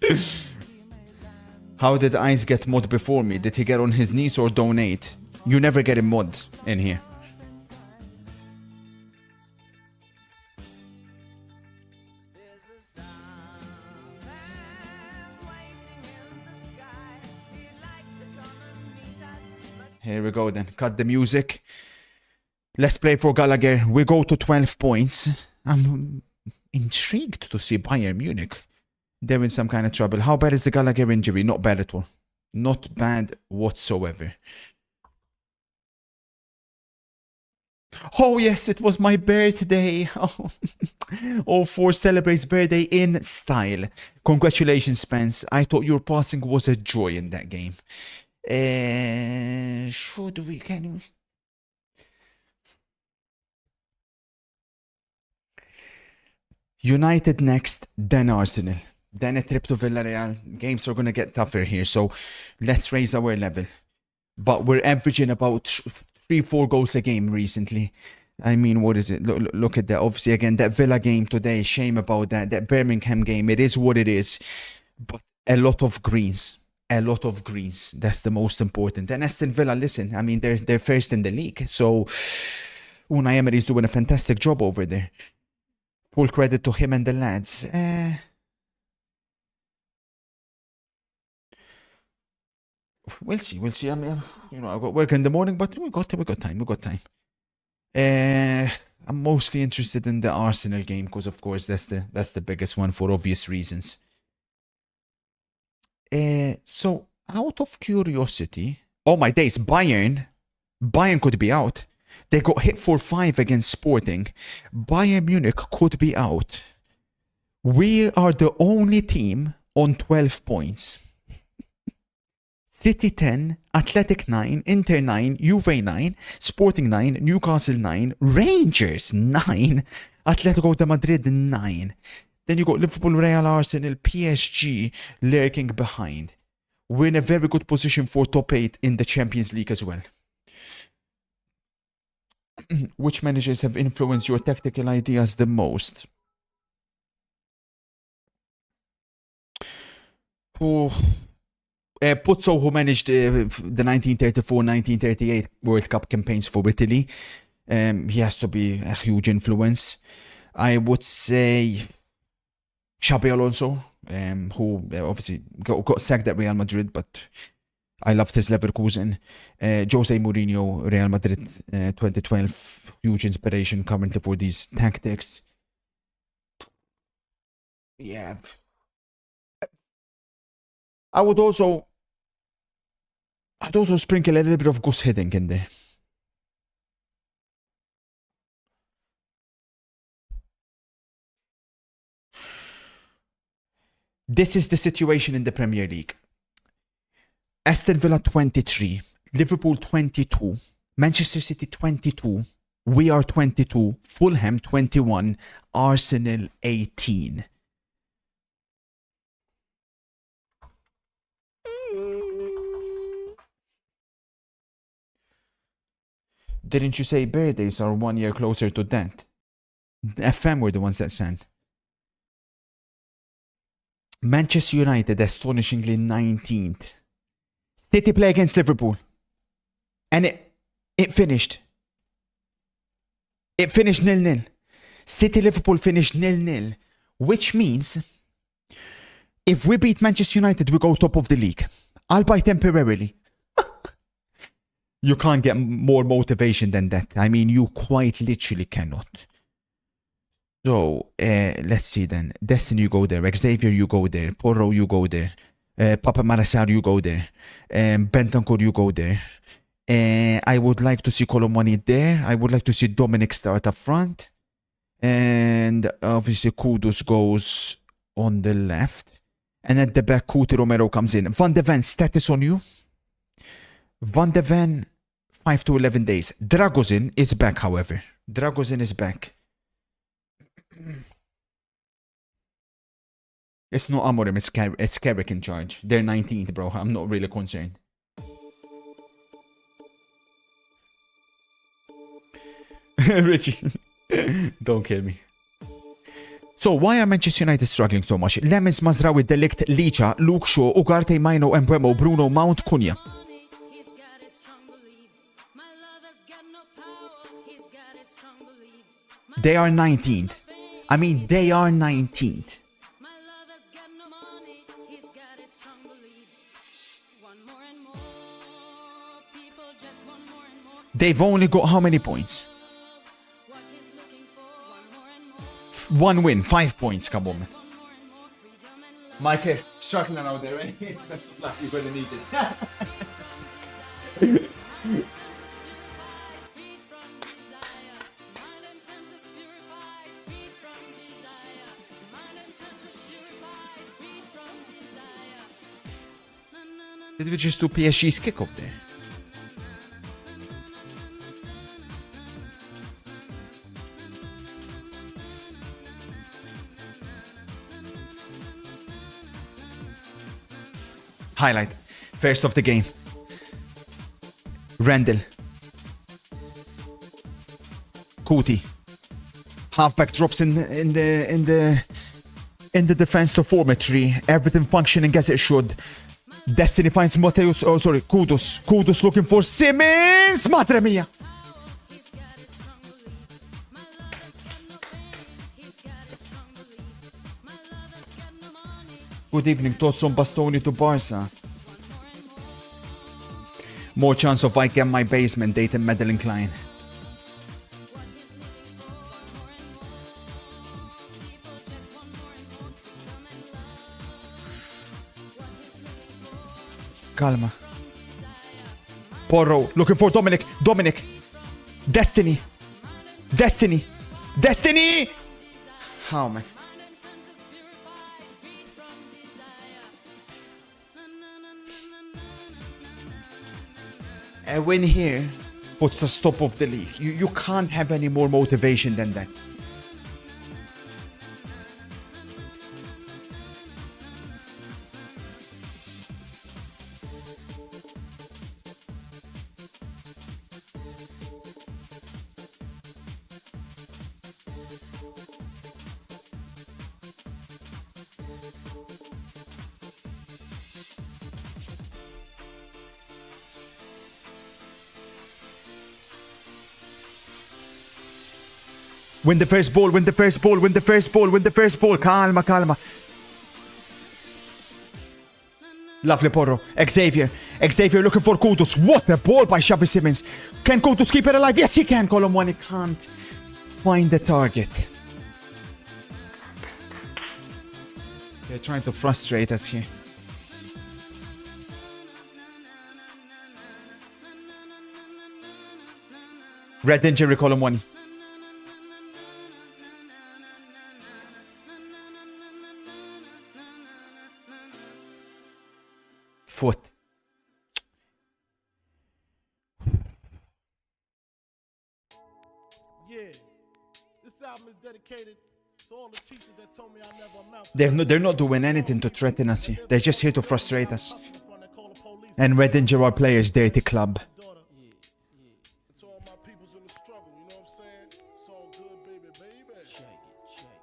How did Ice get mod before me? Did he get on his knees or donate? You never get a mod in here. Here we go then. Cut the music. Let's play for Gallagher. We go to 12 points. I'm intrigued to see Bayern Munich. They're in some kind of trouble. How bad is the Gallagher injury? Not bad at all. Not bad whatsoever. Oh yes, it was my birthday. Oh, 4 celebrates birthday in style. Congratulations, Spence. I thought your passing was a joy in that game. Should we can United next, then Arsenal, then a trip to Villarreal. Games are gonna get tougher here, so let's raise our level. But we're averaging about 3-4 goals a game recently. I mean, what is it? Look at that. Obviously, again, that Villa game today, shame about that. That Birmingham game, it is what it is. But a lot of greens. a lot of greens. That's the most important. And Aston Villa, listen, I mean, they're first in the league. So Unai Emery's doing a fantastic job over there. Full credit to him and the lads. We'll see. I mean, I've got work in the morning, but we got time. I'm mostly interested in the Arsenal game because, of course, that's the biggest one for obvious reasons. So, out of curiosity, oh my days, Bayern could be out. They got hit for 5 against Sporting. Bayern Munich could be out. We are the only team on 12 points. City 10, Athletic 9, Inter 9, Juve 9, Sporting 9, Newcastle 9, Rangers 9, Atletico de Madrid 9. Then you got Liverpool, Real, Arsenal, PSG lurking behind. We're in a very good position for top 8 in the Champions League as well. Which managers have influenced your tactical ideas the most? Pozzo, who managed the 1934-1938 World Cup campaigns for Italy, he has to be a huge influence. I would say Xabi Alonso, who obviously got sacked at Real Madrid, but I loved his Leverkusen. Jose Mourinho, Real Madrid 2012, huge inspiration currently for these tactics. Yeah. I'd also sprinkle a little bit of Gus Hiddink in there. This is the situation in the Premier League. Aston Villa 23, Liverpool 22, Manchester City 22, we are 22, Fulham 21, Arsenal 18. Didn't you say birthdays are 1 year closer to that? FM were the ones that sent. Manchester United astonishingly 19th. City play against Liverpool. And it finished. It finished 0-0. City Liverpool finished 0-0. Which means if we beat Manchester United, we go top of the league. Albeit temporarily. You can't get more motivation than that. I mean, you quite literally cannot. So, let's see then. Destiny, you go there. Xavier, you go there. Porro, you go there. Papa Marasar, you go there. Bentancur, you go there. I would like to see Colomani there. I would like to see Dominic start up front. And obviously, Kudus goes on the left. And at the back, Kuti Romero comes in. Van de Ven, status on you? Van de Ven, 5 to 11 days. Dragozin is back, however. Dragozin is back. It's not Amorim, it's Carrick in charge. They're 19th, bro. I'm not really concerned. Richie, don't kill me. So, why are Manchester United struggling so much? Lemons, Mazraoui, De Ligt, Licha, Luke Shaw, Ugarte, Maino, Mbeumo, Bruno, Mount, Cunha. They are 19th. I mean, they are 19th. They've only got how many points? 1 win, 5 points, come on. Michael, struggling out there, right? That's luck, you're gonna need it. Did we just do PSG's kick-off there? Highlight. First of the game. Randall. Kuti. Halfback drops in the defense to form a tree. Everything functioning as it should. Destiny finds Mateus. Oh, sorry, Kudus. Kudus looking for Simmons. Madre mia. Good evening. Thoughts on Bastoni to Barca? More chance of I get my basement dating Madeline Klein. Calma. Porro looking for Dominic. Dominic. Destiny. Destiny. Destiny. How, man? A win here puts us top of the league. You can't have any more motivation than that. Win the first ball, win the first ball, win the first ball, win the first ball. Calma, calma. Lovely Porro. Xavier. Xavier looking for Kudus. What a ball by Xavi Simmons. Can Kudus keep it alive? Yes, he can. Column 1, he can't find the target. They're trying to frustrate us here. Red injury, column 1. Foot. Yeah, this album is dedicated to all the teachers that told me I never amount to They're not doing anything to threaten us here. They're just here to frustrate us. And Red and Gerard players, dirty club. daughter. To all my peoples in the struggle, you know what I'm saying? It's all good, baby, baby.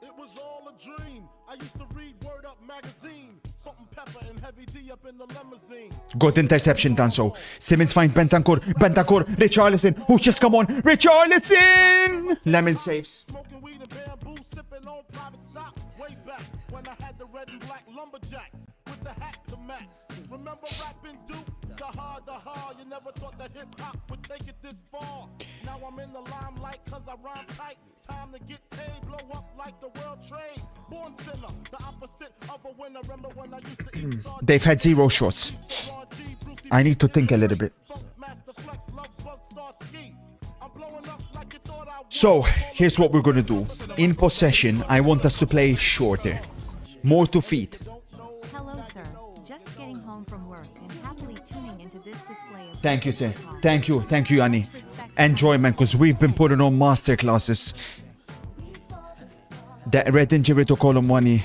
It was all a dream. I used to read Word Up magazine. Salt and pepper and heavy D up in the limousine. Good interception done so. Simmons find Bentancur. Bentancur. Richarlison. Who's just come on? Richarlison! Lemon saves. Smoking weed and bamboo, sipping on private stock. Way back when I had the red and black lumberjack with the hat to match. Remember rapping Duke? The hard, you never thought that hip hop would take it this far. Now I'm in the limelight cause I rhyme tight. Time to get paid, blow up like the world trade. Born sinner, the opposite of a winner. Remember when I used to eat sardines? They've had 0 shots. I need to think a little bit. So, here's what we're gonna do. In possession, I want us to play shorter. More to feet. Hello, sir. Just getting home from work and happily tuning into this display of Thank you, sir. Thank you, Annie. Enjoyment, because we've been putting on masterclasses. That red injury to column 1,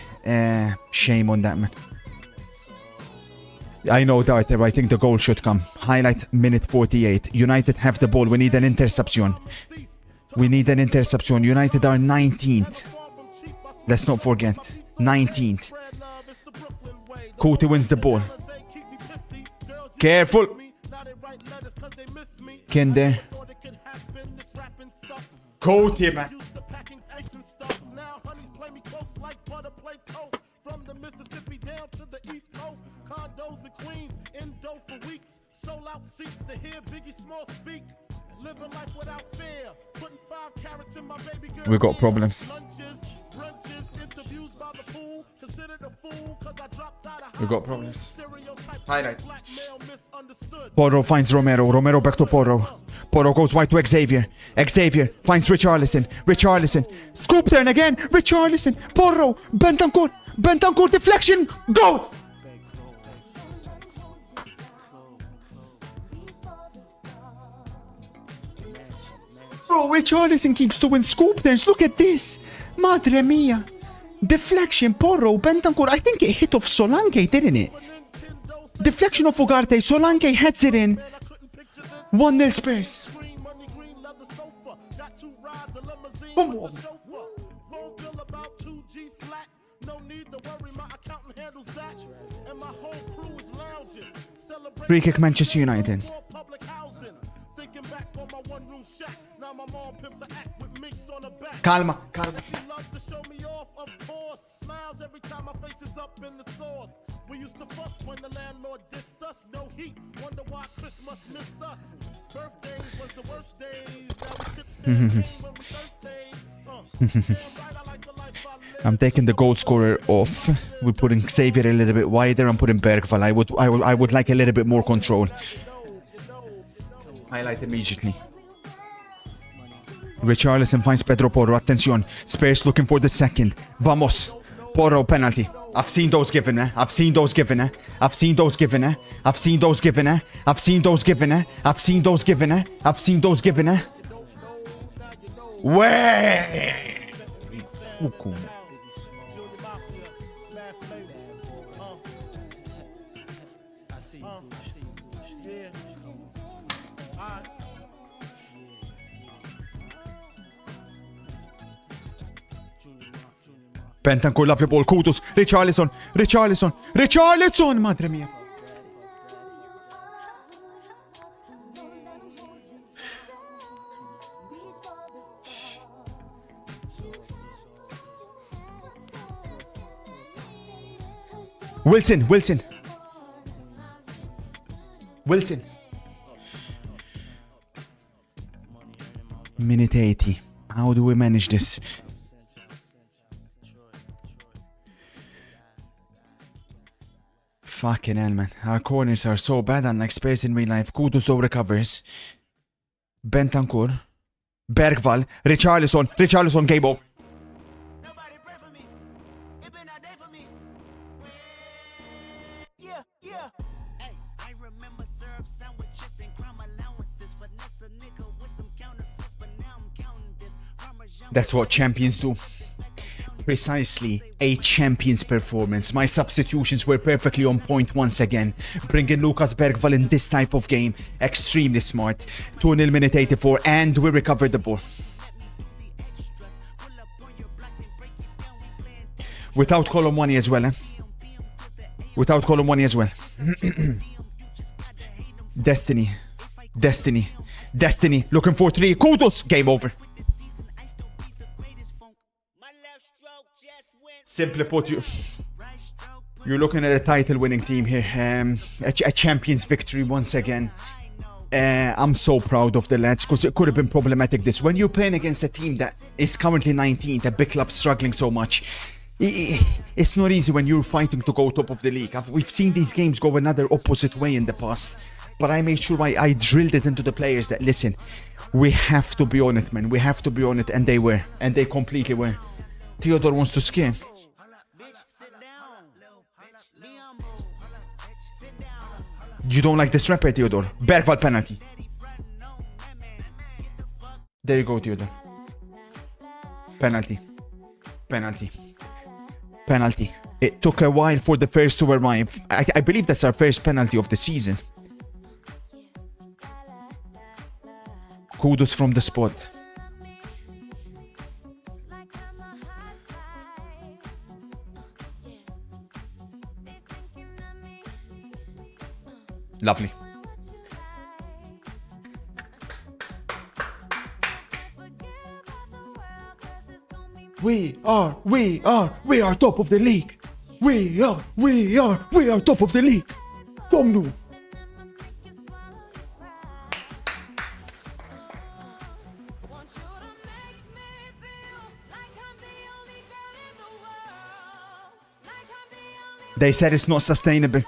shame on that, man. I know, Darter, I think the goal should come. Highlight minute 48. United have the ball. We need an interception. We need an interception. United are 19th. Let's not forget. 19th. Kuti wins the ball. Careful. Kinder. Kuti, man. From the Mississippi down to the East Coast, condos in Queens, indo for weeks, sold out seats to hear Biggie Small speak. Living life without fear, putting 5 carats in my baby girl. We got problems. We got problems. Highlight. Porro finds Romero. Romero back to Porro. Porro goes wide to Xavier. Xavier finds Richarlison. Richarlison. Scoop turn again. Richarlison. Porro. Bentancur. Bentancur deflection. Go! Bro, Richarlison keeps doing scoop turns. Look at this. Madre mia. Deflection, Porro, Bentancur. I think it hit off Solanke, didn't it? Deflection of Ugarte. Solanke heads it in. 1-0 Spurs. Boom. no need to worry, my accountant handles that. And my whole crew is lounging. Free kick Manchester United. Public housing. Thinking back on my one-room shack. Now my mom pimps a act with minks on her back. Calma. And she loves to show me off, of course. Smiles every time my face is up in the sauce. We used to fuss when the landlord dissed us. No heat, wonder why Christmas missed us. Birthdays was the worst days. Now we sip champagne when we Thursdays. Damn right, I like the life I live. I'm taking the goal scorer off. We're putting Xavier a little bit wider. I'm putting Bergvall. I would like a little bit more control. Highlight immediately. Richarlison finds Pedro Porro. Attention. Spurs looking for the second. Vamos. Porro penalty. I've seen those given, eh? I've seen those given, eh? I've seen those given, eh? I've seen those given, eh? I've seen those given, eh? I've seen those given, eh? I've seen those given, eh? Way! Bentancur, lovely ball. Kudos. Richarlison. Madre mia. Wilson. Minute 80. How do we manage this? Fucking hell, man. Our corners are so bad, unlike Spurs in real life. Kudos though recovers. Bentancur. Bergvall. Richarlison game over. Nobody pray for me. It been a day for me. Yeah. Hey, I remember syrup sandwiches and crime allowances. Finesse a nigga with some counterfeits, but now I'm counting this. That's what champions do. Precisely a champion's performance. My substitutions were perfectly on point once again. Bringing Lucas Bergvall in this type of game, extremely smart. 2-0 minute 84, and we recovered the ball. Without Colomwani as well, Destiny. Looking for 3. Kudos. Game over. Simply put, you're looking at a title-winning team here. A champion's victory once again. I'm so proud of the lads, because it could have been problematic this. When you're playing against a team that is currently 19th, a big club struggling so much, it's not easy when you're fighting to go top of the league. We've seen these games go another opposite way in the past. But I made sure I drilled it into the players that, listen, we have to be on it, man. We have to be on it. And they were. And they completely were. Theodore wants to scare. You don't like this rapper, Theodore? Bergvall penalty. There you go, Theodore. Penalty. It took a while for the first to arrive. I believe that's our first penalty of the season. Kudos from the spot. Lovely. We are top of the league. We are top of the league. Come now. They said it's not sustainable.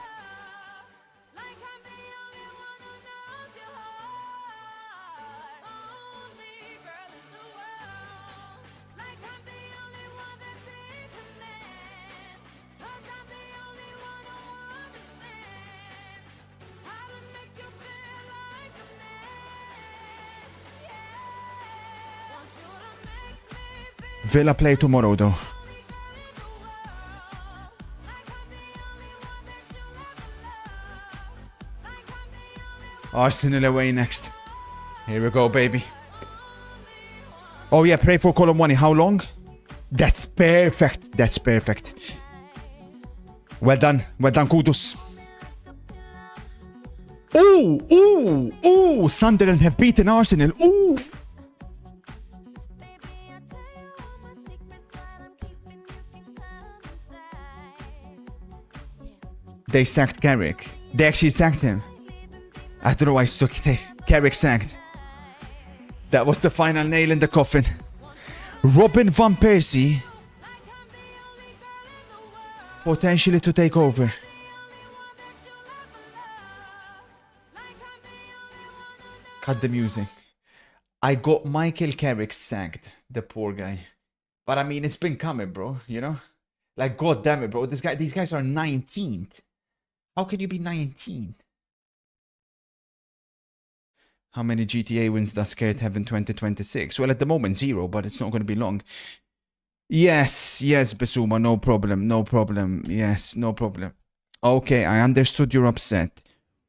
Villa play tomorrow though. Arsenal away next. Here we go, baby. Oh yeah, pray for Colomwani. How long? That's perfect. Well done, kudos. Ooh, Sunderland have beaten Arsenal. Ooh. They sacked Carrick. They actually sacked him. I don't know why Carrick sacked. That was the final nail in the coffin. Robin Van Persie potentially to take over. Cut the music. I got Michael Carrick sacked, the poor guy. But I mean, it's been coming, bro, you know? Like, god damn it, bro. These guys are 19th. How can you be 19th? How many GTA wins does Kurt have in 2026? Well, at the moment, 0, but it's not going to be long. Yes, Basuma, no problem. Yes, no problem. Okay, I understood you're upset.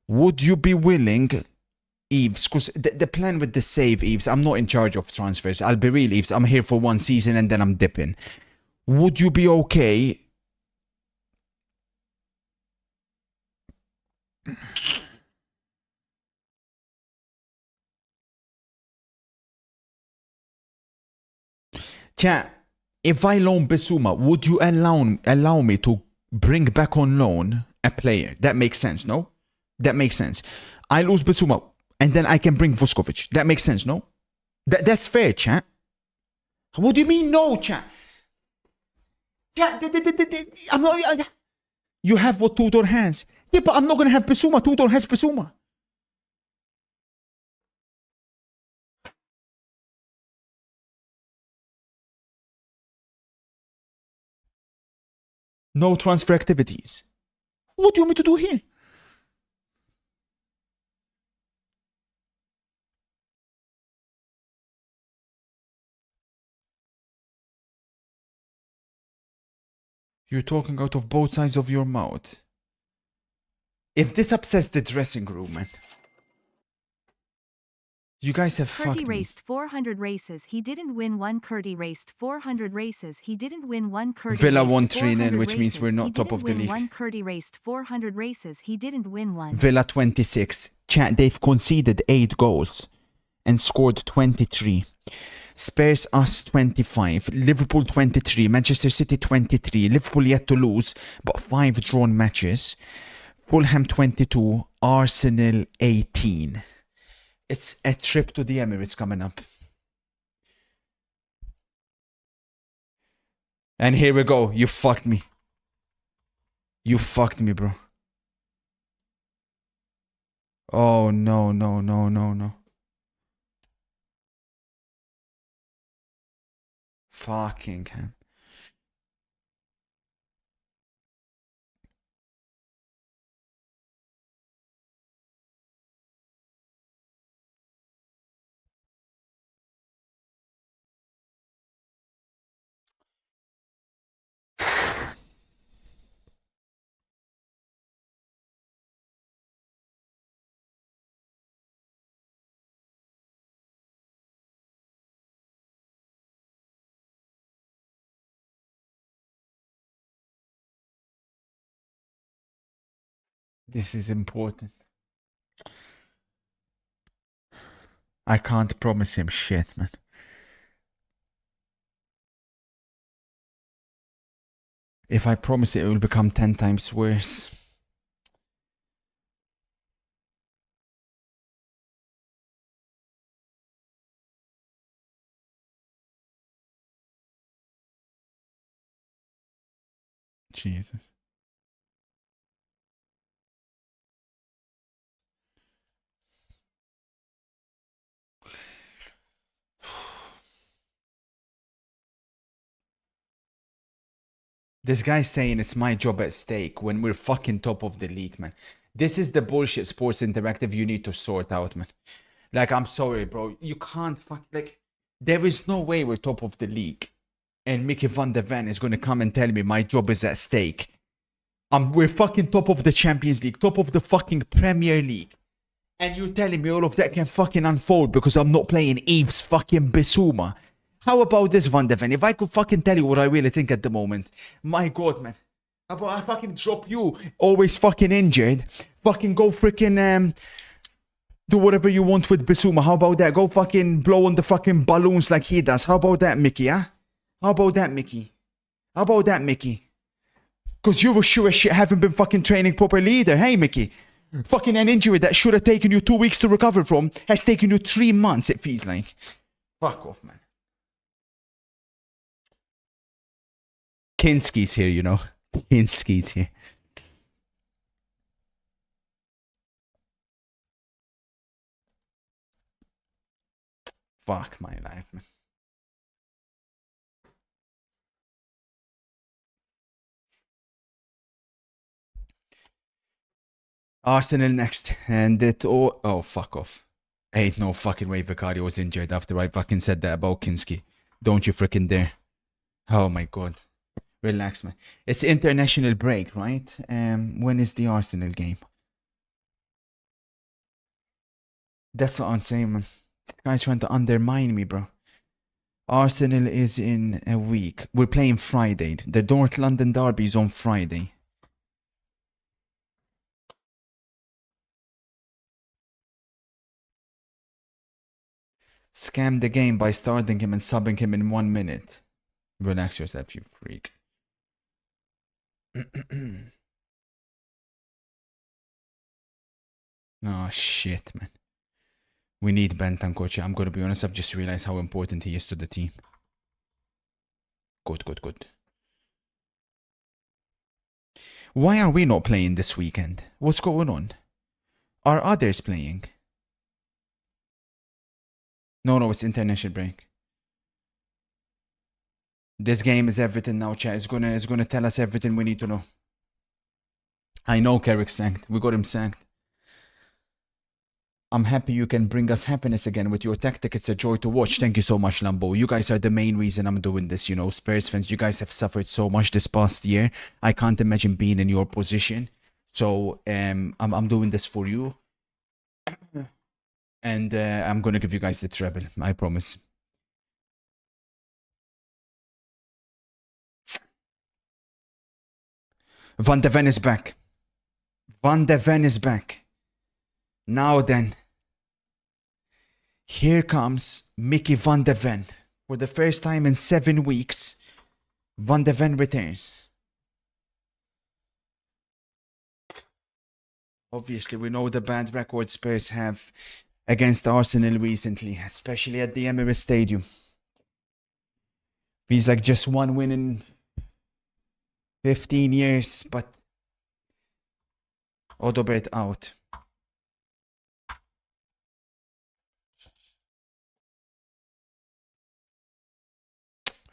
Would you be willing, Eves, because the plan with the save, Eves, I'm not in charge of transfers. I'll be real, Eves. I'm here for 1 season and then I'm dipping. Would you be okay? Chat, if I loan Basuma, would you allow me to bring back on loan a player? That makes sense, no? That makes sense. I lose Basuma, and then I can bring Vuskovic. That makes sense, no? That's fair, chat. What do you mean, no, chat? Chat, I'm not... You have what Tudor has. Yeah, but I'm not going to have Basuma. Tudor has Basuma. No transfer activities. What do you want me to do here? You're talking out of both sides of your mouth. If this upsets the dressing room, man. You guys have fucked me. Raced 400 races, he didn't win one. Kurti raced 400 races, he didn't win one. Villa won 3-0, which means we're not top of the league. One. Kurti raced 400 races, he didn't win one. Villa 26. Chat, they've conceded 8 goals and scored 23. Spurs us 25. Liverpool 23. Manchester City 23. Liverpool yet to lose, but 5 drawn matches. Fulham 22. Arsenal 18. It's a trip to the Emirates coming up. And here we go. You fucked me. You fucked me, bro. Oh, no. Fucking hell. This is important. I can't promise him shit, man. If I promise it, it will become 10 times worse. Jesus. This guy's saying it's my job at stake when we're fucking top of the league, man. This is the bullshit Sports Interactive you need to sort out, man. Like, I'm sorry, bro. You can't like, there is no way we're top of the league and Mickey van der Ven is going to come and tell me my job is at stake. We're fucking top of the Champions League, top of the fucking Premier League. And you're telling me all of that can fucking unfold because I'm not playing Yves fucking Bissouma. How about this, Van de Ven? If I could fucking tell you what I really think at the moment. My God, man. How about I fucking drop you, always fucking injured. Fucking go freaking do whatever you want with Bissouma. How about that? Go fucking blow on the fucking balloons like he does. How about that, Mickey, huh? How about that, Mickey? How about that, Mickey? Because you were sure as shit haven't been fucking training properly either. Hey, Mickey. Fucking an injury that should have taken you 2 weeks to recover from has taken you 3 months, it feels like. Fuck off, man. Kinski's here, you know. Kinski's here. Fuck my life, man. Arsenal next. And it all... Oh, fuck off. Ain't no fucking way Vicario was injured after I fucking said that about Kinski. Don't you freaking dare. Oh my god. Relax, man. It's international break, right? When is the Arsenal game? That's what I'm saying, man. This guy's trying to undermine me, bro. Arsenal is in a week. We're playing Friday. The North London derby is on Friday. Scam the game by starting him and subbing him in 1 minute. Relax yourself, you freak. Oh, shit, man. We need Bentancur. I'm going to be honest, I've just realized how important he is to the team. Good, good, good. Why are we not playing this weekend? What's going on? Are others playing? No, it's international break. This game is Everton now, chat. It's gonna tell us everything we need to know. I know Carrick sacked. We got him sacked. I'm happy you can bring us happiness again with your tactic. It's a joy to watch. Thank you so much, Lambo. You guys are the main reason I'm doing this, you know. Spurs fans, you guys have suffered so much this past year. I can't imagine being in your position. So I'm doing this for you. And I'm gonna give you guys the treble. I promise. Van de Ven is back. Van de Ven is back. Now then. Here comes Mickey Van de Ven. For the first time in 7 weeks, Van de Ven returns. Obviously, we know the bad record Spurs have against Arsenal recently, especially at the Emirates Stadium. Feels like just one win in 15 years, but Odobert out.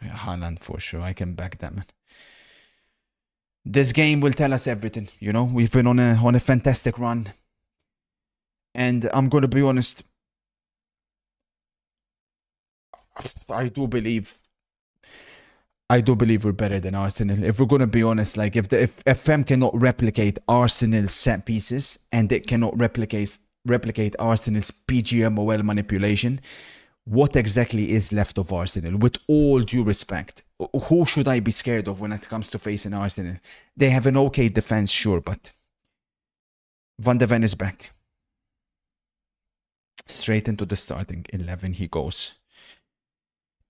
Yeah, Haaland for sure. I can back that, man. This game will tell us everything. You know, we've been on a fantastic run. And I'm going to be honest, I do believe we're better than Arsenal. If we're going to be honest, like if FM cannot replicate Arsenal's set pieces and it cannot replicate Arsenal's PGMOL manipulation, what exactly is left of Arsenal? With all due respect, who should I be scared of when it comes to facing Arsenal? They have an okay defense, sure, but Van de Ven is back. Straight into the starting 11 he goes.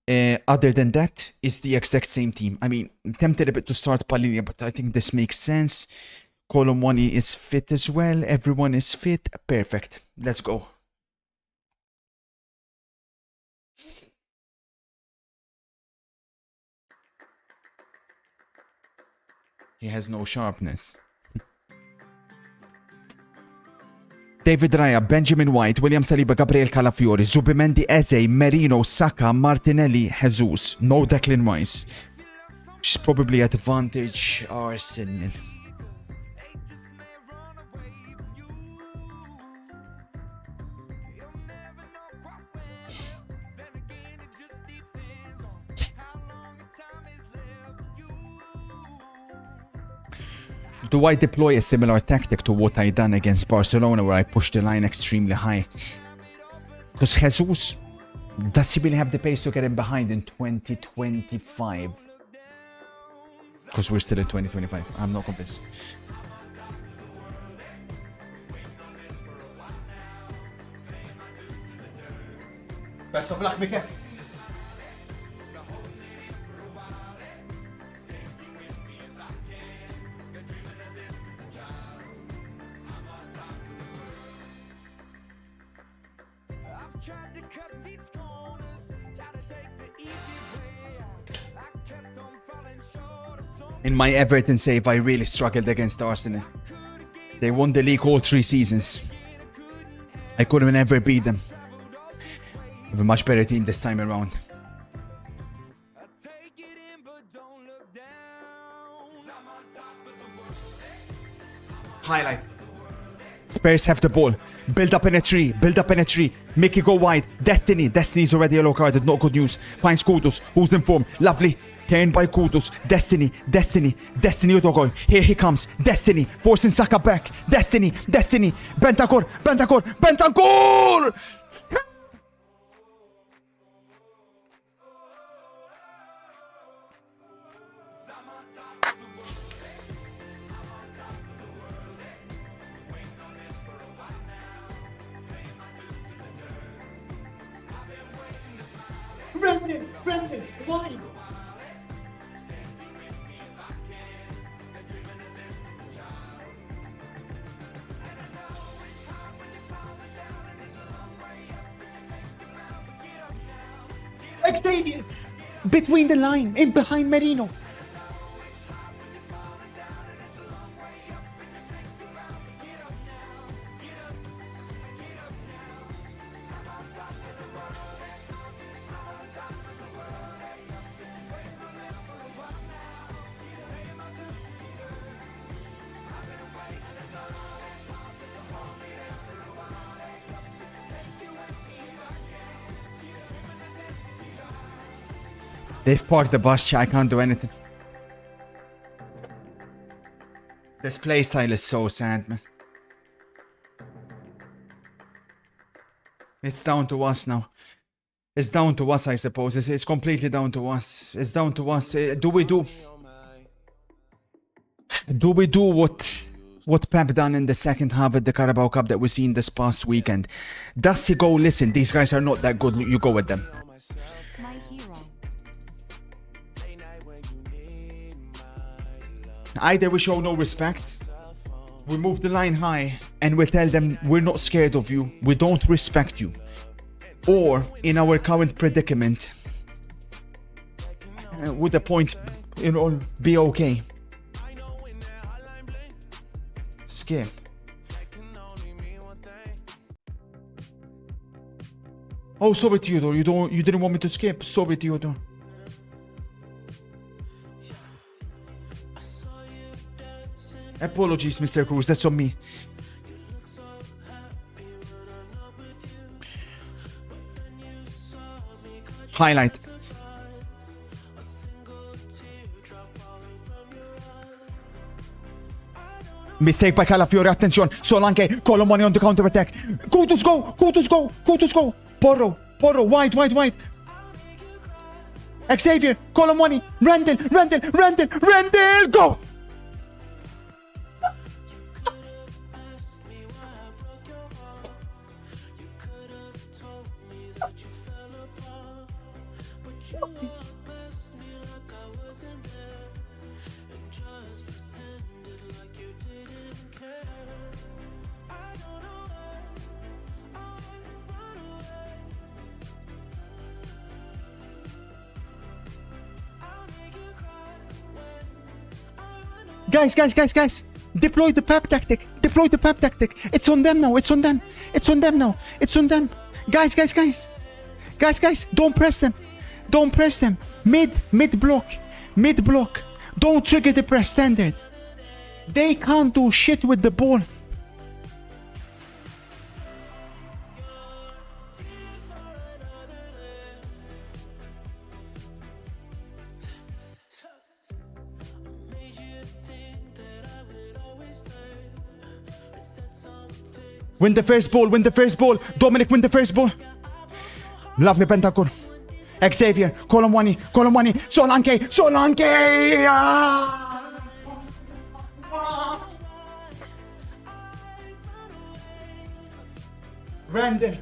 Other than that, it's the exact same team. I mean, I'm tempted a bit to start Palhinha, but I think this makes sense. Colomwani is fit as well. Everyone is fit. Perfect. Let's go. He has no sharpness. David Raya, Benjamin White, William Saliba, Gabriel Calafiori, Zubimendi, Eze, Merino, Saka, Martinelli, Jesus. No Declan Rice. Which is probably advantage Arsenal. Do I deploy a similar tactic to what I done against Barcelona where I pushed the line extremely high? Because Jesus, does he really have the pace to get him behind in 2025? Because we're still in 2025. I'm not convinced. Best of luck, Mika. I've tried to cut these corners, try to take the easy way. I kept on falling short of some. In my Everton save, I really struggled against Arsenal. They won the league all 3 seasons. I couldn't ever beat them. We have a much better team this time around. Take it in, but don't look down. Highlight. Spurs have the ball. Build up in a tree. Build up in a tree. Make it go wide. Destiny. Destiny's already yellow carded. Not good news. Finds Kudos. Who's in form? Lovely. Turned by Kudos. Destiny. Destiny. Destiny Odogol. Here he comes. Destiny. Forcing Saka back. Destiny. Destiny. Bentancur. Bentancur. Bentancur! Brendan, why? Xavier, between the line, in behind Merino. They've parked the bus, I can't do anything. This playstyle is so sad, man. It's down to us now. It's down to us, I suppose. It's completely down to us. It's down to us. Do we do what Pep done in the second half at the Carabao Cup that we seen this past weekend? Does he go, listen, these guys are not that good, you go with them? My hero. Either we show no respect, we move the line high, and we tell them we're not scared of you, we don't respect you. Or, in our current predicament, would the point, be okay? Skip. Oh, sorry, Theodore. You didn't want me to skip. Sorry, Theodore. Apologies, Mr. Cruz. That's on me. Highlight. Mistake by Calafiore, attention. Solanke, Colomani on the counter attack. Kudos go, Kudos go, Kudos go. Porro, wide. Xavier, Colomani, Randall, go! Guys. Deploy the Pep tactic. It's on them now. Guys. Don't press them. Mid block. Don't trigger the press standard. They can't do shit with the ball. Win the first ball. Dominic, win the first ball. Lovely Bentancur. Xavier, Colomani. Solanke. Ah! Randall.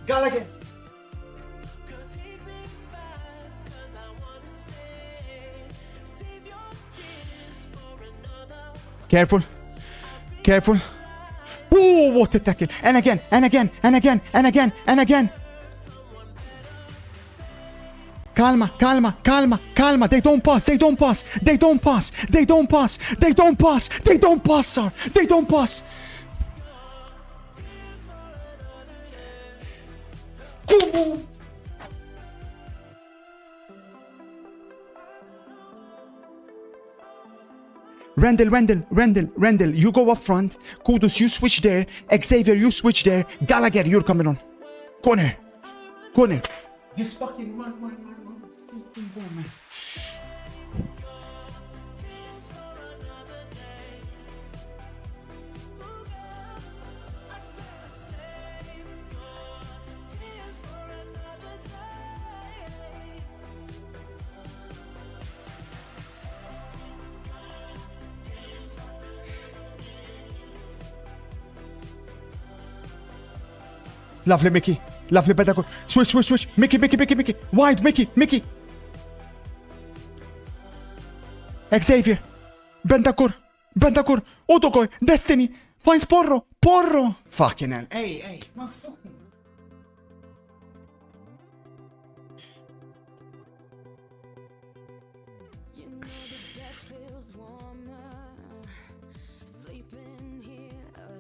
Gallagher. Careful. Careful. Ooh, what a tackle. And again, and again, and again, and again, and again. Calma, calma, calma, calma. They don't pass, they don't pass, they don't pass, they don't pass, they don't pass, they don't pass, sir. They don't pass. Ooh. Randall, you go up front. Kudus, you switch there. Xavier, you switch there. Gallagher, you're coming on. Corner. Just fucking run. Fucking go, man. Lovely, Mickey. Lovely, better go. Switch. Mickey. Wide, Mickey. Xavier. Bentancur. Odogoy. Destiny. Finds Porro. Fucking hell. Hey.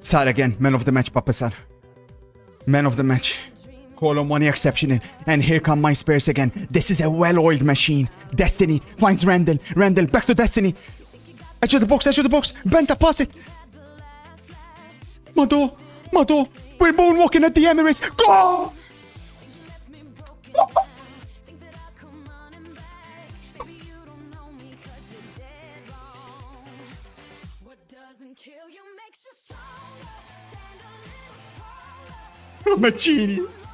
Sar again. Man of the match, Papa Sar. Man of the match. Column 1 exceptional. And here come my Spurs again. This is a well-oiled machine. Destiny finds Randall. Back to Destiny. Edge of the box. Benta, pass it. Mado. We're moonwalking at the Emirates. Go! I'm a genius.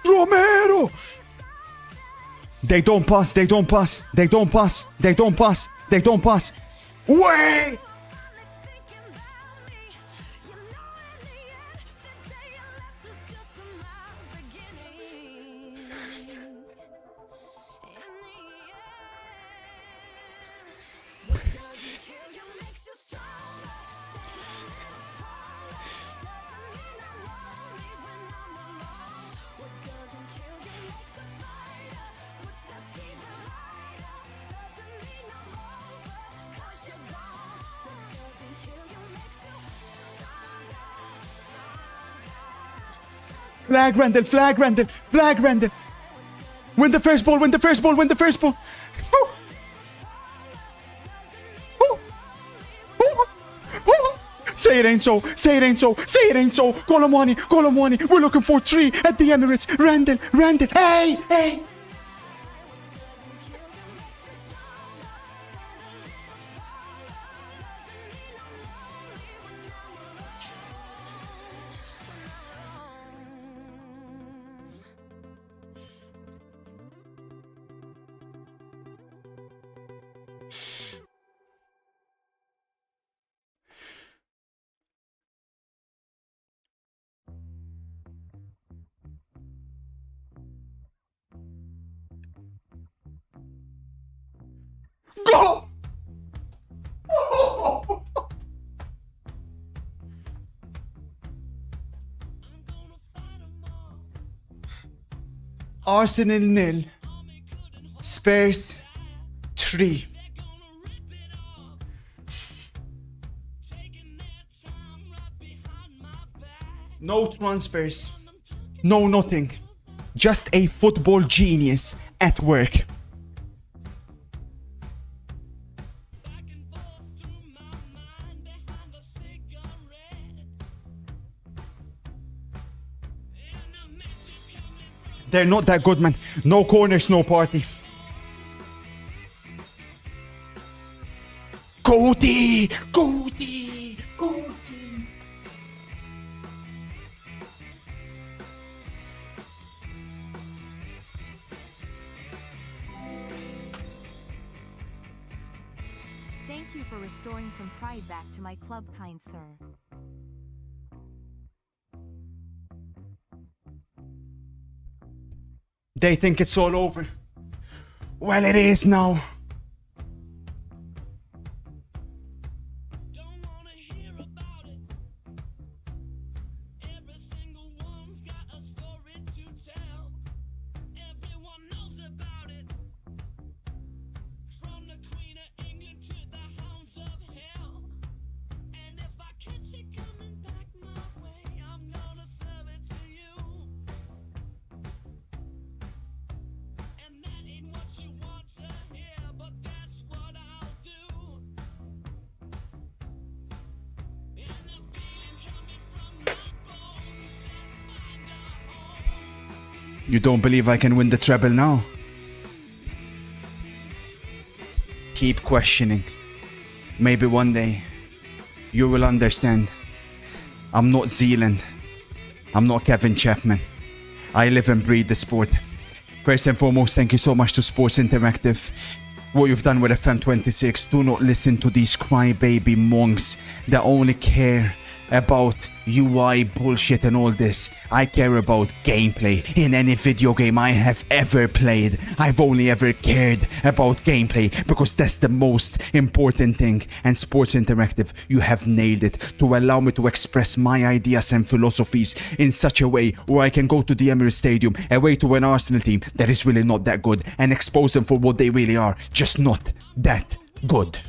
Romero! They don't pass. Way! Flag Randall. Win the first ball. Say it ain't so. Colomwani. We're looking for 3 at the Emirates. Randall. Hey. Go! Arsenal 0. Spurs 3. No transfers. No nothing. Just a football genius at work. They're not that good, man. No corners, no party. Cody! Cody! Cody! Thank you for restoring some pride back to my club, kind sir. They think it's all over. Well, it is now. You don't believe I can win the treble now? Keep questioning. Maybe one day you will understand. I'm not Zealand. I'm not Kevin Chapman. I live and breathe the sport. First and foremost, thank you so much to Sports Interactive. What you've done with FM26, do not listen to these crybaby monks that only care about UI bullshit and all this. I care about gameplay. In any video game I have ever played, I've only ever cared about gameplay because that's the most important thing. And Sports Interactive, you have nailed it to allow me to express my ideas and philosophies in such a way where I can go to the Emirates Stadium away to an Arsenal team that is really not that good and expose them for what they really are, just not that good.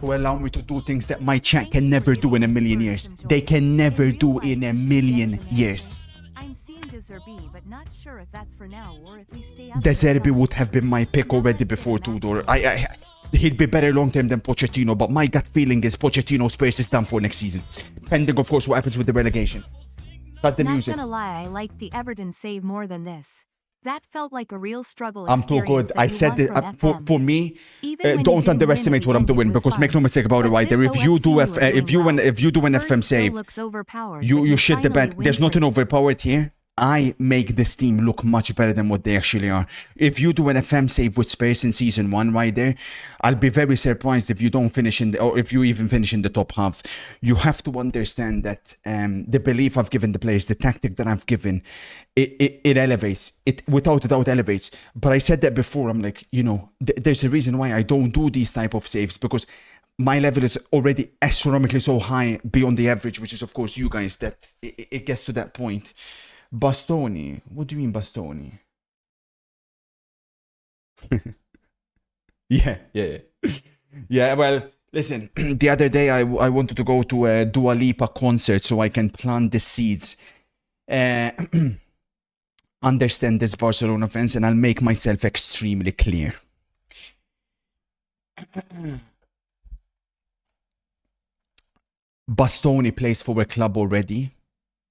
To allow me to do things that my chat can never do in a million years. They can never do in a million years. I'm seeing De Zerbi, but not sure if that's for now or if we stay up. De Zerbi would have been my pick already before Tudor. He'd be better long term than Pochettino, but my gut feeling is Pochettino Spurs is done for next season. Pending, of course, what happens with the relegation. Cut the music. Not gonna lie, I like the Everton save more than this. That felt like a real struggle. I'm too good. I said it for me. Don't underestimate what I'm doing because make no mistake about it. Right there, if you do an FM save, you shit the bed. There's nothing overpowered here. I make this team look much better than what they actually are. If you do an FM save with Spurs in season 1 right there, I'll be very surprised if you don't finish or if you even finish in the top half. You have to understand that the belief I've given the players, the tactic that I've given, it elevates. It without a doubt elevates. But I said that before. I'm like, there's a reason why I don't do these type of saves because my level is already astronomically so high beyond the average, which is of course you guys, that it gets to that point. Bastoni. What do you mean Bastoni? Yeah, well, listen, the other day I wanted to go to a Dua Lipa concert so I can plant the seeds. Understand this, Barcelona fans, and I'll make myself extremely clear. Bastoni plays for a club already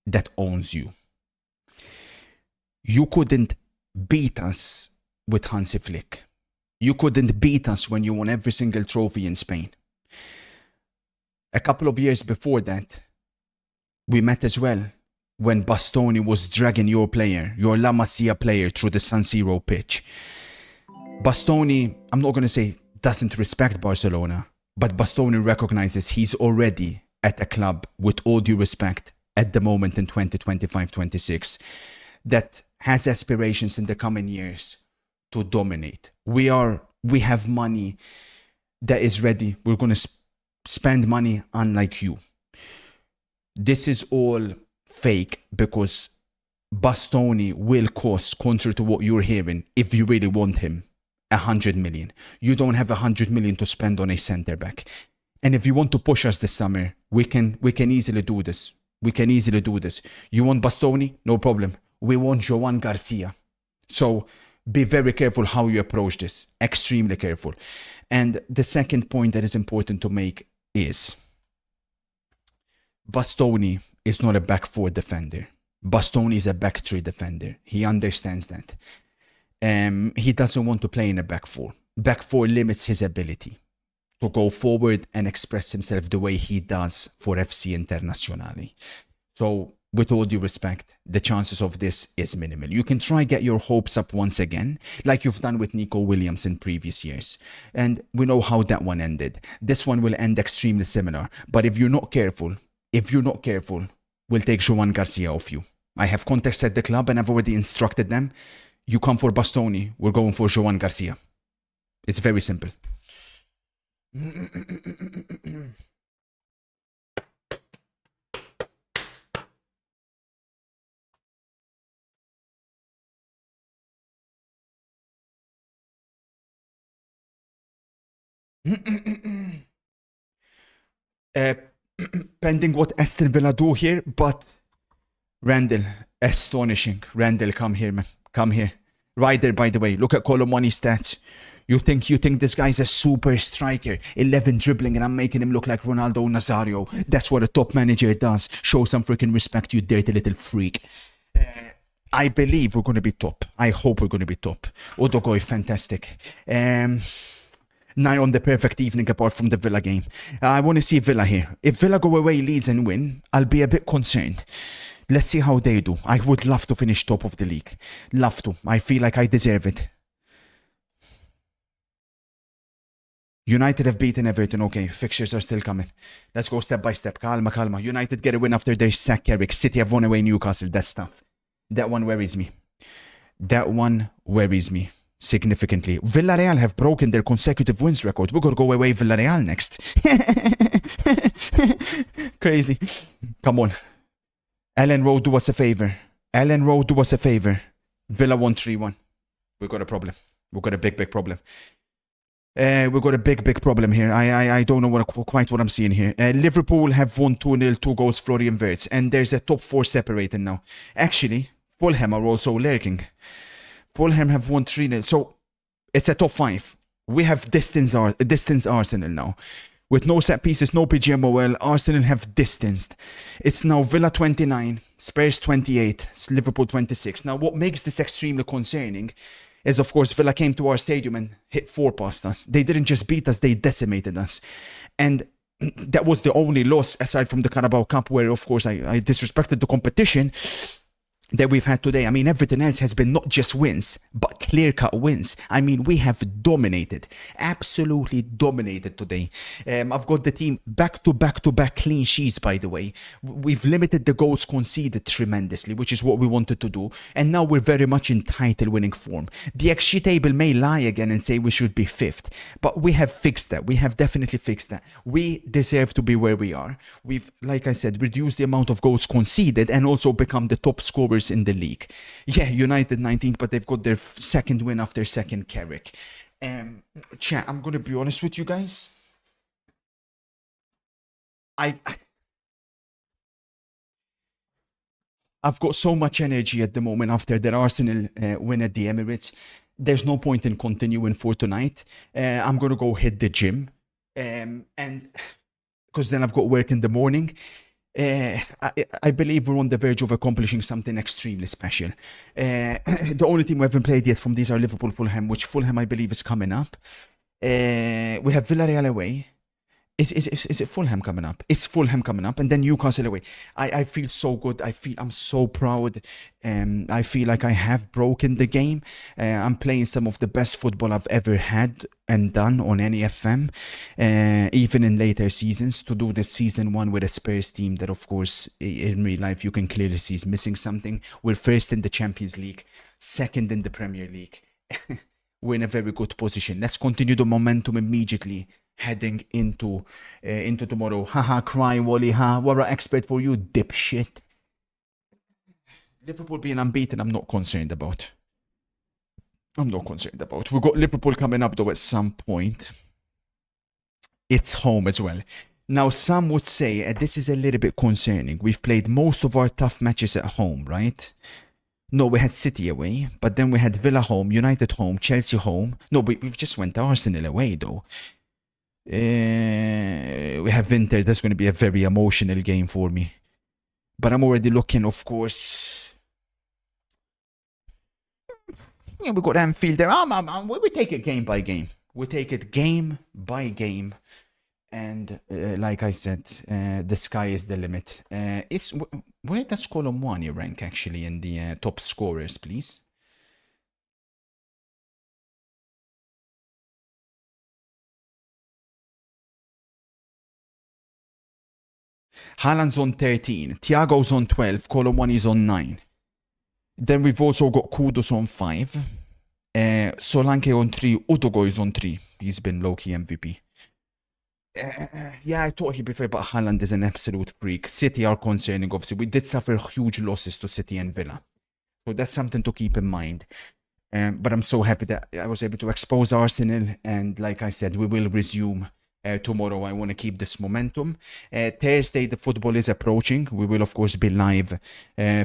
that owns you. You couldn't beat us with Hansi Flick. You couldn't beat us when you won every single trophy in Spain. A couple of years before that, we met as well when Bastoni was dragging your player, your La Masia player, through the San Siro pitch. Bastoni, I'm not going to say doesn't respect Barcelona, but Bastoni recognizes he's already at a club, with all due respect, at the moment in 2025-26, that has aspirations in the coming years to dominate. We have money that is ready. We're going to spend money unlike you. This is all fake because Bastoni will cost, contrary to what you're hearing, if you really want him, 100 million. You don't have 100 million to spend on a centre back. And if you want to push us this summer, we can easily do this. We can easily do this. You want Bastoni? No problem. We want Joan Garcia. So be very careful how you approach this. Extremely careful. And the second point that is important to make is Bastoni is not a back four defender. Bastoni is a back three defender. He understands that. He doesn't want to play in a back four. Back four limits his ability to go forward and express himself the way he does for FC Internazionale. So, with all due respect, the chances of this is minimal. You can try get your hopes up once again, like you've done with Nico Williams in previous years. And we know how that one ended. This one will end extremely similar. But if you're not careful, we'll take Joan Garcia off you. I have contacts at the club and I've already instructed them. You come for Bastoni, we're going for Joan Garcia. It's very simple. Pending what Aston Villa do here, but Randall, astonishing. Randall, come here, man. Come here. Ryder, by the way, look at Colomani's stats. You think this guy's a super striker, 11 dribbling, and I'm making him look like Ronaldo Nazario. That's what a top manager does. Show some freaking respect, you dirty little freak. I believe we're going to be top. I hope we're going to be top. Odogoy, fantastic. Nigh on the perfect evening apart from the Villa game. I want to see Villa here. If Villa go away, Leeds and win, I'll be a bit concerned. Let's see how they do. I would love to finish top of the league. Love to. I feel like I deserve it. United have beaten Everton. Okay, fixtures are still coming. Let's go step by step. Calma. United get a win after their sack Carrick. City have won away Newcastle. That's tough. That one worries me. Significantly. Villarreal have broken their consecutive wins record. We're going to go away Villarreal next. Crazy. Come on. Ellen Road, do us a favor. Villa won 3-1. We've got a problem. We've got a big problem. We've got a big problem here. I don't know quite what I'm seeing here. Liverpool have won 2-0, 2 goals, Florian Wirtz. And there's a top 4 separated now. Actually, Fulham are also lurking. Fulham have won 3-0. So, it's a top 5. We have distance Arsenal now. With no set pieces, no PGMOL, Arsenal have distanced. It's now Villa 29, Spurs 28, Liverpool 26. Now, what makes this extremely concerning is, of course, Villa came to our stadium and hit 4 past us. They didn't just beat us, they decimated us. And that was the only loss, aside from the Carabao Cup, where, of course, I disrespected the competition that we've had today. I mean, everything else has been not just wins, but clear-cut wins. I mean, we have dominated, absolutely dominated today. I've got the team back-to-back clean sheets, by the way. We've limited the goals conceded tremendously, which is what we wanted to do. And now we're very much in title-winning form. The XG table may lie again and say we should be 5th, but we have fixed that. We have definitely fixed that. We deserve to be where we are. We've, like I said, reduced the amount of goals conceded and also become the top scorers in the league. Yeah, United 19th, but they've got their second win after second Carrick. Chat, I'm gonna be honest with you guys. I've got so much energy at the moment after that Arsenal win at the Emirates. There's no point in continuing for tonight. I'm gonna go hit the gym, and because then I've got work in the morning. I believe we're on the verge of accomplishing something extremely special. The only team we haven't played yet from these are Liverpool, Fulham, which Fulham I believe is coming up. We have Villarreal away, Is it Fulham coming up? It's Fulham coming up, and then Newcastle away. I feel so good. I'm so proud. I feel like I have broken the game. I'm playing some of the best football I've ever had and done on any FM, even in later seasons. To do the season 1 with a Spurs team that, of course, in real life you can clearly see is missing something. We're first in the Champions League, second in the Premier League. We're in a very good position. Let's continue the momentum immediately. Heading into tomorrow. Haha, cry, Wally, ha. What an expert for you, dipshit. Liverpool being unbeaten, I'm not concerned about. We've got Liverpool coming up, though, at some point. It's home as well. Now, some would say this is a little bit concerning. We've played most of our tough matches at home, right? No, we had City away, but then we had Villa home, United home, Chelsea home. No, we've just went to Arsenal away, though. We have Winter. That's going to be a very emotional game for me. But I'm already looking, of course. Yeah, we got Anfield there. We take it game by game. We take it game by game. And like I said, the sky is the limit. Where does column 1 rank actually in the top scorers, please? Haaland's on 13, Thiago's on 12, column 1 is on 9. Then we've also got Kudus on 5, Solanke on 3, Udogo is on 3. He's been low-key MVP. Yeah, I thought he'd be fair, but Haaland is an absolute freak. City are concerning, obviously. We did suffer huge losses to City and Villa. So that's something to keep in mind. But I'm so happy that I was able to expose Arsenal. And like I said, we will resume tomorrow. I want to keep this momentum. Thursday, the football is approaching. We will, of course, be live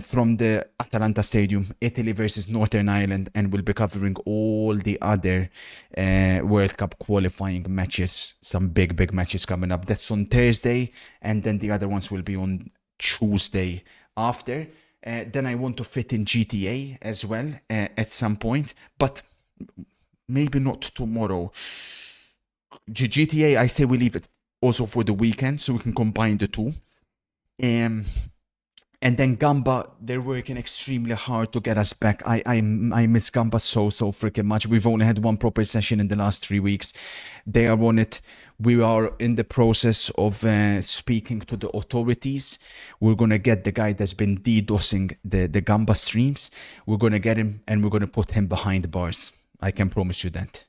from the Atalanta Stadium, Italy versus Northern Ireland, and we'll be covering all the other World Cup qualifying matches. Some big matches coming up. That's on Thursday, and then the other ones will be on Tuesday after. Then I want to fit in GTA as well at some point, but maybe not tomorrow. GTA, I say we leave it also for the weekend so we can combine the two. And then Gamba, they're working extremely hard to get us back. I miss Gamba so freaking much. We've only had one proper session in the last 3 weeks. They are on it. We are in the process of speaking to the authorities. We're going to get the guy that's been DDoSing the Gamba streams. We're going to get him and we're going to put him behind bars. I can promise you that.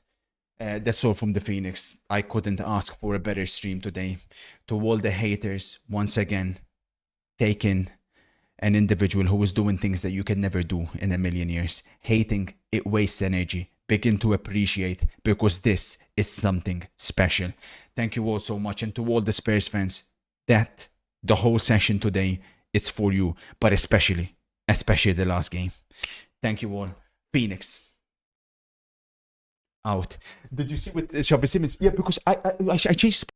That's all from the Phoenix. I couldn't ask for a better stream today. To all the haters, once again, take in an individual who is doing things that you can never do in a million years. Hating, it wastes energy. Begin to appreciate, because this is something special. Thank you all so much. And to all the Spurs fans, that the whole session today, it's for you. But especially the last game. Thank you all. Phoenix. Out. Did you see with Xavi Simons? Yeah, because I changed